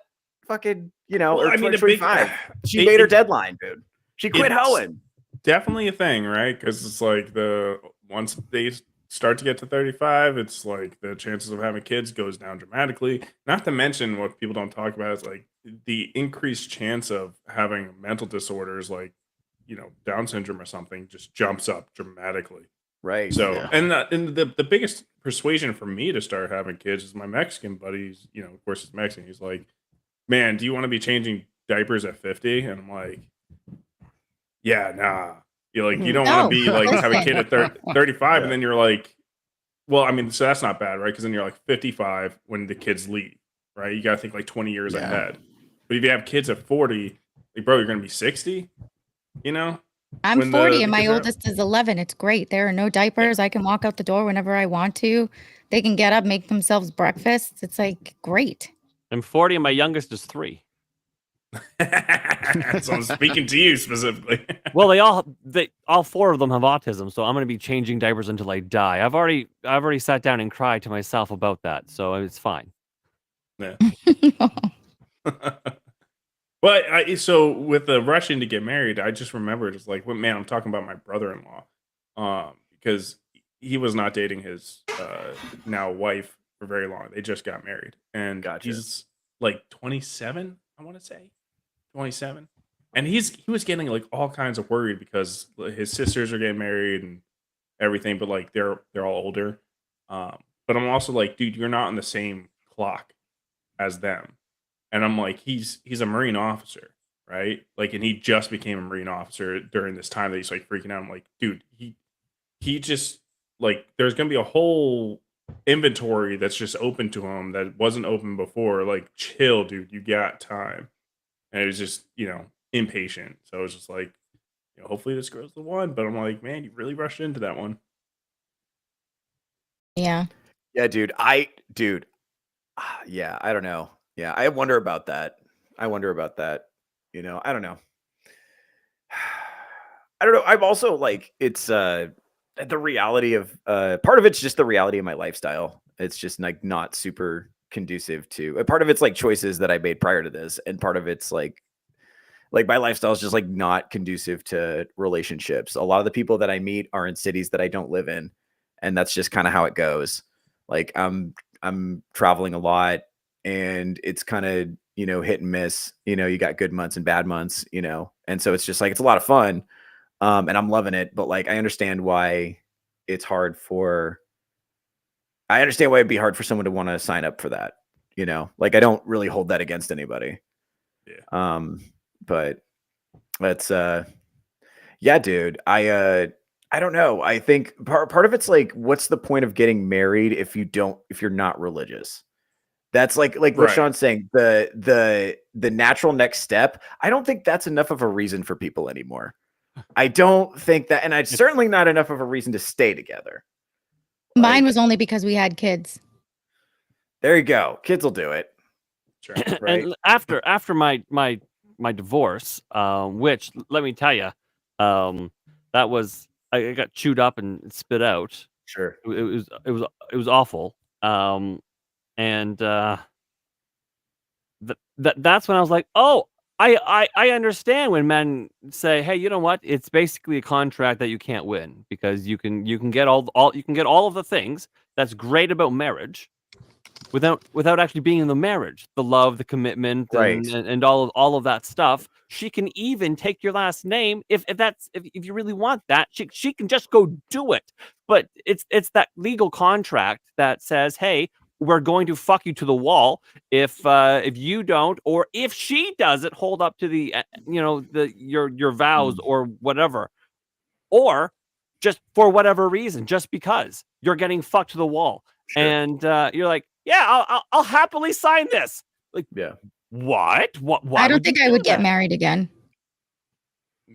fucking, or 25. She made her deadline, dude. She quit hoeing. Definitely a thing, right? Because it's like once they start to get to 35, it's like the chances of having kids goes down dramatically. Not to mention what people don't talk about is like the increased chance of having mental disorders like Down syndrome or something just jumps up dramatically. Right. So, Yeah. and the biggest persuasion for me to start having kids is my Mexican buddies. Of course, he's Mexican. He's like, man, do you want to be changing diapers at 50? And I'm like, yeah, nah. You're like, you don't want to be like have a kid at 35, and then you're like, well, I mean, so that's not bad, right? Because then you're like 55 when the kids leave, right? You got to think like 20 years ahead. But if you have kids at 40, like, bro, you're going to be 60. I'm 40 and my oldest is 11. It's great. There are no diapers. I can walk out the door whenever I want to. They can get up, make themselves breakfast. It's like great. I'm 40 and my youngest is 3. So I'm speaking to you specifically. Well, all 4 of them have autism, so I'm going to be changing diapers until I die. I've already sat down and cried to myself about that, so it's fine. Yeah. But so with the rushing to get married, I just remembered it's like, well, man, I'm talking about my brother-in-law, because he was not dating his now wife for very long. They just got married, and he's like 27, I want to say 27, and he was getting like all kinds of worried because his sisters are getting married and everything, but like they're all older. But I'm also like, dude, you're not on the same clock as them. And I'm like, he's a Marine officer, right? Like, and he just became a Marine officer during this time that he's like freaking out. I'm like, dude, he just like, there's gonna be a whole inventory that's just open to him that wasn't open before. Like, chill, dude, you got time. And it was just, impatient. So it was just like, hopefully this girl's the one. But I'm like, man, you really rushed into that one. Yeah. Yeah, dude. Yeah, I don't know. Yeah, I wonder about that. I don't know. I don't know. I'm also like, it's the reality of part of it's just the reality of my lifestyle. It's just like not super conducive to part of it's like choices that I made prior to this, and part of it's like my lifestyle is just like not conducive to relationships. A lot of the people that I meet are in cities that I don't live in, and that's just kind of how it goes. Like I'm traveling a lot, and it's kind of hit and miss. You got good months and bad months, and so it's just like it's a lot of fun, and I'm loving it. But like I understand why it's hard for. I understand why it'd be hard for someone to want to sign up for that. Like I don't really hold that against anybody. Yeah. But that's yeah, dude. I don't know. I think part of it's like, what's the point of getting married if you're not religious? That's like what Right. Sean's saying, the natural next step. I don't think that's enough of a reason for people anymore. I don't think that, and it's certainly not enough of a reason to stay together. Mine was only because we had kids. There you go. Kids will do it. Sure. Right. And after my divorce, which let me tell you, that was I got chewed up and spit out. Sure. It was awful. And that's when I was like, oh, I understand when men say, hey, you know what? It's basically a contract that you can't win because you can get all of the things that's great about marriage without actually being in the marriage, the love, the commitment, Right. and all of that stuff. She can even take your last name if you really want that. She can just go do it. But it's that legal contract that says, hey, we're going to fuck you to the wall if you don't, or if she doesn't hold up to the your vows or whatever, or just for whatever reason, just because you're getting fucked to the wall, and you're like, yeah, I'll happily sign this. Like, yeah, what? Why I don't would you think I do would get that? married again.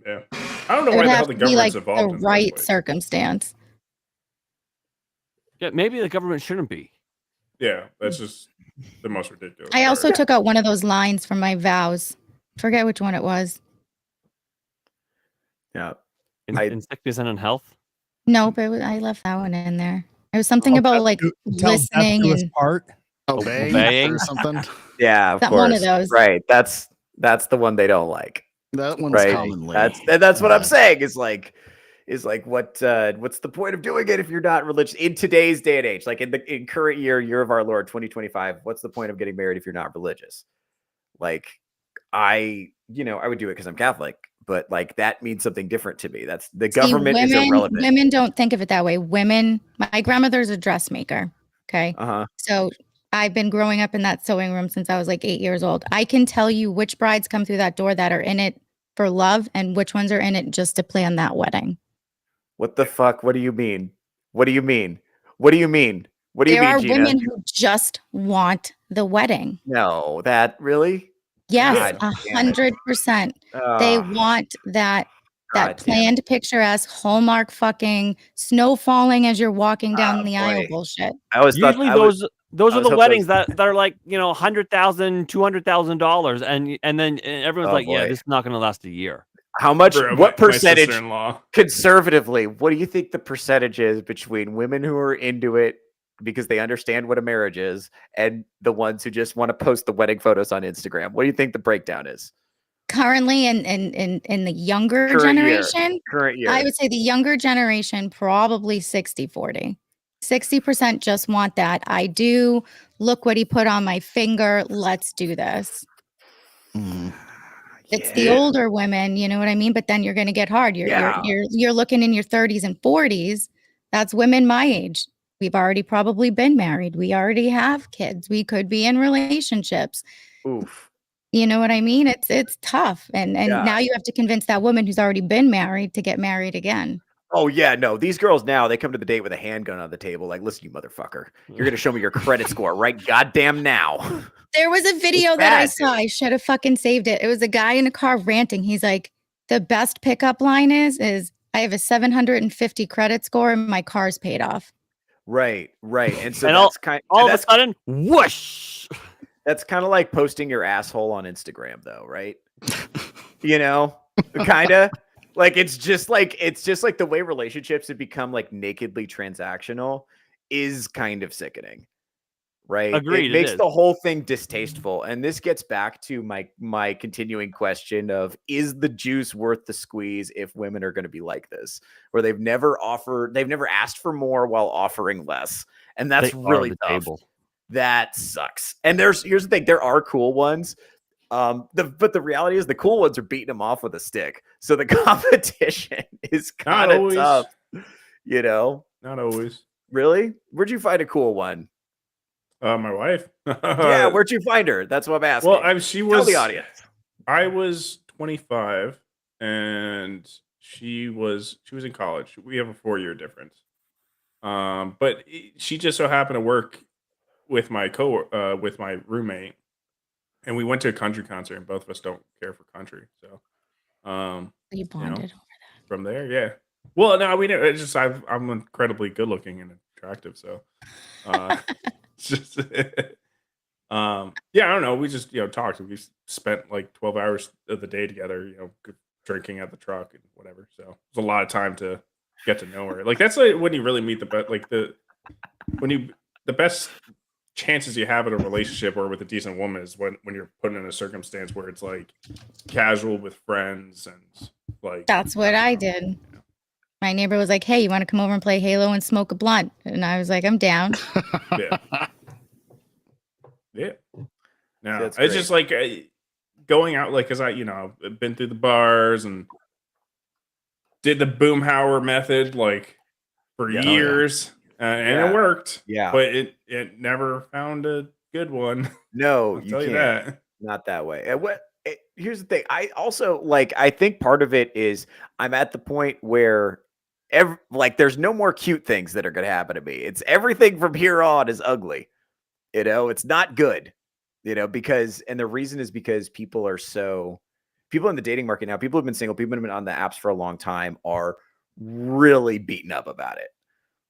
Yeah, I don't know It why would the hell have the to be government's like involved the in the first right place. circumstance. Yeah, maybe the government shouldn't be. Yeah, that's just the most ridiculous. I also part. took out one of those lines from my vows. Forget which one it was. Yeah, in sickness and in health. Nope, I left that one in there. It was something about like listening and Obeying or something. Yeah, of One of course. those. Right. That's the one they don't like. That one's right. commonly. That's what I'm saying. Is like what's the point of doing it if you're not religious in today's day and age? Like in current year of our Lord 2025, what's the point of getting married if you're not religious? Like I would do it because I'm Catholic, but like that means something different to me. That's the government is irrelevant. Women don't think of it that way. Women, my grandmother's a dressmaker. Okay. So I've been growing up in that sewing room since I was like 8 years old. I can tell you which brides come through that door that are in it for love and which ones are in it just to plan that wedding. What the fuck? What do you mean? What do you mean? What do you mean? What do you There mean, are Gina? women who just want the wedding. No, that really? Yes, God damn it. 100%. They want that God damn planned picturesque Hallmark fucking snow falling as you're walking down the aisle boy. bullshit. I always thought Usually I was- those I are was the hoping weddings those- that are like, $100,000, $200,000, and then everyone's Oh, like, yeah, boy. this is not going to last a year. How much? Bro, What my percentage? sister-in-law. Conservatively, what do you think the percentage is between women who are into it because they understand what a marriage is and the ones who just want to post the wedding photos on Instagram? What do you think the breakdown is? Currently in the younger Current year. generation, Current year. I would say the younger generation probably 60-40. 60% just want that. I do look what he put on my finger. Let's do this. It's the older women, you know what I mean? But then you're going to get hard. You're looking in your 30s and 40s. That's women my age. We've already probably been married. We already have kids. We could be in relationships. Oof. You know what I mean? It's tough. And now you have to convince that woman who's already been married to get married again. Oh yeah, no. These girls now, they come to the date with a handgun on the table. Like, listen, you motherfucker, you're gonna show me your credit score right goddamn now. There was a video that I saw. I should have fucking saved it. It was a guy in a car ranting. He's like, the best pickup line is I have a 750 credit score and my car's paid off. Right. And so And that's kind all of a sudden, whoosh. That's kind of like posting your asshole on Instagram, though, right? Kind of. Like it's just like the way relationships have become like nakedly transactional is kind of sickening, right? Agreed, It makes is. the whole thing distasteful, and this gets back to my continuing question of: is the juice worth the squeeze if women are going to be like this, where they've never asked for more while offering less, and that's They are really the tough. table. That sucks. And here's the thing: there are cool ones. But the reality is the cool ones are beating them off with a stick. So the competition is kind of tough, Not always. Really? Where'd you find a cool one? My wife. Yeah, where'd you find her? That's what I'm asking. Well, she was. Tell the audience. I was 25, and she was in college. We have a 4-year difference. But she just so happened to work with my with my roommate. And we went to a country concert, and both of us don't care for country. So, You bonded over that. From there, yeah. Well, no, we it's just I'm incredibly good looking and attractive, so it's just yeah, I don't know. We just talked. We spent like 12 hours of the day together, drinking at the truck and whatever. So it was a lot of time to get to know her. Like that's like when you really meet the best chances you have in a relationship or with a decent woman is when you're put in a circumstance where it's like casual with friends and like That's what I did. My neighbor was like, hey, you want to come over and play Halo and smoke a blunt? And I was like, I'm down. Yeah. No, That's it's great. just like going out, like, cause I've been through the bars and did the Boomhauer method like for years. and Yeah. it worked. Yeah. But it never found a good one. No, I'll you tell can't. you that. Not that way. Here's the thing. I also I think part of it is I'm at the point where there's no more cute things that are going to happen to me. It's everything from here on is ugly. It's not good. Because the reason is because people in the dating market now, people who've been single, people who've been on the apps for a long time are really beaten up about it.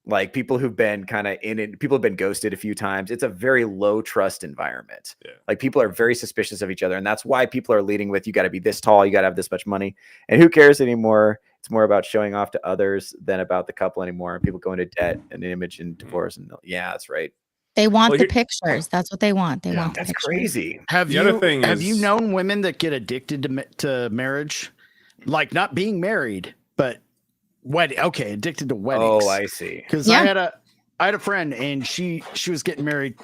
Like people who've been kind of in it, people have been ghosted a few times. It's a very low trust environment. Yeah. Like people are very suspicious of each other. And that's why people are leading with, you got to be this tall, you got to have this much money. And who cares anymore? It's more about showing off to others than about the couple anymore. And people go into debt and image and divorce. And yeah, that's right. They want the pictures. That's what they want. They want the That's pictures. crazy. Have The other you thing have you is- known women that get addicted to marriage, like not being married, but addicted to weddings? Oh, I see. Because I had a friend and she was getting married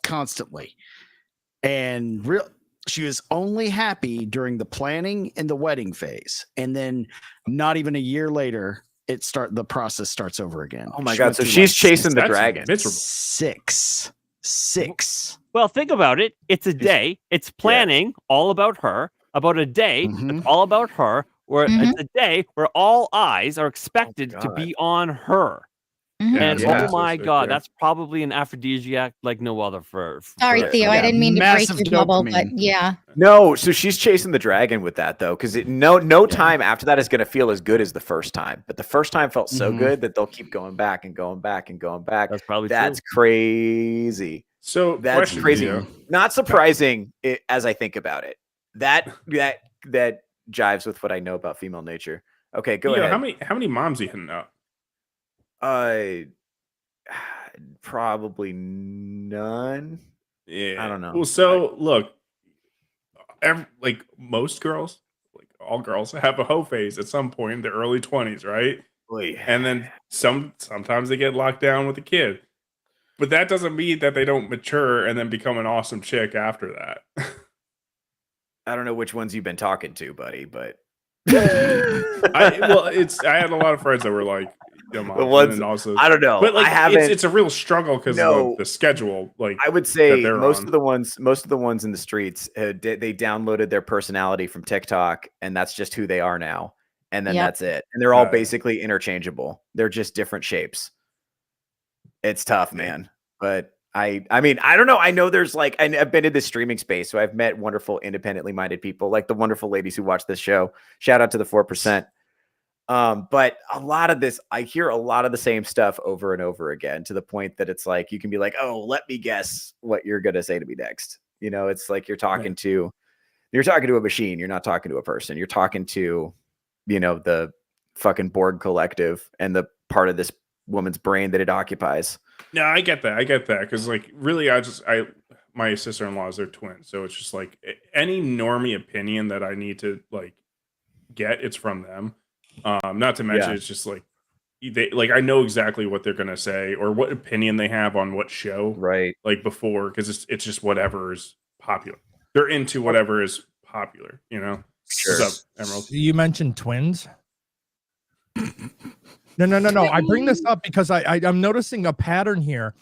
constantly, and she was only happy during the planning and the wedding phase, and then not even a year later, the process starts over again. Oh my She God! went So through, she's like, chasing the That's dragon. miserable. six. Well, think about it. It's a day. It's planning all about her. About a day, it's all about her. Where it's a day where all eyes are expected to be on her. And oh my God, that's probably an aphrodisiac like no other for Sorry, Theo. I didn't mean to break your bubble, but yeah. No, so she's chasing the dragon with that though, because no time after that is going to feel as good as the first time. But the first time felt so good that they'll keep going back and going back and going back. That's probably crazy. So that's crazy. Theo. Not surprising as I think about it. That jives with what I know about female nature. Okay, go ahead. How many moms are you hitting up? Probably none. Yeah, I don't know. Well, so look, like most girls, like all girls, have a hoe phase at some point in their early 20s, right? And then sometimes they get locked down with a kid, but that doesn't mean that they don't mature and then become an awesome chick after that. I don't know which ones you've been talking to, buddy, but I had a lot of friends that were like, and also, I don't know, but like I haven't. It's a real struggle because of the schedule. Like I would say, that most of the ones in the streets, they downloaded their personality from TikTok, and that's just who they are now. And then that's it. And they're all basically interchangeable. They're just different shapes. It's tough, man. But I mean, I don't know. I know there's I've been in this streaming space, so I've met wonderful, independently minded people, like the wonderful ladies who watch this show. Shout out to the 4%. But a lot of this, I hear a lot of the same stuff over and over again, to the point that it's like, you can be like, oh, let me guess what you're going to say to me next. It's like you're talking to a machine. You're not talking to a person. You're talking to, the fucking Borg collective and the part of this woman's brain that it occupies. No, I get that. Because like, really, my sister-in-laws, they're twins. So it's just like any normie opinion that I need to like get, it's from them. Not to mention, it's just like I know exactly what they're gonna say or what opinion they have on what show, right? Like before, because it's just whatever is popular. They're into whatever is popular, Sure. What's up, Emerald? You mentioned twins. No. I bring this up because I'm noticing a pattern here.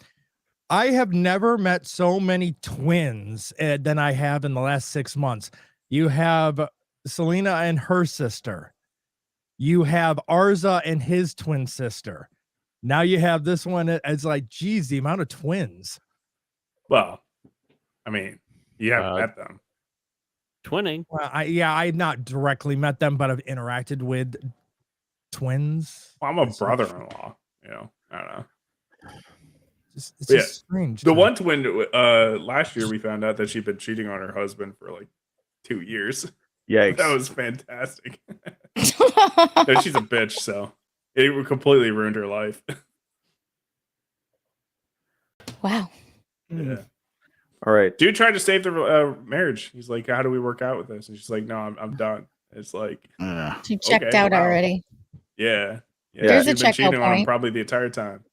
I have never met so many twins than I have in the last 6 months. You have Selena and her sister. You have Arza and his twin sister. Now you have this one. It's like, geez, the amount of twins. Well, I mean, you haven't met them. Twinning. Well, I've not directly met them, but I've interacted with twins. Well, I'm a brother-in-law. I don't know. It's just strange. The one twin, last year we found out that she'd been cheating on her husband for like 2 years. Yikes. That was fantastic. No, she's a bitch, so it completely ruined her life. Wow. Yeah. All right. Dude tried to save the marriage. He's like, how do we work out with this? And she's like, no, I'm done. It's like, She checked out already. Yeah. There's a She'd been cheating checkout on him point. probably the entire time.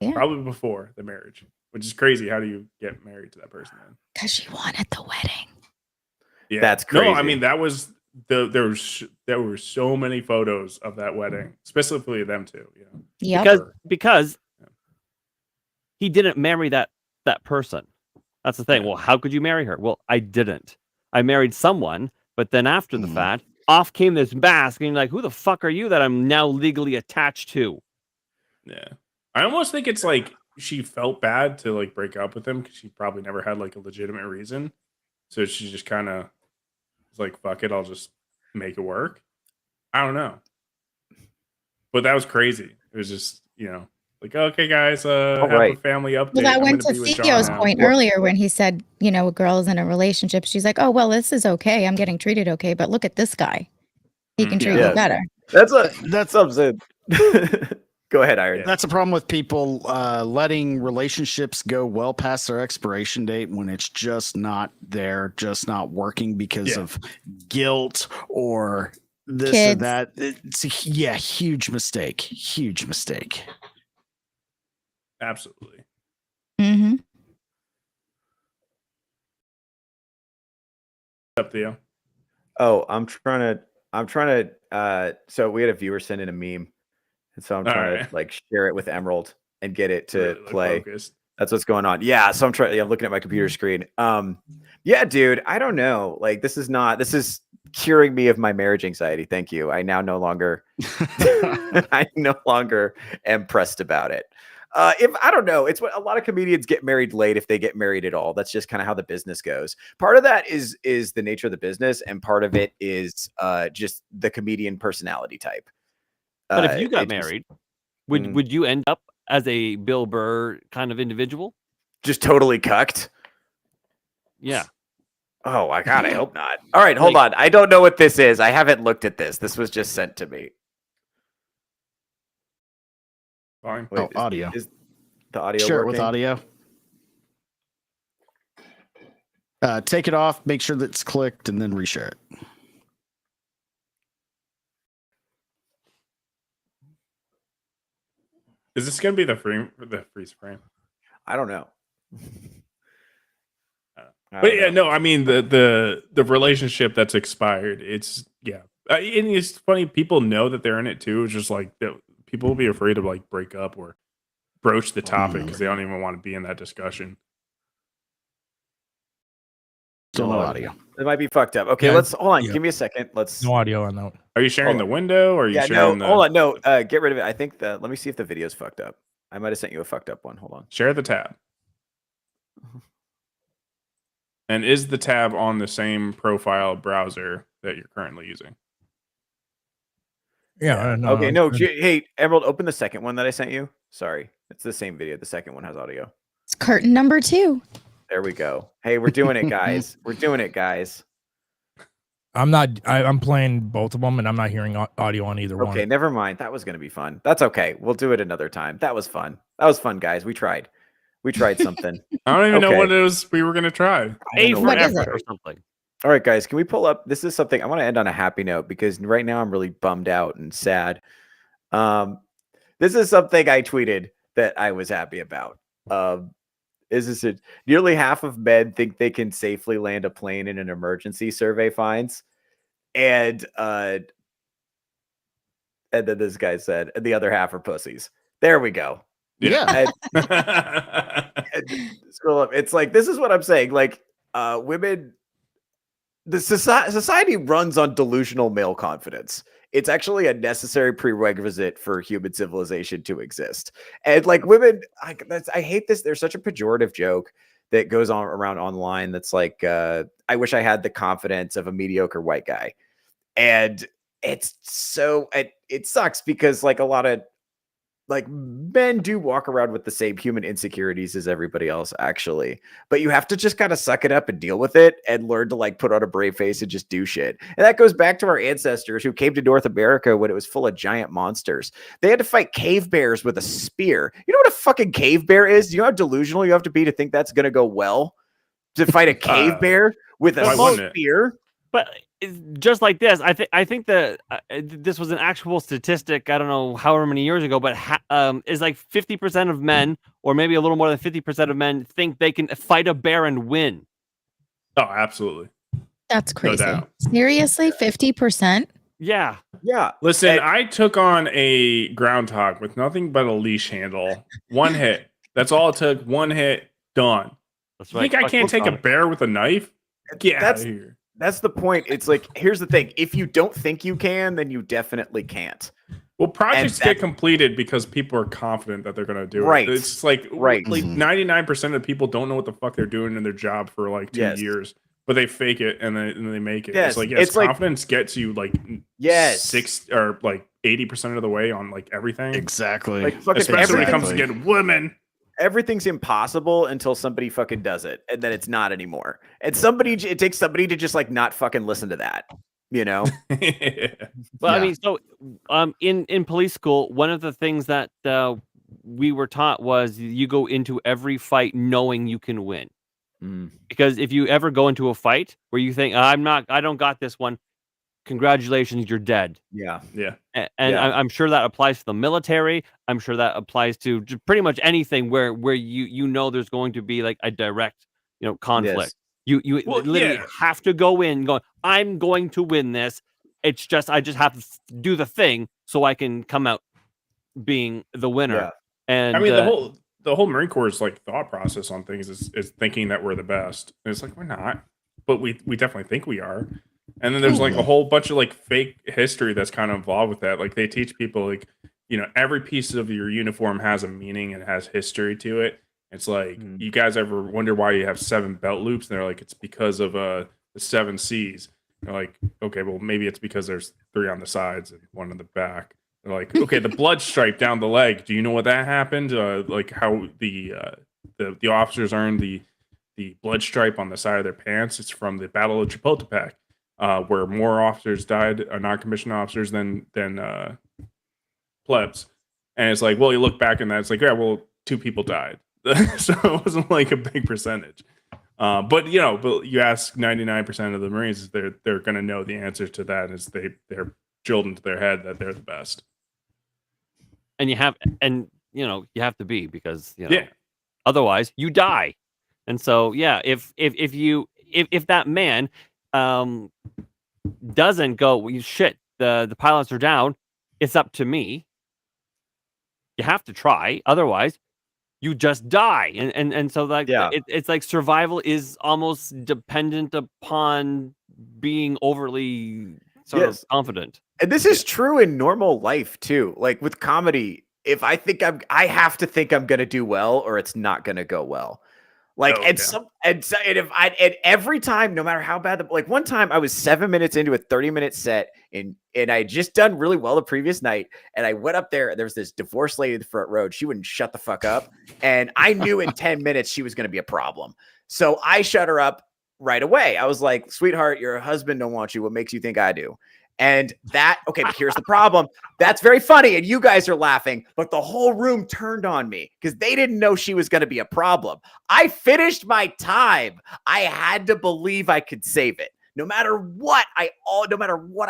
Yeah. Probably before the marriage, which is crazy. How do you get married to that person then? Because she wanted the wedding. Yeah, That's crazy. No, I mean that was there were so many photos of that wedding, specifically them two. Yeah. Because he didn't marry that person. That's the thing. Well, how could you marry her? Well, I didn't. I married someone, but then after the fact, off came this mask, and you're like, who the fuck are you that I'm now legally attached to? Yeah. I almost think it's like she felt bad to like break up with him because she probably never had like a legitimate reason. So she just kind of was like, fuck it, I'll just make it work. I don't know. But that was crazy. It was just, like, okay, guys, have a family update. Well, that I'm went gonna to be with John Theo's now. point earlier when he said, a girl's in a relationship. She's like, oh, well, this is okay. I'm getting treated okay. But look at this guy. He can treat me better. That's something. Go ahead, Iron. That's a problem with people letting relationships go well past their expiration date when it's just not there, just not working because of guilt or this or that. It's a huge mistake. Huge mistake. Absolutely. Mm-hmm. Up, Theo. Oh, I'm trying to. So we had a viewer send in a meme, and so I'm trying to like share it with Emerald and get it to play. Focused. That's what's going on. Yeah. So I'm trying. I'm looking at my computer screen. Yeah, dude. I don't know. Like, this is curing me of my marriage anxiety. Thank you. I now no longer. I no longer am pressed about it. If I don't know, it's what a lot of comedians get married late if they get married at all. That's just kind of how the business goes. Part of that is the nature of the business, and part of it is just the comedian personality type. But if you got married, would you end up as a Bill Burr kind of individual? Just totally cucked? Yeah. Oh my God, I hope not. All right, hold on. I don't know what this is. I haven't looked at this. This was just sent to me. Fine. Wait, audio. Is the audio Share working? it with audio. Take it off, make sure that it's clicked, and then reshare it. Is this going to be the freeze frame? I don't know. But yeah, no, I mean the relationship that's expired. It's and it's funny. People know that they're in it too. It's just like people will be afraid to like break up or broach the topic because they don't even want to be in that discussion. Still no audio. It might be fucked up. Okay, let's hold on. Give me a second. Let's. No audio on that. Are you sharing the window or are you sharing no, hold on. No, get rid of it. I think let me see if the video's fucked up. I might have sent you a fucked up one. Hold on. Share the tab. And is the tab on the same profile browser that you're currently using? Yeah. No, okay. No. Hey, Emerald, open the second one that I sent you. Sorry, it's the same video. The second one has audio. It's curtain number 2. There we go. Hey, we're doing it, guys. We're doing it, guys. I'm playing both of them, and I'm not hearing audio on either one. Okay, never mind. That was going to be fun. That's okay. We'll do it another time. That was fun. That was fun, guys. We tried. We tried something. I don't even know what it was we were going to try. What is it? Or something. All right, guys. Can we pull up? This is something I want to end on a happy note because right now I'm really bummed out and sad. This is something I tweeted that I was happy about. Nearly half of men think they can safely land a plane in an emergency, survey finds. And then this guy said, and the other half are pussies. There we go. Yeah. Scroll up. It's like, this is what I'm saying. Like, women, the society runs on delusional male confidence. It's actually a necessary prerequisite for human civilization to exist. And like women, I hate this. There's such a pejorative joke that goes on around online. That's like, I wish I had the confidence of a mediocre white guy. And it's so, it sucks because like a lot of like men do walk around with the same human insecurities as everybody else, actually. But you have to just kind of suck it up and deal with it and learn to like put on a brave face and just do shit. And that goes back to our ancestors who came to North America when it was full of giant monsters. They had to fight cave bears with a spear. You know what a fucking cave bear is? Do you know how delusional you have to be to think that's going to go well? To fight a cave bear with a spear? But just like this, I think that this was an actual statistic. I don't know however many years ago, but is like 50% of men, or maybe a little more than 50% of men, think they can fight a bear and win. Oh, absolutely. That's crazy. No, seriously, 50%? Yeah. Yeah. Listen, I took on a groundhog with nothing but a leash handle. One hit. That's all it took. One hit, done. That's You right. think I can't take a bear with a knife? Get out of here. That's the point. It's like, here's the thing. If you don't think you can, then you definitely can't. Well, projects get completed because people are confident that they're going to do Right. it. It's like, Right. like 99% of people don't know what the fuck they're doing in their job for like 2 years, but they fake it and then they make it. Yes. It's like, It's like- confidence gets you like 6 or like 80% of the way on like everything. Exactly. Like, fucking Especially when it comes to everything's- getting women. Everything's impossible until somebody fucking does it, and then it's not anymore. And it takes somebody to just like not fucking listen to that, you know? Well, I mean, so in police school, one of the things that we were taught was you go into every fight knowing you can win. Because if you ever go into a fight where you think I don't got this one, congratulations, you're dead. Yeah. And I'm sure that applies to the military. I'm sure that applies to pretty much anything where you know there's going to be like a direct conflict. You literally have to go in going, I'm going to win this. It's just I just have to do the thing so I can come out being the winner. Yeah. And I mean, the whole Marine Corps' like thought process on things is thinking that we're the best. And it's like, we're not, but we definitely think we are. And then there's like a whole bunch of like fake history that's kind of involved with that. Like they teach people like, every piece of your uniform has a meaning and has history to it. It's like, you guys ever wonder why you have 7 belt loops? And they're like, it's because of the 7 C's. They're like, okay, well maybe it's because there's 3 on the sides and 1 on the back. They're like, okay, the blood stripe down the leg. Do you know what that happened? Like how the officers earned the blood stripe on the side of their pants. It's from the Battle of Chapultepec. Where more officers died, non-commissioned officers than plebs, and it's like, well, you look back in that, it's like, yeah, well, 2 people died, so it wasn't like a big percentage. But you ask 99% of the Marines, they're going to know the answer to that is they're drilled into their head that they're the best. And you have to be because otherwise you die. And so if that man doesn't go, well, shit, the pilots are down, it's up to me. You have to try, otherwise you just die. And so like it's like survival is almost dependent upon being overly sort of confident. And this is true in normal life too. Like with comedy, if I think I have to think I'm gonna do well or it's not gonna go well. Like, and every time, no matter how bad like one time I was 7 minutes into a 30-minute set and I had just done really well the previous night. And I went up there and there was this divorced lady in the front row. She wouldn't shut the fuck up. And I knew in 10 minutes she was going to be a problem. So I shut her up right away. I was like, sweetheart, your husband don't want you. What makes you think I do? And okay, but here's the problem. That's very funny. And you guys are laughing, but the whole room turned on me because they didn't know she was going to be a problem. I finished my time. I had to believe I could save it. No matter what I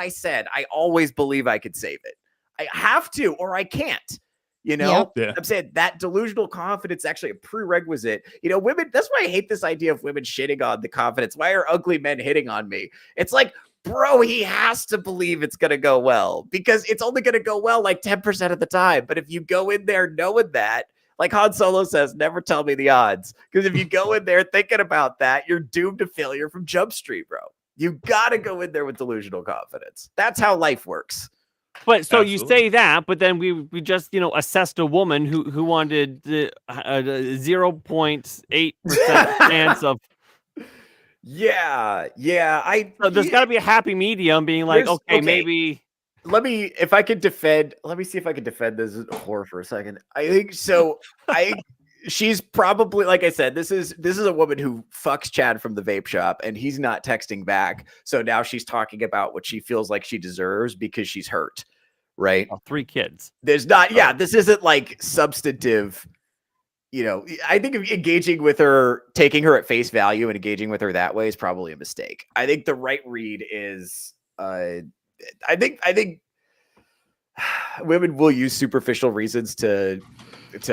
said, I always believe I could save it. I have to, or I can't. I'm saying that delusional confidence is actually a prerequisite. Women, that's why I hate this idea of women shitting on the confidence. Why are ugly men hitting on me? It's like, bro, he has to believe it's going to go well because it's only going to go well like 10% of the time. But if you go in there knowing that, like Han Solo says, never tell me the odds. Because if you go in there thinking about that, you're doomed to failure from Jump Street, bro. You got to go in there with delusional confidence. That's how life works. But so you say that, but then we just assessed a woman who wanted a 0.8% chance of. Yeah. So there's got to be a happy medium, being like, okay, maybe. Let me see if I can defend this whore for a second. I think so. She's probably, like I said, this is a woman who fucks Chad from the vape shop and he's not texting back. So now she's talking about what she feels like she deserves because she's hurt. Right. 3 kids. There's not. Yeah. This isn't like substantive. I think engaging with her, taking her at face value and engaging with her that way is probably a mistake. I think the right read is, I think women will use superficial reasons to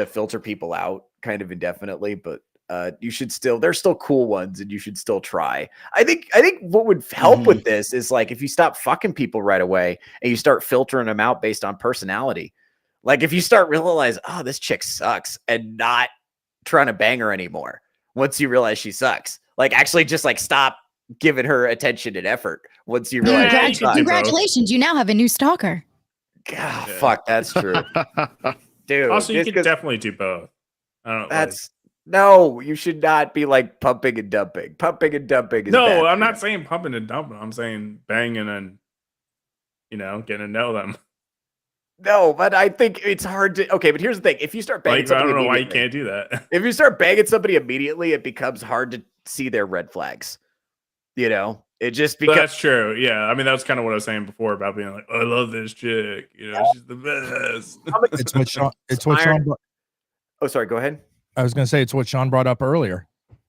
filter people out kind of indefinitely, but there's still cool ones and you should still try. I think what would help with this is like, if you stop fucking people right away and you start filtering them out based on personality. Like if you start realizing, oh, this chick sucks and not trying to bang her anymore once you realize she sucks. Like, actually just like stop giving her attention and effort once you realize she sucks. Congratulations, you now have a new stalker. God, fuck, that's true. Dude, Also, you just could 'cause- definitely do both. I don't know. That's no, you should not be like pumping and dumping. Pumping and dumping is No, bad. I'm not saying pumping and dumping. I'm saying banging and, you know, getting to know them. No, but I think it's hard to. Okay, but here's the thing: if you start banging, Like, I somebody don't know why you immediately- can't do that. If you start banging somebody immediately, it becomes hard to see their red flags. You know, it just But becomes. that's true. Yeah, I mean, that was kind of what I was saying before about being like, I love this chick. You know, she's the best. It's what Sean. It's what Sean. Oh, sorry. Go ahead. I was going to say it's what Sean brought up earlier.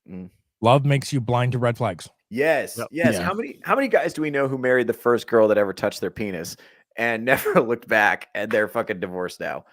Mm. Love makes you blind to red flags. Yes, Yep. yes. Yeah. How many guys do we know who married the first girl that ever touched their penis and never looked back, and they're fucking divorced now?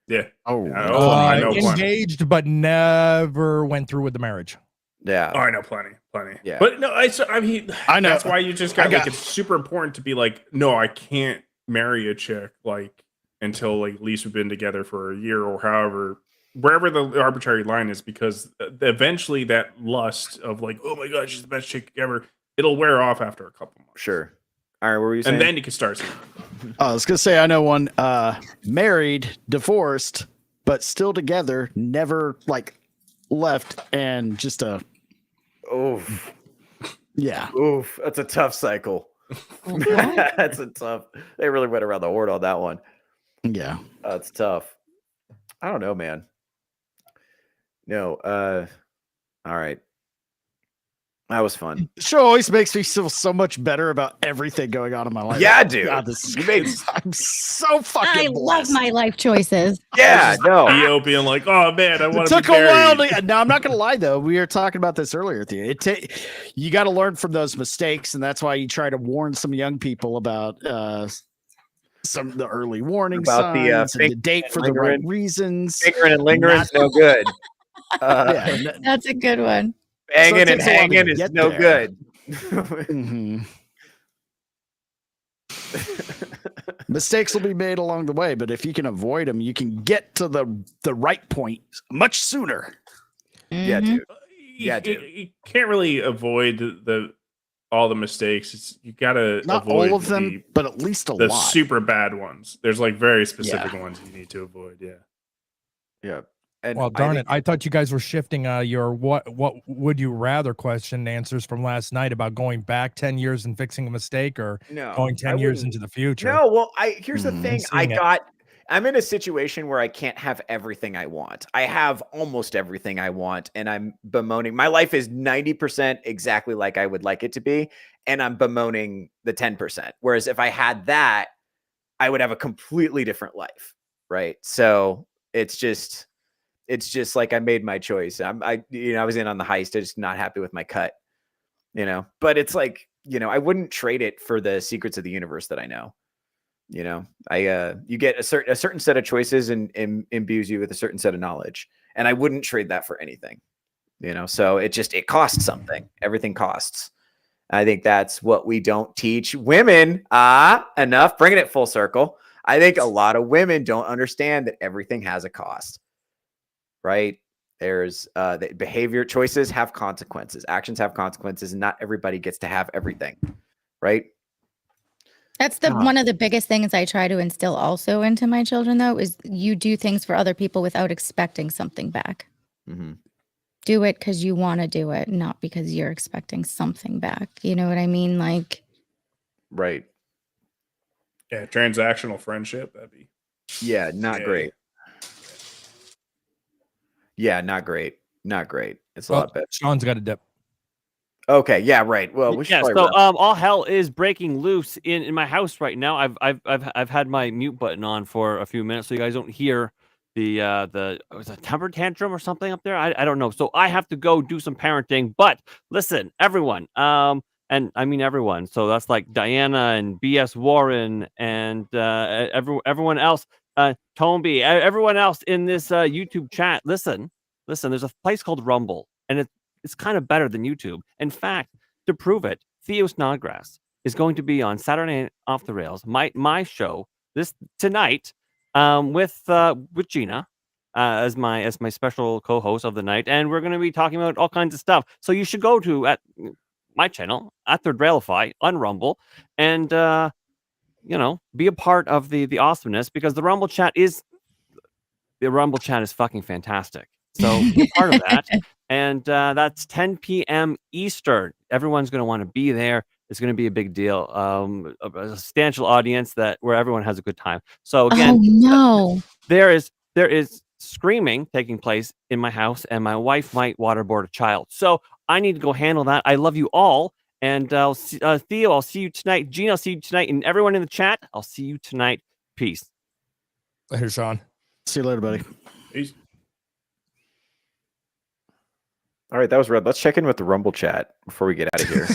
Yeah. Oh, I know plenty. Engaged, but never went through with the marriage. Yeah. Oh, I know plenty. Yeah. But no, I mean, I know. that's why you just got like it's super important to be like, no, I can't marry a chick like until like at least we've been together for a year or however, wherever the arbitrary line is, because eventually that lust of like, oh my god, she's the best chick ever, it'll wear off after a couple months. Sure. All right, what were you saying? And then you can start seeing. I was gonna say I know one married, divorced, but still together, never like left, and just oof. Yeah. Oof. That's a tough cycle. That's a tough. They really went around the horn on that one. Yeah. That's tough. I don't know, man. No. All right. That was fun. The show always makes me feel so much better about everything going on in my life. Yeah, dude. God, this You made- I'm so fucking I blessed. love my life choices. Yeah, no. Theo being like, oh man, I It want to be took a while. married. Now I'm not going to lie though. We were talking about this earlier. Theo. You got to learn from those mistakes, and that's why you try to warn some young people about some of the early warning About the, signs and to date for the right lingering- reasons. Fingering and lingering's no good. That's a good one. Banging So it and takes a while to hanging is get no there. good. Mhm. Mistakes will be made along the way, but if you can avoid them, you can get to the right point much sooner. Yeah, dude. Yeah, dude. You can't really avoid all the mistakes. You gotta Not avoid all of them, but at least a the lot. super bad ones. There's like very specific Yeah. ones you need to avoid. Yeah. Yeah. And Well, darn it! I thought you guys were shifting your what would you rather question answers from last night about going back 10 years and fixing a mistake, or No, going 10 I years wouldn't. into the future. No, well, here's the And thing. seeing it. I'm in a situation where I can't have everything I want. I have almost everything I want, and I'm bemoaning. My life is 90% exactly like I would like it to be, and I'm bemoaning the 10%. Whereas if I had that, I would have a completely different life, right? So it's just like I made my choice. I was in on the heist. I'm just not happy with my cut, but it's like, I wouldn't trade it for the secrets of the universe that I know. You get a certain set of choices and imbues you with a certain set of knowledge, and I wouldn't trade that for anything. So it costs something. Everything costs. I think that's what we don't teach women enough. Bringing it full circle. I think a lot of women don't understand that everything has a cost. Right? There's the behavior choices have consequences. Actions have consequences, and not everybody gets to have everything. Right? That's one of the biggest things I try to instill also into my children, though, is you do things for other people without expecting something back. Mm-hmm. Do it because you want to do it, not because you're expecting something back. You know what I mean? Like, right. Yeah, transactional friendship. That'd be. Yeah, not great. Yeah, not great. Not great. It's a lot better. Sean's got a dip. Okay, yeah, right. Well, we should Yeah, probably so wrap. all hell is breaking loose in my house right now. I've had my mute button on for a few minutes, so you guys don't hear the was it a temper tantrum or something up there. I don't know. So I have to go do some parenting. But listen, everyone, and I mean everyone. So that's like Diana and BS Warren and everyone else, Tomby, everyone else in this YouTube chat. Listen. There's a place called Rumble, and it's kind of better than YouTube. In fact, to prove it, Theo Snodgrass is going to be on Saturday Night Off the Rails, my show tonight, with Gina, as my special co-host of the night, and we're going to be talking about all kinds of stuff. So you should go to at my channel at Third Railify on Rumble, and be a part of the awesomeness, because the Rumble chat is fucking fantastic. So be a part of that. And that's 10 p.m. Eastern. Everyone's going to want to be there. It's going to be a big deal. A substantial audience where everyone has a good time. So again, there is screaming taking place in my house, and my wife might waterboard a child. So I need to go handle that. I love you all. And Theo, I'll see you tonight. Gene, I'll see you tonight. And everyone in the chat, I'll see you tonight. Peace. Later, Sean. See you later, buddy. Peace. All right, that was Red. Let's check in with the Rumble chat before we get out of here.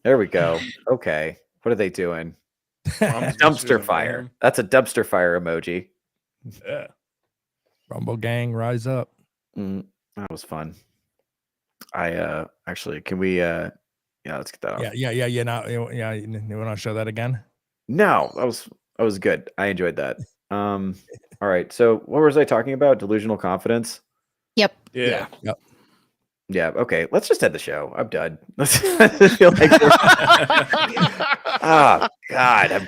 There we go. Okay. What are they doing? Dumpster fire. That's a dumpster fire emoji. Yeah. Rumble gang, rise up. That was fun. I actually, can we let's get that off. Yeah. Now, you want to show that again? No, that was good. I enjoyed that. All right. So what was I talking about? Delusional confidence. Yep. Yeah. Yep. Yeah. Okay. Let's just end the show. I'm done. I feel like oh God, I'm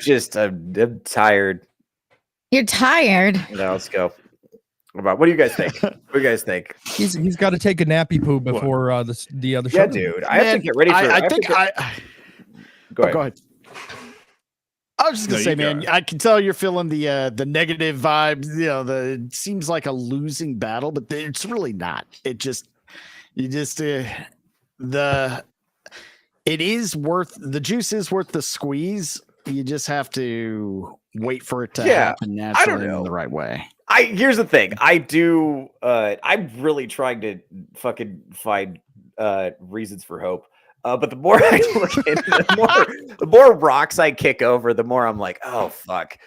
tired. You're tired. Now let's go. What do you guys think? What do you guys think? He's got to take a nappy poo before the other show. Yeah, dude. I have to get ready for. Go ahead. I was just gonna say, man, I can tell you're feeling the negative vibes. It seems like a losing battle, but it's really not. It is worth the juice is worth the squeeze. You just have to wait for it to happen naturally in the right way. Here's the thing. I'm really trying to fucking find reasons for hope. But the more I look into the more rocks I kick over, the more I'm like, oh fuck.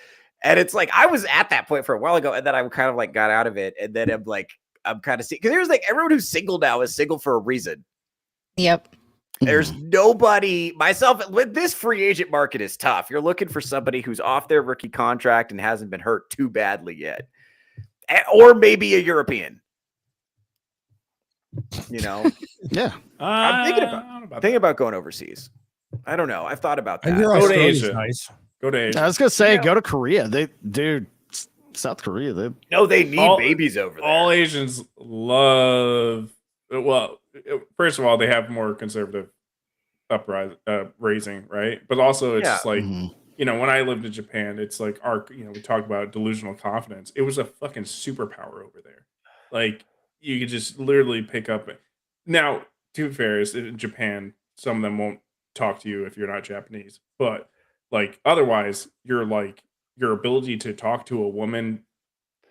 And it's like I was at that point for a while ago, and then I kind of like got out of it, and then I'm kind of seeing, because there's like everyone who's single now is single for a reason. Yep. There's nobody, myself, this free agent market is tough. You're looking for somebody who's off their rookie contract and hasn't been hurt too badly yet. Or maybe a European. Yeah. I'm thinking about going overseas. I don't know. I've thought about that. Go to Asia. Nice. Go to Asia. I was gonna say, go to Korea. South Korea. They need babies over there. All Asians love. Well, first of all, they have more conservative raising, right? But also, it's just like when I lived in Japan, it's like we talk about delusional confidence. It was a fucking superpower over there. Like you could just literally pick up. Now, to be fair, in Japan, some of them won't talk to you if you're not Japanese, but like otherwise, your ability to talk to a woman,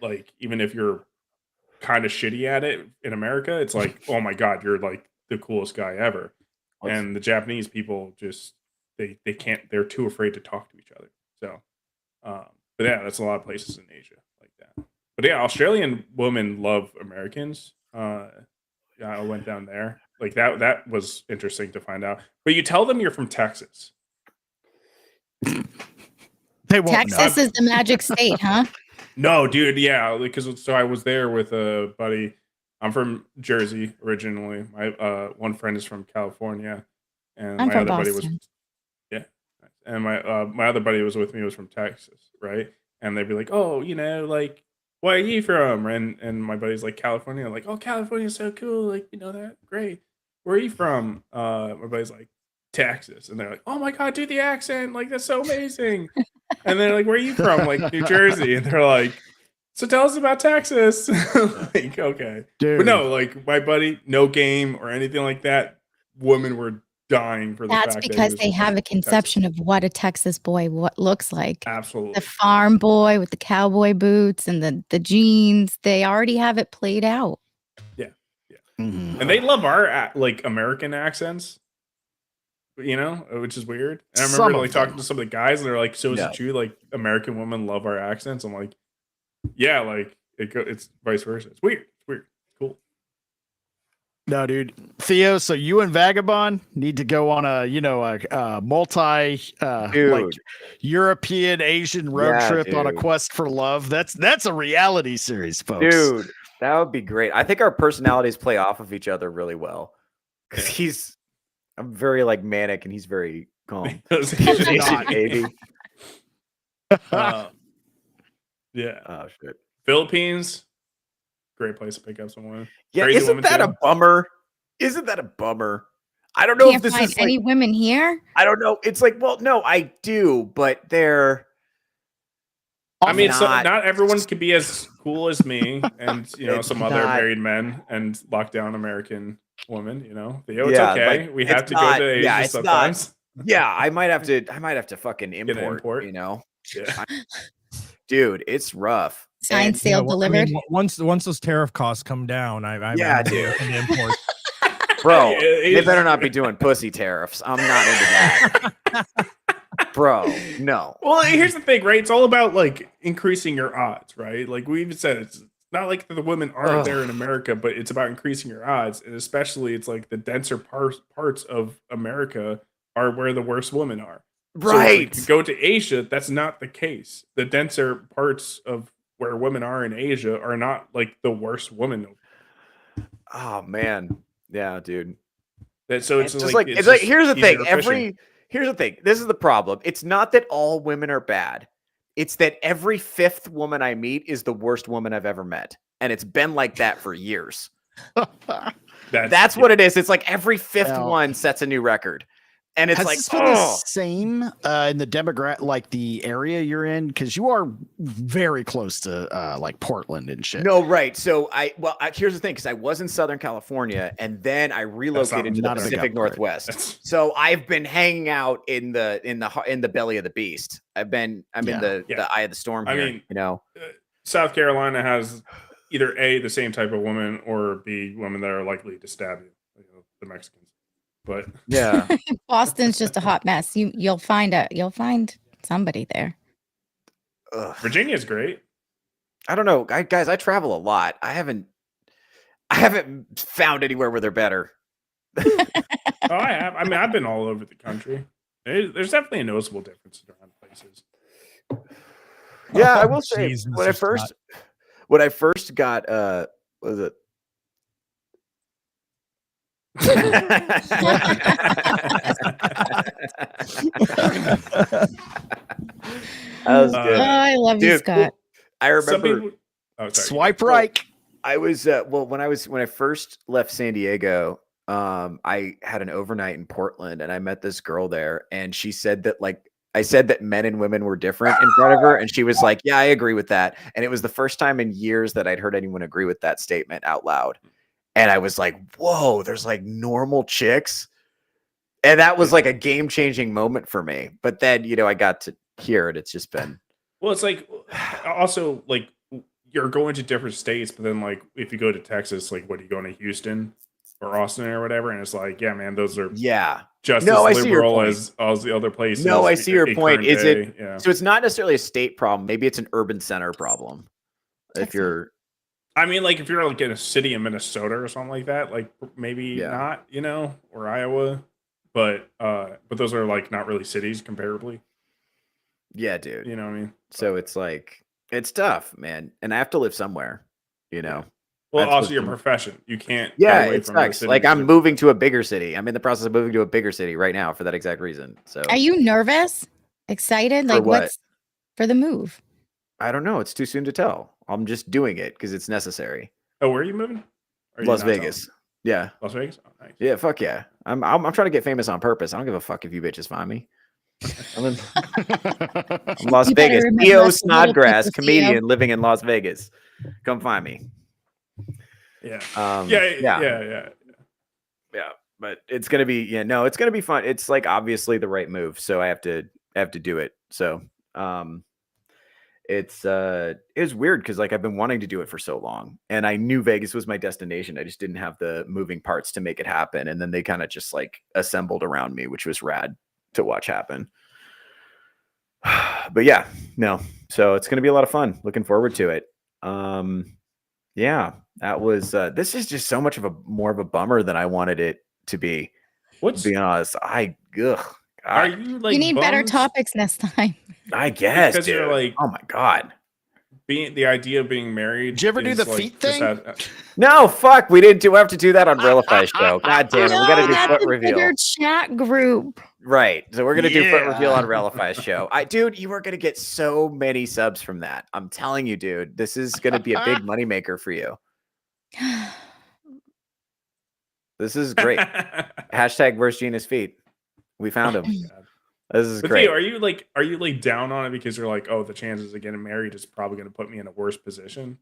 like even if you're kind of shitty at it in America, it's like, oh my God, you're like the coolest guy ever. And the Japanese people just they can't, they're too afraid to talk to each other. So but yeah, that's a lot of places in Asia like that. But yeah, Australian women love Americans. I went down there. Like that was interesting to find out. But you tell them you're from Texas. They won't Texas is the magic state, huh? No, dude, yeah, because I was there with a buddy. I'm from Jersey originally. My one friend is from California, and I'm my from other buddy Boston. and my other buddy was with me was from Texas, right? And they'd be like, "Oh, like, where are you from?" And my buddy's like, "California." I'm like, "Oh, California's so cool, like, that, great. Where are you from?" My buddy's like, "Texas," and they're like, "Oh my God, do the accent, like that's so amazing." And they're like, "Where are you from?" Like, "New Jersey." And they're like, "So tell us about Texas." Like, okay. Dude. But no, like my buddy, no game or anything like that. Women were dying for the That's fact because that they have a conception of what a Texas boy looks like. Absolutely. The farm boy with the cowboy boots and the jeans. They already have it played out. Yeah. And they love our like American accents. Which is weird. And I remember like talking to some of the guys, and they're like, "So is it true? Like American women love our accents?" I'm like, "Yeah, like it's vice versa. It's weird. It's weird. Cool." No, dude. Theo, so you and Vagabond need to go on a multi like European Asian road trip on a quest for love. That's a reality series, folks. Dude, that would be great. I think our personalities play off of each other really well. Because I'm very like manic and he's very calm. He's not. Baby. Yeah. Oh shit. Philippines, great place to pick up someone. Yeah, Crazy isn't woman that too. a bummer? Isn't that a bummer? I don't know Can't if this find is any like, women here. I don't know. It's like, well, no, I do, but they're. I mean, so not everyone can be as cool as me and some other married men and lockdown American women. Theo, it's okay. Like, we have to go to Asia sometimes. I might have to fucking import. Yeah. Dude, it's rough. Signed, sealed, delivered. Once those tariff costs come down, I'm dude. looking to import. Bro, they better not be doing pussy tariffs. I'm not into that. Bro, no. Well, here's the thing, right? It's all about like increasing your odds, right? Like we even said, it's not like the women aren't there in America, but it's about increasing your odds. And especially it's like the denser parts of America are where the worst women are. Right. So if you go to Asia, that's not the case. The denser parts of where women are in Asia are not like the worst women. Oh man. Yeah, dude. So it's just like here's the thing. fishing. Here's the thing. This is the problem. It's not that all women are bad. It's that every fifth woman I meet is the worst woman I've ever met. And it's been like that for years. That's what it is. It's like every fifth one sets a new record. And it's like, been the same in the demographic, like the area you're in, because you are very close to like Portland and shit. No, right. So here's the thing, because I was in Southern California and then I relocated to the Pacific Northwest. So I've been hanging out in the belly of the beast. I'm in the eye of the storm here. South Carolina has either A, the same type of woman, or B, women that are likely to stab you, the Mexicans. But yeah, Boston's just a hot mess. You'll find somebody there. Virginia's great. I don't know, guys. I travel a lot. I haven't found anywhere where they're better. I have. I mean, I've been all over the country. There's definitely a noticeable difference around places. Yeah, I will say when I first got what was it? That was good. I love you, Scott. I remember. Swipe right. I was when I first left San Diego. I had an overnight in Portland, and I met this girl there, and she said that I said that men and women were different in front of her, and she was like, "Yeah, I agree with that." And it was the first time in years that I'd heard anyone agree with that statement out loud. And I was like, whoa, there's like normal chicks. And that was like a game-changing moment for me. But then, I got to hear it. It's just been. Well, it's like also like you're going to different states, but then like if you go to Texas, like what are you going to Houston or Austin or whatever? And it's like, yeah, man, those are just as liberal as all the other places. No, I see your point. Is it so it's not necessarily a state problem, maybe it's an urban center problem. If you're I mean, like if you're like in a city in Minnesota or something like that, like maybe not, or Iowa, but those are like not really cities comparably. Yeah, dude. You know what I mean? So it's like it's tough, man, and I have to live somewhere. Well, also your profession, you can't. Yeah, it sucks. Like I'm moving to a bigger city. I'm in the process of moving to a bigger city right now for that exact reason. So, are you nervous? Excited? Like what's for the move? I don't know. It's too soon to tell. I'm just doing it because it's necessary. Oh, where are you moving? Las Vegas. Yeah. Las Vegas? Oh, nice. Yeah, fuck yeah. I'm trying to get famous on purpose. I don't give a fuck if you bitches find me. I'm in Las Vegas. Theo Snodgrass, comedian living in Las Vegas. Come find me. Yeah. Yeah. But it's gonna be it's gonna be fun. It's like obviously the right move, so I have to do it. So it's weird because like I've been wanting to do it for so long, and I knew Vegas was my destination. I just didn't have the moving parts to make it happen, and then they kind of just like assembled around me, which was rad to watch happen. But yeah, no. So it's gonna be a lot of fun. Looking forward to it. Yeah, that was. This is just so much of a more of a bummer than I wanted it to be. To be honest, are God. you like You need better bummed topics next time. I guess because you're dude. like, oh my God. being the idea of being married? Did you ever do the like, feet thing? No, fuck. We didn't have to do that on Realifi's show. God damn it. We got to do that's foot a reveal. bigger chat group. Right. So we're gonna do foot Yeah. reveal on Realifi's show. Dude, you are gonna get so many subs from that. I'm telling you, dude. This is gonna be a big moneymaker for you. This is great. Hashtag where's Gina's feet? We found him. This is But great. Theo, are you like down on it because you're like, oh, the chances of getting married is probably going to put me in a worse position?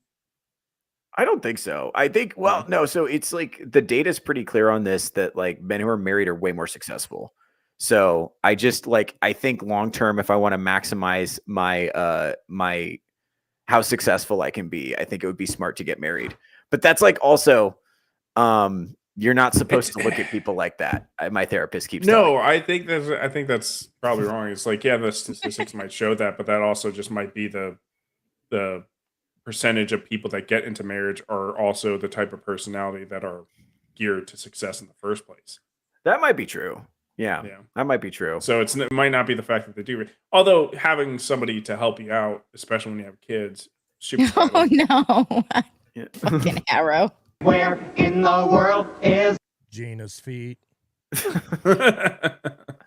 I don't think so. I think, well, no. So it's like the data is pretty clear on this that like men who are married are way more successful. So I just like, I think long term, if I want to maximize my, my how successful I can be, I think it would be smart to get married. But that's like also, you're not supposed to look at people like that. My therapist keeps telling me. I think that's probably wrong. It's like, yeah, the statistics might show that, but that also just might be the percentage of people that get into marriage are also the type of personality that are geared to success in the first place. That might be true. Yeah, that might be true. So it might not be the fact that they do it. Although having somebody to help you out, especially when you have kids, super Oh no. Fucking arrow. Where in the world is Gina's feet?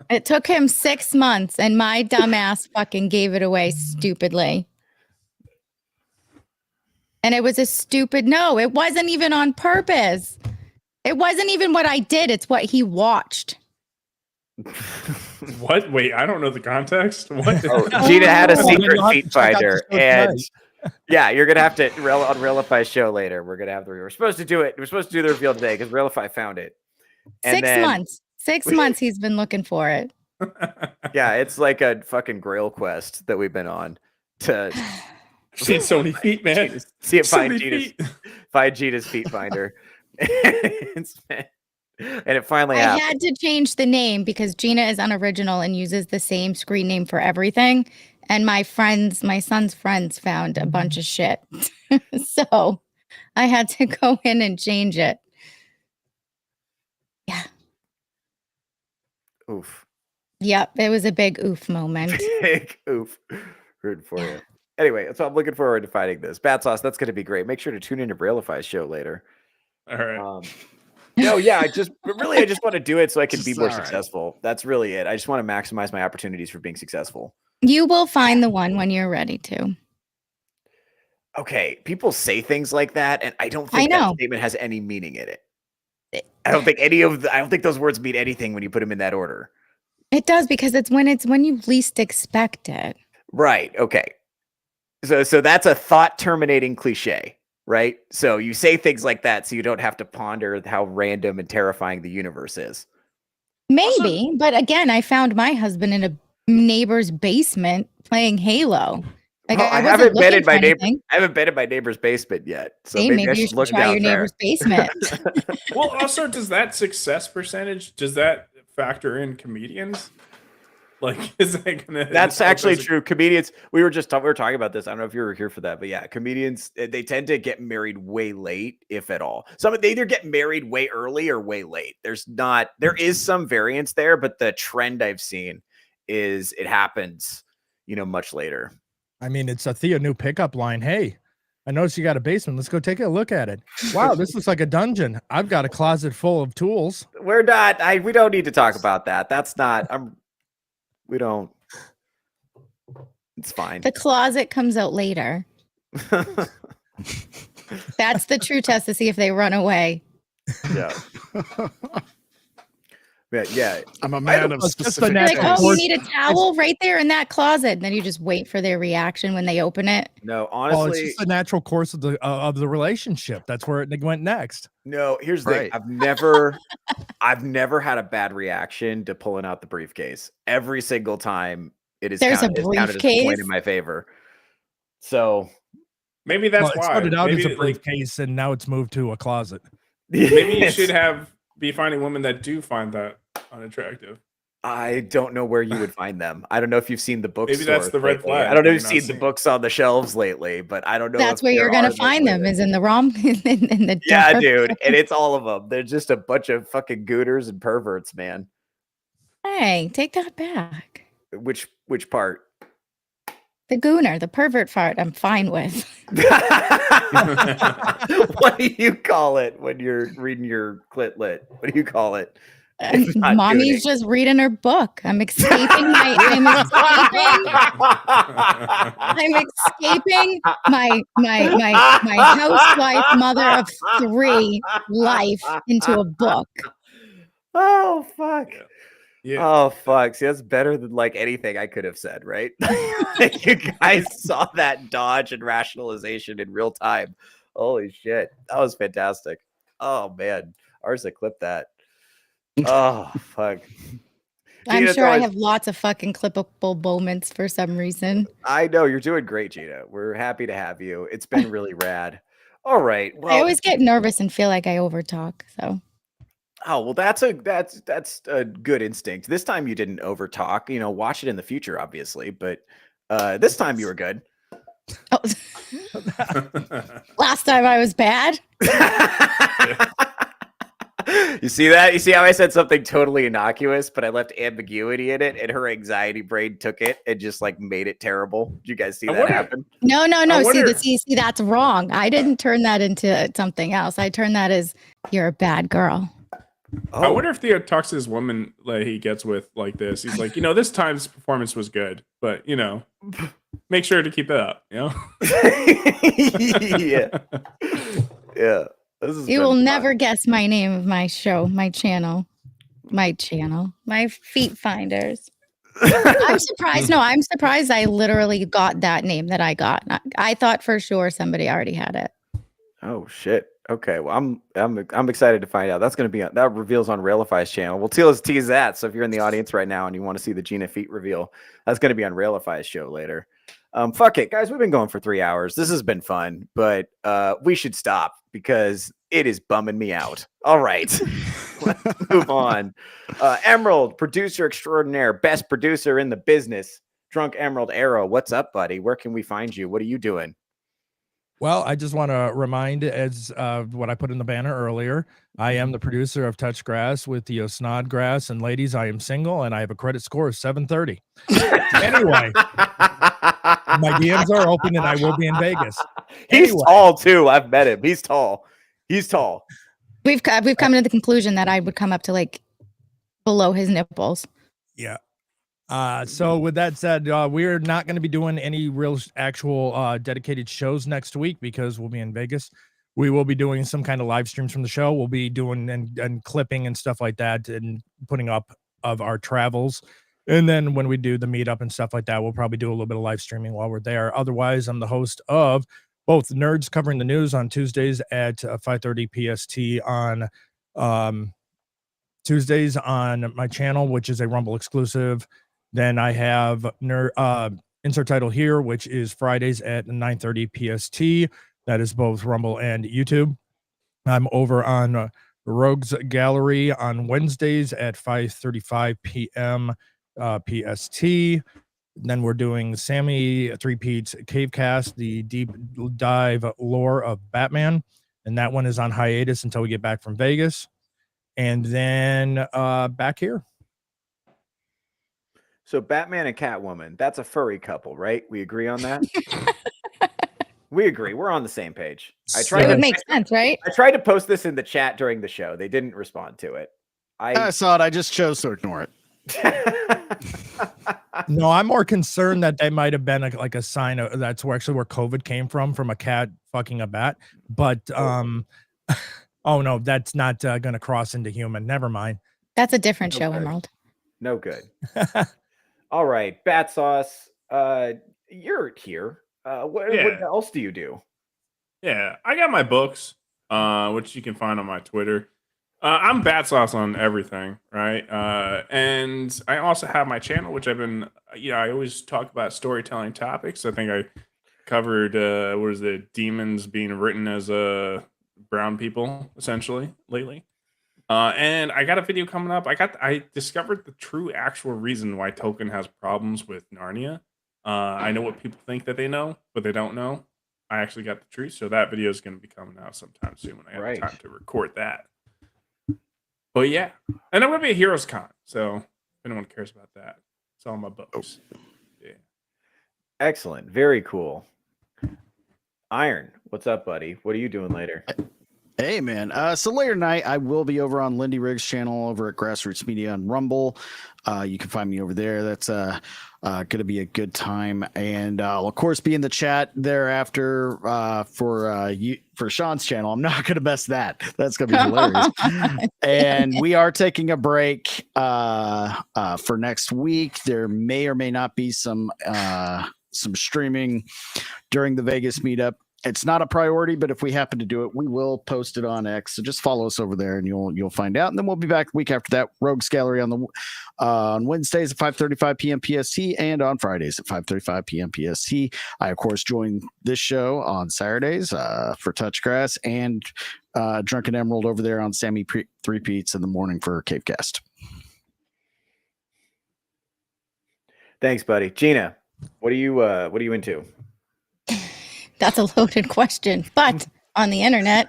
It took him 6 months and my dumbass fucking gave it away stupidly. And it was a stupid no. It wasn't even on purpose. It wasn't even what I did. It's what he watched. What? Wait, I don't know the context. What? Gina had a Oh, secret then you'll have feet to check out finder, the show and tonight. yeah, you're gonna have to on Realifi's show later. We're gonna have we're supposed to do it. We're supposed to do the reveal today because Realifi found it. And 6 months. 6 months he's been looking for it. Yeah, it's like a fucking Grail quest that we've been on to I've seen so many feet, man. see it So find many Gina's feet. find Gina's feet finder. And it finally I happened. had to change the name because Gina is unoriginal and uses the same screen name for everything. And my son's friends found a bunch of shit. So I had to go in and change it. Yeah. Oof. Yep. It was a big oof moment. Big oof. Rooting for you. Anyway, so I'm looking forward to fighting this. Bad Sauce, that's going to be great. Make sure to tune into Realifi's show later. All right. No, yeah, I just want to do it so I can be more all right. successful. That's really it. I just want to maximize my opportunities for being successful. You will find the one when you're ready to. Okay, people say things like that, and I don't I think that know. statement has any meaning in it. I don't think those words mean anything when you put them in that order. It does because it's when you least expect it. Right. Okay. So that's a thought terminating cliche, right? So you say things like that so you don't have to ponder how random and terrifying the universe is. Maybe, but again, I found my husband in a neighbor's basement playing Halo. Like Well, I wasn't haven't been looking in for my neighbor. anything. I haven't been in my neighbor's basement yet. So Hey, maybe I maybe you should should look try down your there. neighbor's basement. Well, also, does that success percentage, does that factor in comedians? Like, is that gonna? That's actually true. Comedians, we were talking about this. I don't know if you were here for that, but yeah, comedians, they tend to get married way late, if at all. They either get married way early or way late. There is some variance there, but the trend I've seen is it happens, much later. I mean, it's a Theo new pickup line. Hey, I noticed you got a basement. Let's go take a look at it. Wow, this looks like a dungeon. I've got a closet full of tools. We don't need to talk about that. That's not, we don't, it's fine. The closet comes out later. That's the true test to see if they run away. Yeah. Yeah. I'm a man of specific. You're like, oh, you taste. need a towel right there in that closet. And then you just wait for their reaction when they open it. No, Well, it's honestly, just the natural course of the relationship. That's where it went next. no, here's the thing. Right. I've never had a bad reaction to pulling out the briefcase. Every single time it is There's a counted as a briefcase? point in my favor. So Maybe that's Well, it why. started out Maybe as a like, briefcase, and now it's moved to a closet. maybe you should be finding women that do find that unattractive. I don't know where you would find them. I don't know if you've seen the bookstore. Maybe that's the red lately. flag I don't know that if you've you're seen not the books on the shelves lately, but I don't know. That's if where you're there gonna are them find them later. is in the in the Yeah, dark. dude, and it's all of them. They're just a bunch of fucking gooters and perverts, man. Hey, take that back. Which part? The gooner, the pervert part, I'm fine with. What do you call it when you're reading your clit lit? What do you call it? It's not Mommy's gooning. just reading her book. I'm escaping my housewife mother of 3 life into a book. Oh fuck. Yeah. Oh fuck. See, that's better than like anything I could have said, right? You guys saw that dodge and rationalization in real time. Holy shit. That was fantastic. Oh man. Arsa clip that. Oh fuck. I'm Gina, sure I always- have lots of fucking clippable moments for some reason. I know you're doing great, Gina. We're happy to have you. It's been really rad. All right. Well, I always get nervous and feel like I overtalk. So oh well, that's a good instinct. This time you didn't overtalk. You know, watch it in the future, obviously, but this time you were good. oh. Last time I was bad. You see that? You see how I said something totally innocuous, but I left ambiguity in it, and her anxiety brain took it and just like made it terrible. Did you guys see that happen? No. wonder- See, that's wrong. I didn't turn that into something else. I turned that as you're a bad girl. I wonder if Theo talks to his woman like he gets with like this. He's like, this time's performance was good, but make sure to keep it up. Yeah. Yeah. You will never guess my name of my show, my channel, my feet finders. I'm surprised. No, I'm surprised I literally got that name that I got. I thought for sure somebody already had it. Oh shit. Okay. Well, I'm excited to find out. That's going to be that reveals on Railify's channel. We'll tease that. So if you're in the audience right now and you want to see the Gina feet reveal, that's going to be on Railify's show later. Fuck it, guys. We've been going for 3 hours. This has been fun, but we should stop because it is bumming me out. All right. Let's move on. Emerald, producer extraordinaire, best producer in the business. Drunk Emerald Arrow. What's up, buddy? Where can we find you? What are you doing? Well, I just want to remind, as what I put in the banner earlier, I am the producer of Touch Grass with Theo Snodgrass. And ladies, I am single and I have a credit score of 730. Anyway, my DMs are open and I will be in Vegas. He's tall too. I've met him. He's tall. He's tall. We've come to the conclusion that I would come up to like below his nipples. Yeah. So with that said, we're not going to be doing any real actual dedicated shows next week because we'll be in Vegas. We will be doing some kind of live streams from the show. We'll be doing and clipping and stuff like that and putting up of our travels. And then when we do the meetup and stuff like that, we'll probably do a little bit of live streaming while we're there. Otherwise, I'm the host of both Nerds Covering the News on Tuesdays at 5:30 PST on Tuesdays on my channel, which is a Rumble exclusive. Then I have insert title here, which is Fridays at 9:30 PST. That is both Rumble and YouTube. I'm over on Rogues Gallery on Wednesdays at 5:35 p.m. PST. Then we're doing Sammy Three Pete's Cavecast, the deep dive lore of Batman. And that one is on hiatus until we get back from Vegas. And then back here. So Batman and Catwoman, that's a furry couple, right? We agree on that? We agree. We're on the same page. It would make sense, right? I tried to post this in the chat during the show. They didn't respond to it. I saw it. I just chose to ignore it. No, I'm more concerned that they might have been like a sign of that's where COVID came from a cat fucking a bat. But oh no, that's not gonna cross into human. Never mind. That's a different show, Emerald. No good. All right, Bat Sauce. You're here. What else do you do? Yeah, I got my books, which you can find on my Twitter. I'm Bat Sauce on everything, right? And I also have my channel, which I've been, I always talk about storytelling topics. I think I covered, what is it, demons being written as brown people, essentially, lately. And I got a video coming up. I discovered the true actual reason why Token has problems with Narnia. I know what people think that they know, but they don't know. I actually got the truth, so that video is going to be coming out sometime soon when I have time to record that. But yeah, and I'm going to be at Heroes Con, so if anyone cares about that, it's all my books. Yeah. Excellent. Very cool. Iron, what's up, buddy? What are you doing later? Hey, man. So later tonight, I will be over on Lindy Riggs' channel over at Grassroots Media on Rumble. You can find me over there. That's going to be a good time. And I'll, of course, be in the chat thereafter for Sean's channel. I'm not going to mess that. That's going to be hilarious. And we are taking a break for next week. There may or may not be some streaming during the Vegas meetup. It's not a priority, but if we happen to do it, we will post it on X. So just follow us over there, and you'll find out. And then we'll be back the week after that. Rogues Gallery on Wednesdays at 5:35 p.m. PST, and on Fridays at 5:35 p.m. PST. I of course join this show on Saturdays for Touchgrass, and Drunken Emerald over there on Sammy Three Peats in the morning for Cavecast. Thanks, buddy. Gina, what are you into? That's a loaded question, but on the internet,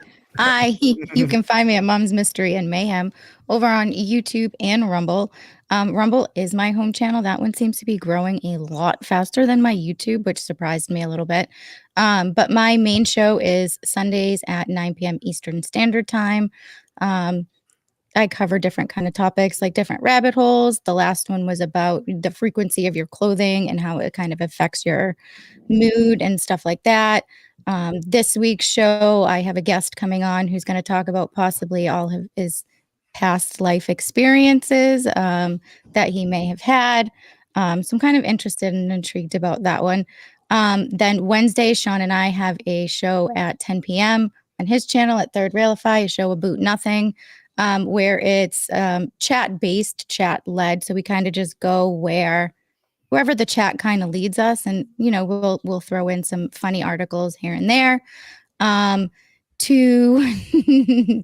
you can find me at Mom's Mystery and Mayhem over on YouTube and Rumble. Rumble is my home channel. That one seems to be growing a lot faster than my YouTube, which surprised me a little bit. But my main show is Sundays at 9 p.m. Eastern Standard Time. I cover different kind of topics, like different rabbit holes. The last one was about the frequency of your clothing and how it kind of affects your mood and stuff like that. This week's show, I have a guest coming on who's going to talk about possibly all of his past life experiences that he may have had. So I'm kind of interested and intrigued about that one. Then Wednesday, Sean and I have a show at 10 p.m. on his channel at Third Railify, a show about nothing. Where it's chat-based, chat-led. So we kind of just go wherever the chat kind of leads us, and we'll throw in some funny articles here and there.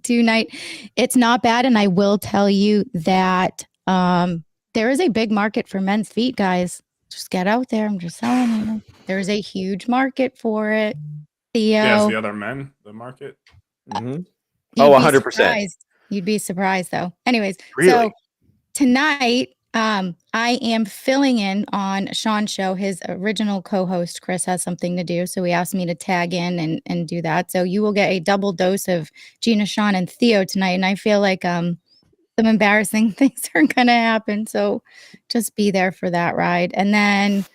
Tonight, it's not bad, and I will tell you that there is a big market for men's feet, guys. Just get out there. I'm just telling you, there is a huge market for it. Theo, Yes, the other men, the market. Mm-hmm. Oh, 100%. You'd be surprised, though. Anyways, really? So tonight, I am filling in on Sean's show. His original co-host, Chris, has something to do, so he asked me to tag in and do that. So you will get a double dose of Gina, Sean, and Theo tonight, and I feel like some embarrassing things are going to happen, so just be there for that ride. And then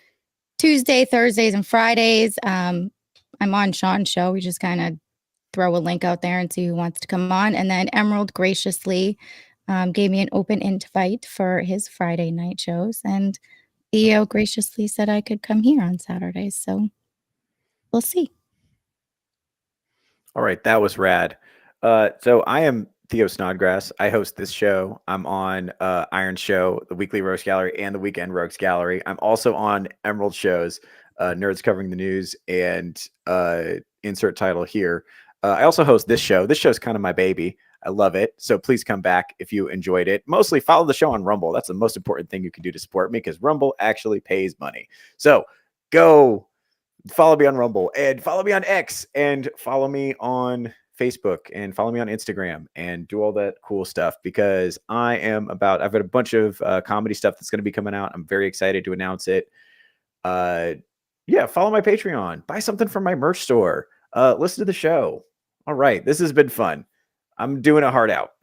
Tuesday, Thursdays, and Fridays, I'm on Sean's show. We just kind of throw a link out there and see who wants to come on. And then Emerald graciously gave me an open invite for his Friday night shows. And Theo graciously said I could come here on Saturdays. So we'll see. All right. That was rad. So I am Theo Snodgrass. I host this show. I'm on Iron's show, the weekly Rogues Gallery, and the weekend Rogues Gallery. I'm also on Emerald shows, Nerds Covering the News, and insert title here. I also host this show. This show's kind of my baby. I love it. So please come back if you enjoyed it. Mostly follow the show on Rumble. That's the most important thing you can do to support me, because Rumble actually pays money. So go follow me on Rumble, and follow me on X, and follow me on Facebook, and follow me on Instagram, and do all that cool stuff, because I've got a bunch of comedy stuff that's going to be coming out. I'm very excited to announce it. Yeah, follow my Patreon. Buy something from my merch store. Listen to the show. All right. This has been fun. I'm doing a heart out.